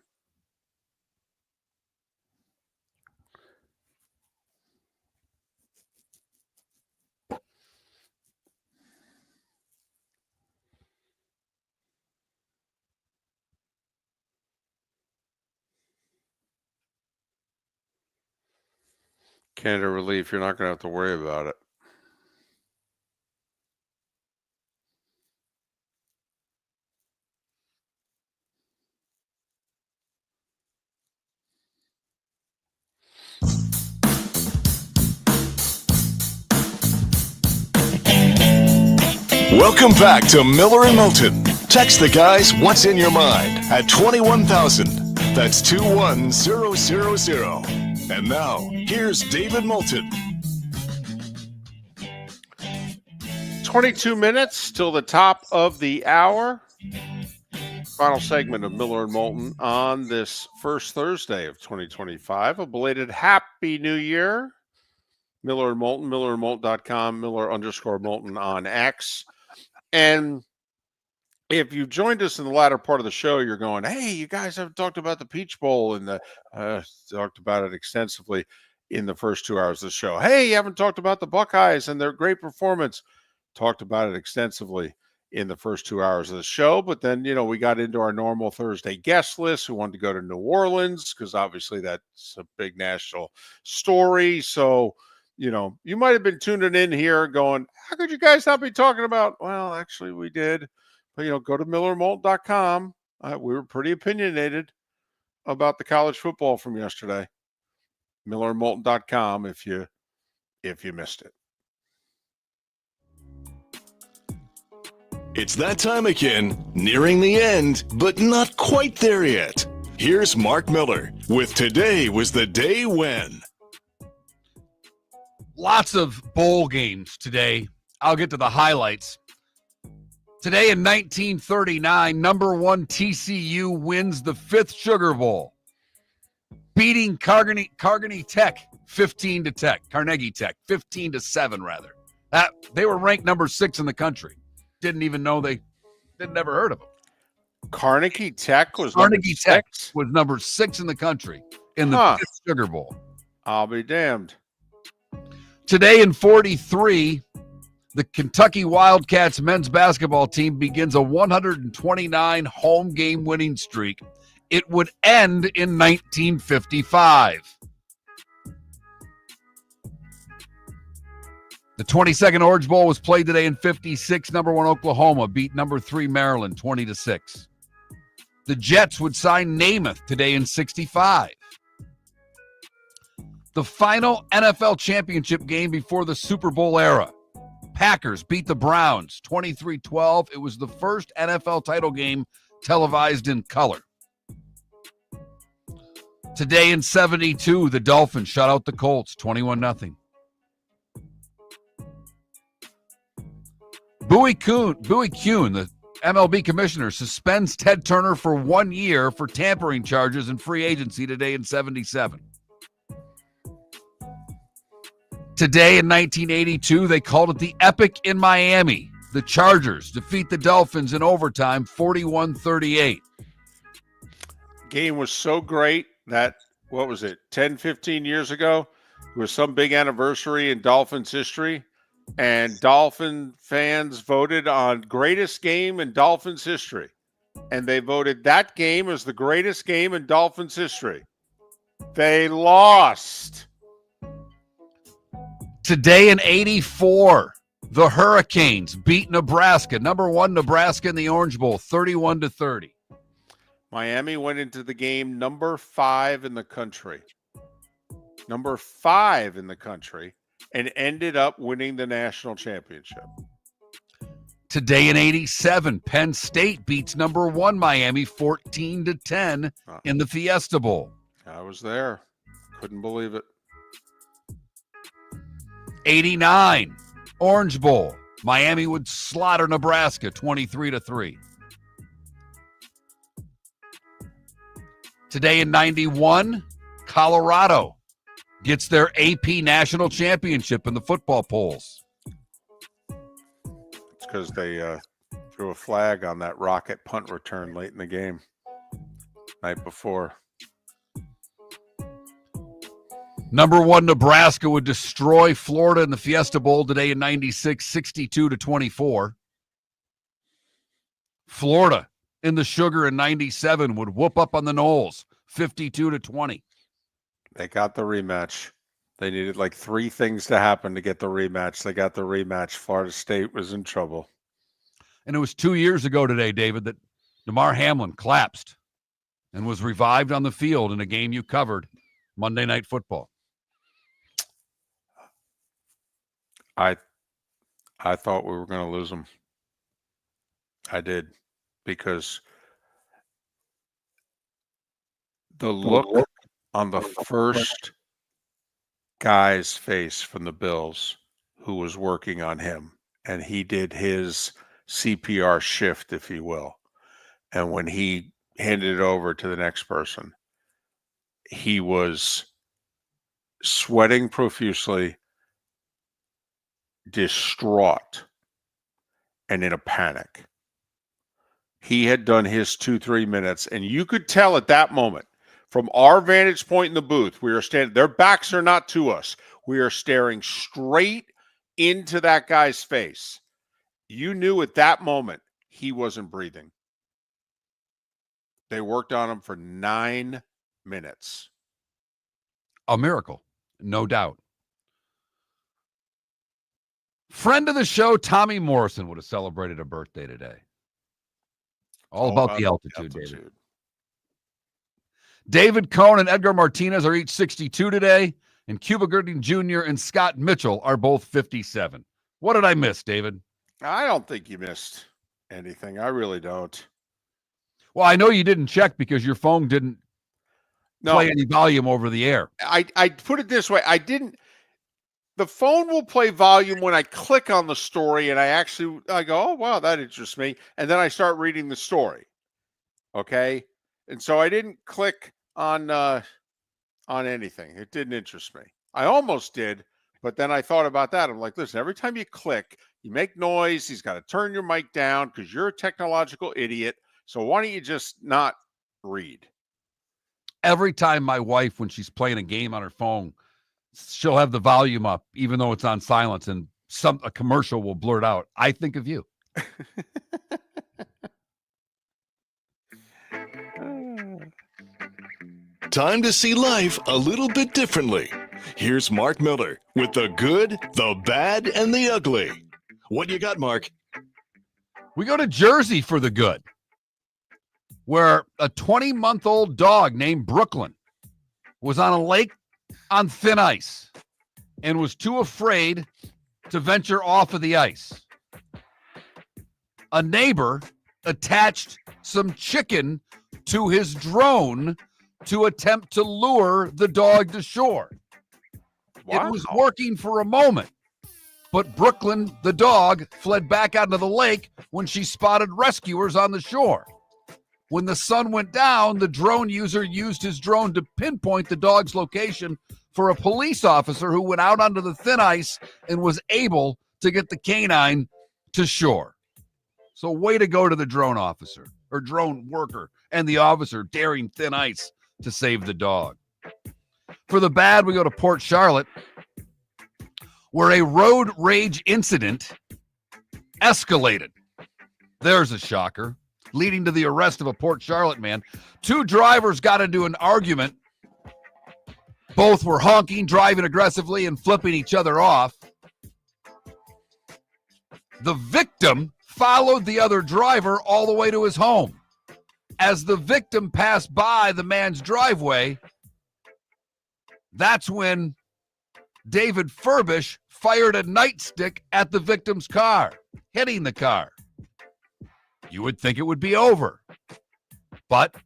Canada relief, you're not going to have to worry about it. Welcome back to Miller and Moulton. Text the guys what's in your mind at 21,000. That's 21000. And now, here's David Moulton. 22 minutes till the top of the hour. Final segment of Miller and Moulton on this first Thursday of 2025. A belated Happy New Year. Miller and Moulton, millerandmoulton.com, Miller_Moulton on X. And if you joined us in the latter part of the show, you're going, hey, you guys haven't talked about the Peach Bowl, and talked about it extensively in the first 2 hours of the show. Hey, you haven't talked about the Buckeyes and their great performance. Talked about it extensively in the first 2 hours of the show. But then, we got into our normal Thursday guest list who wanted to go to New Orleans because obviously that's a big national story. So, you might have been tuning in here going, how could you guys not be talking about? Well, actually, we did. But, go to millerandmoulton.com. We were pretty opinionated about the college football from yesterday. millerandmoulton.com if you missed it. It's that time again, nearing the end, but not quite there yet. Here's Mark Miller with Today Was the Day When. Lots of bowl games today. I'll get to the highlights. Today in 1939, number 1 TCU wins the 5th Sugar Bowl, beating Carnegie Tech 15-10. Carnegie Tech 15-7 rather. They were ranked number 6 in the country. Didn't even know they'd never heard of them. Carnegie Tech was Carnegie Tech was number 6 in the country in the 5th Sugar Bowl. I'll be damned. Today in 43, The Kentucky Wildcats men's basketball team begins a 129 home game winning streak. It would end in 1955. The 22nd Orange Bowl was played today in 56. Number 1 Oklahoma beat number 3 Maryland 20-6. The Jets would sign Namath today in 65. The final NFL championship game before the Super Bowl era. Packers beat the Browns 23-12. It was the first NFL title game televised in color. Today in 72, the Dolphins shut out the Colts 21-0. Bowie Kuhn, the MLB commissioner, suspends Ted Turner for 1 year for tampering charges in free agency today in 77. Today in 1982, they called it the Epic in Miami. The Chargers defeat the Dolphins in overtime 41-38. Game was so great that, 10, 15 years ago, it was some big anniversary in Dolphins history, and Dolphin fans voted on greatest game in Dolphins history. And they voted that game as the greatest game in Dolphins history. They lost. Today in 84, the Hurricanes beat Nebraska. Number 1 Nebraska in the Orange Bowl, 31-30. Miami went into the game number 5 in the country. Number 5 in the country, and ended up winning the national championship. Today in 87, Penn State beats number 1 Miami 14-10 in the Fiesta Bowl. I was there. Couldn't believe it. 89, Orange Bowl. Miami would slaughter Nebraska 23-3. Today in 91, Colorado gets their AP national championship in the football polls. It's because they threw a flag on that rocket punt return late in the game, night before. Number 1 Nebraska would destroy Florida in the Fiesta Bowl today in 96, 62-24. Florida in the Sugar in 97 would whoop up on the Noles 52-20. They got the rematch. They needed like 3 things to happen to get the rematch. They got the rematch. Florida State was in trouble. And it was 2 years ago today, David, that Damar Hamlin collapsed and was revived on the field in a game you covered, Monday Night Football. I thought we were going to lose them. I did, because the look on the first guy's face from the Bills who was working on him, and he did his CPR shift, if you will. And when he handed it over to the next person, he was sweating profusely, distraught, and in a panic. He had done his 2-3 minutes, and you could tell at that moment, from our vantage point in the booth, we are standing, their backs are not to us. We are staring straight into that guy's face. You knew at that moment he wasn't breathing. They worked on him for 9 minutes. A miracle, no doubt. Friend of the show, Tommy Morrison, would have celebrated a birthday today. All about the altitude, David. David Cohn and Edgar Martinez are each 62 today, and Cuba Gooding Jr. and Scott Mitchell are both 57. What did I miss, David? I don't think you missed anything. I really don't. Well, I know you didn't check because your phone didn't play any volume over the air. I put it this way. I didn't. The phone will play volume when I click on the story and I go, oh, wow, that interests me. And then I start reading the story. Okay. And so I didn't click on anything. It didn't interest me. I almost did, but then I thought about that. I'm like, listen, every time you click, you make noise. He's got to turn your mic down because you're a technological idiot. So why don't you just not read? Every time my wife, when she's playing a game on her phone, she'll have the volume up, even though it's on silence, and a commercial will blurt out, "I think of you." Time to see life a little bit differently. Here's Mark Miller with the good, the bad, and the ugly. What you got, Mark? We go to Jersey for the good, where a 20-month-old dog named Brooklyn was on a lake on thin ice and was too afraid to venture off of the ice. A neighbor attached some chicken to his drone to attempt to lure the dog to shore. Wow. It was working for a moment, but Brooklyn, the dog, fled back out into the lake when she spotted rescuers on the shore. When the sun went down, the drone user used his drone to pinpoint the dog's location for a police officer who went out onto the thin ice and was able to get the canine to shore. So way to go to the drone officer or drone worker and the officer daring thin ice to save the dog. For the bad, we go to Port Charlotte, where a road rage incident escalated. There's a shocker, leading to the arrest of a Port Charlotte man. Two drivers got into an argument. Both were honking, driving aggressively, and flipping each other off. The victim followed the other driver all the way to his home. As the victim passed by the man's driveway, that's when David Furbish fired a nightstick at the victim's car, hitting the car. You would think it would be over. But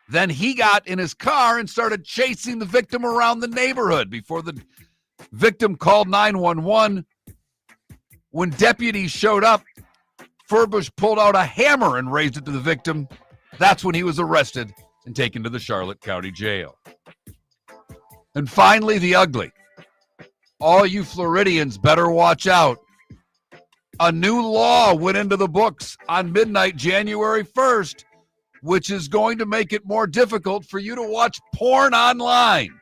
then he got in his car and started chasing the victim around the neighborhood before the victim called 911. When deputies showed up, Furbish pulled out a hammer and raised it to the victim. That's when he was arrested and taken to the Charlotte County Jail. And finally, the ugly. All you Floridians better watch out. A new law went into the books on midnight, January 1st, which is going to make it more difficult for you to watch porn online.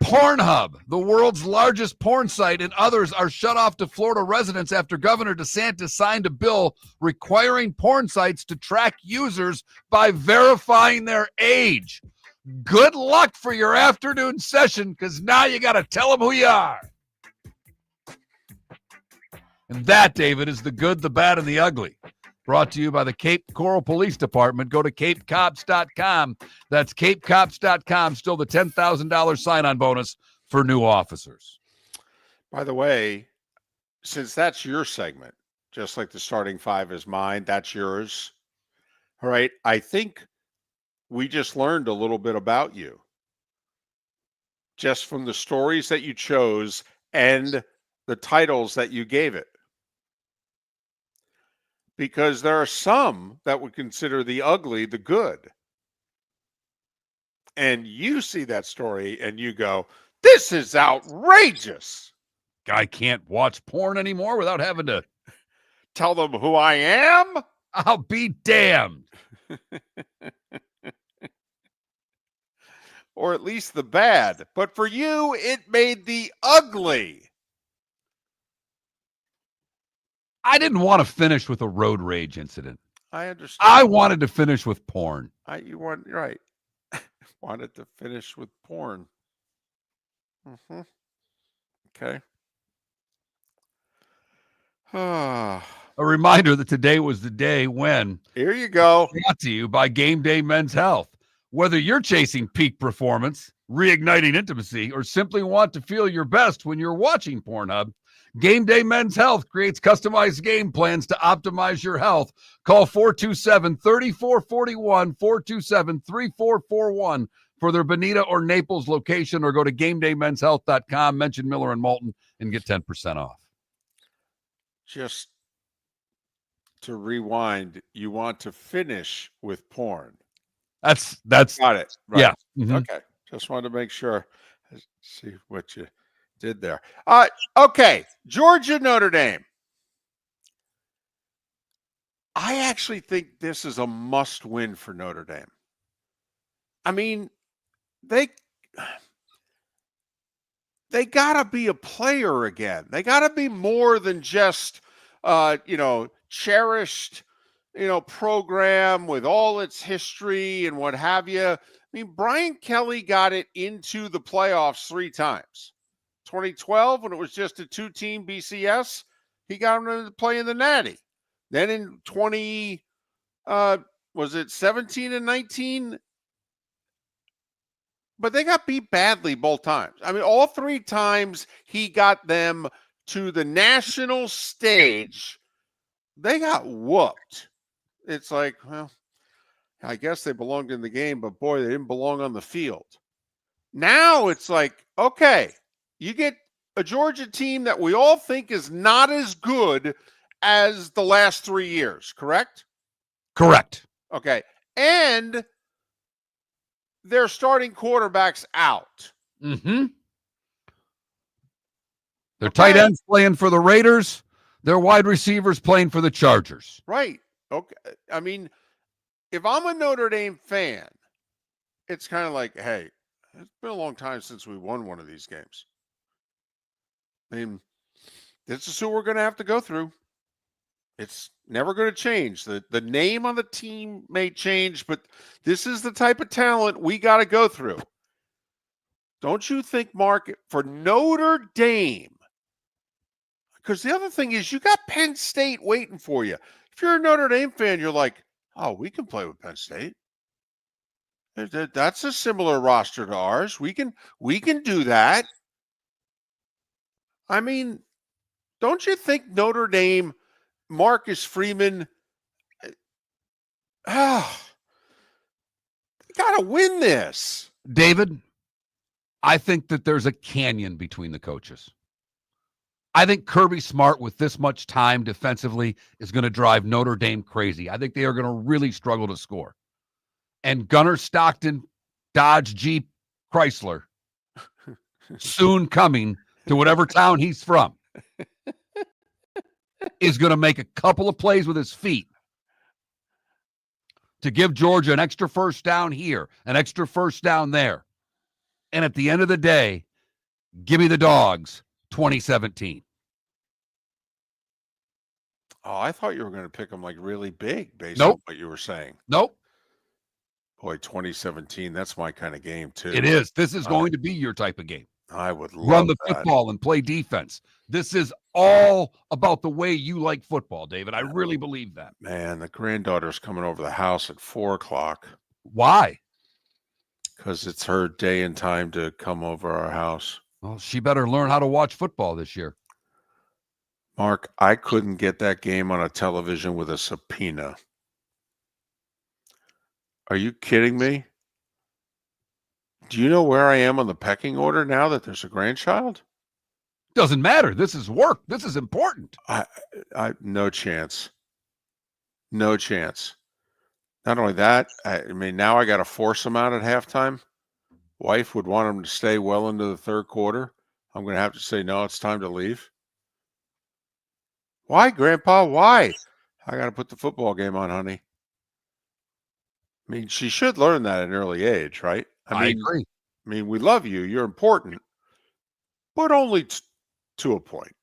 Pornhub, the world's largest porn site, and others are shut off to Florida residents after Governor DeSantis signed a bill requiring porn sites to track users by verifying their age. Good luck for your afternoon session, because now you got to tell them who you are. And that, David, is the good, the bad, and the ugly. Brought to you by the Cape Coral Police Department. Go to capecops.com. That's capecops.com. Still the $10,000 sign-on bonus for new officers. By the way, since that's your segment, just like the starting five is mine, that's yours. All right. I think we just learned a little bit about you just from the stories that you chose and the titles that you gave it. Because there are some that would consider the ugly the good. And you see that story and you go, this is outrageous. Guy can't watch porn anymore without having to tell them who I am? I'll be damned. Or at least the bad. But for you, it made the ugly. I didn't want to finish with a road rage incident. I understand. I wanted to finish with porn. You want right. Wanted to finish with porn. Mm-hmm. Okay. A reminder that today was the day when. Here you go. Brought to you by Game Day Men's Health. Whether you're chasing peak performance, reigniting intimacy, or simply want to feel your best when you're watching Pornhub, Game Day Men's Health creates customized game plans to optimize your health. Call 427-3441, 427-3441 for their Bonita or Naples location, or go to GameDayMen'sHealth.com, mention Miller and Moulton, and get 10% off. Just to rewind, you want to finish with porn. That's got it. Right. Yeah. Mm-hmm. Okay. Just wanted to make sure. Let's see what you did there. Okay. Georgia, Notre Dame. I actually think this is a must win for Notre Dame. I mean, they got to be a player again. They got to be more than just, cherished, program with all its history and what have you. I mean, Brian Kelly got it into the playoffs 3 times. 2012, when it was just a 2-team BCS, he got him to play in the Natty. Then in 17 and 19? But they got beat badly both times. I mean, all 3 times he got them to the national stage, they got whooped. It's like, well, I guess they belonged in the game, but boy, they didn't belong on the field. Now it's like, okay, you get a Georgia team that we all think is not as good as the last 3 years, correct? Correct. Okay. And their starting quarterbacks out. Mm-hmm. Their tight ends playing for the Raiders. Their wide receivers playing for the Chargers. Right. Okay. I mean, if I'm a Notre Dame fan, it's kind of like, hey, it's been a long time since we won one of these games. I mean, this is who we're going to have to go through. It's never going to change. The name on the team may change, but this is the type of talent we got to go through. Don't you think, Mark, for Notre Dame? Because the other thing is you got Penn State waiting for you. If you're a Notre Dame fan, you're like, oh, we can play with Penn State. That's a similar roster to ours. We can do that. I mean, don't you think Notre Dame, Marcus Freeman, they got to win this. David, I think that there's a canyon between the coaches. I think Kirby Smart, with this much time defensively, is going to drive Notre Dame crazy. I think they are going to really struggle to score. And Gunnar Stockton, Dodge Jeep Chrysler, soon coming to whatever town he's from, is going to make a couple of plays with his feet to give Georgia an extra first down here, an extra first down there. And at the end of the day, give me the Dogs 2017. Oh, I thought you were going to pick them like really big based Nope. on what you were saying. Nope. Boy, 2017, that's my kind of game too. It is. This is going to be your type of game. I would love Run the that. football and play defense. This is all about the way you like football, David. I really believe that. Man, the granddaughter's coming over the house at 4:00. Why? Because it's her day and time to come over our house. Well, she better learn how to watch football this year. Mark, I couldn't get that game on a television with a subpoena. Are you kidding me? Do you know where I am on the pecking order now that there's a grandchild? Doesn't matter. This is work. This is important. I no chance. No chance. Not only that, I mean, now I got to force them out at halftime. Wife would want them to stay well into the third quarter. I'm going to have to say, no, it's time to leave. Why, Grandpa? Why? I got to put the football game on, honey. I mean, she should learn that at an early age, right? I agree. I mean, we love you. You're important, but only to a point.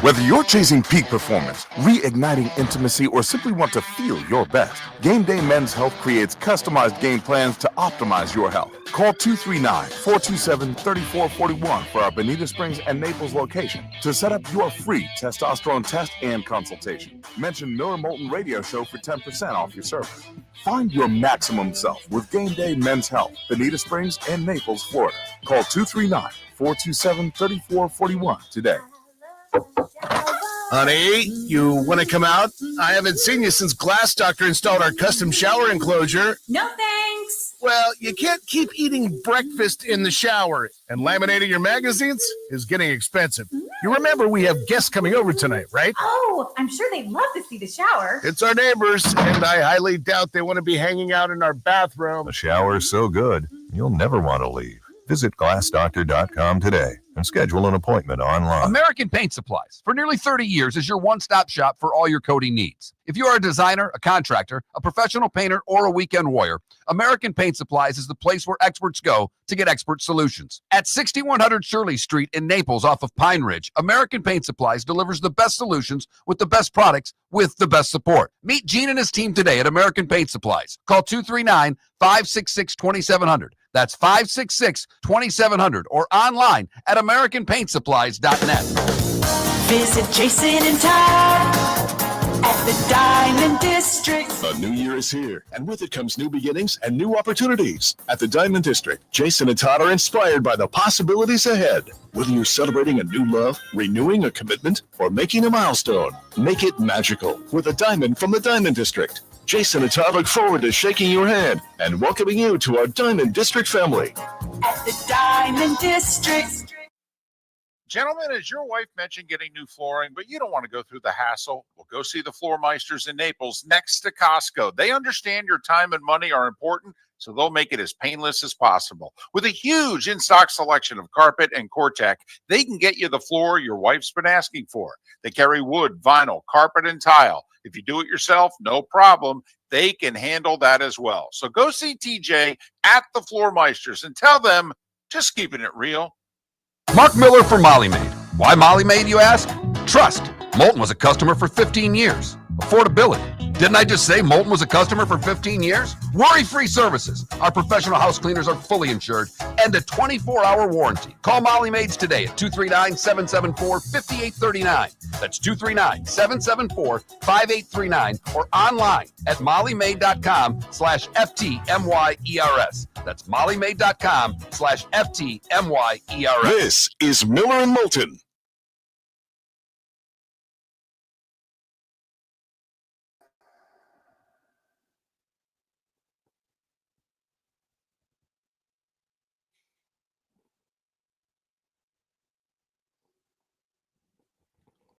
Whether you're chasing peak performance, reigniting intimacy, or simply want to feel your best, Game Day Men's Health creates customized game plans to optimize your health. Call 239-427-3441 for our Bonita Springs and Naples location to set up your free testosterone test and consultation. Mention Miller Moulton Radio Show for 10% off your service. Find your maximum self with Game Day Men's Health, Bonita Springs and Naples, Florida. Call 239-427-3441 today. Honey, you want to come out? I haven't seen you since Glass Doctor installed our custom shower enclosure. No thanks. Well, you can't keep eating breakfast in the shower, and laminating your magazines is getting expensive. You remember we have guests coming over tonight, right? Oh, I'm sure they'd love to see the shower. It's our neighbors, and I highly doubt they want to be hanging out in our bathroom. The shower is so good, you'll never want to leave. Visit glassdoctor.com today. and schedule an appointment online. American Paint Supplies, for nearly 30 years, is your one-stop shop for all your coating needs. If you are a designer, a contractor, a professional painter, or a weekend warrior, American Paint Supplies is the place where experts go to get expert solutions. At 6100 Shirley Street in Naples off of Pine Ridge, American Paint Supplies delivers the best solutions with the best products with the best support. Meet Gene and his team today at American Paint Supplies. Call 239-566-2700. That's 566-2700 or online at AmericanPaintSupplies.net. Visit Jason and Todd at the Diamond District. The new year is here, and with it comes new beginnings and new opportunities. At the Diamond District, Jason and Todd are inspired by the possibilities ahead. Whether you're celebrating a new love, renewing a commitment, or making a milestone, make it magical with a diamond from the Diamond District. Jason and Todd look forward to shaking your hand and welcoming you to our Diamond District family. At the Diamond District. Gentlemen, as your wife mentioned getting new flooring, but you don't want to go through the hassle, well, go see the Floor Meisters in Naples next to Costco. They understand your time and money are important, so they'll make it as painless as possible. With a huge in-stock selection of carpet and Cortec, they can get you the floor your wife's been asking for. They carry wood, vinyl, carpet, and tile. If you do it yourself, no problem. They can handle that as well. So go see TJ at the Floor Meisters and tell them, just keeping it real. Mark Miller for Molly Maid. Why Molly Maid, you ask? Trust. Moulton was a customer for 15 years. Affordability. Didn't I just say Moulton was a customer for 15 years? Worry-free services. Our professional house cleaners are fully insured and a 24-hour warranty. Call Molly Maids today at 239-774-5839. That's 239-774-5839 or online at mollymaid.com/FTMYERS. That's mollymaid.com/FTMYERS. This is Miller and Moulton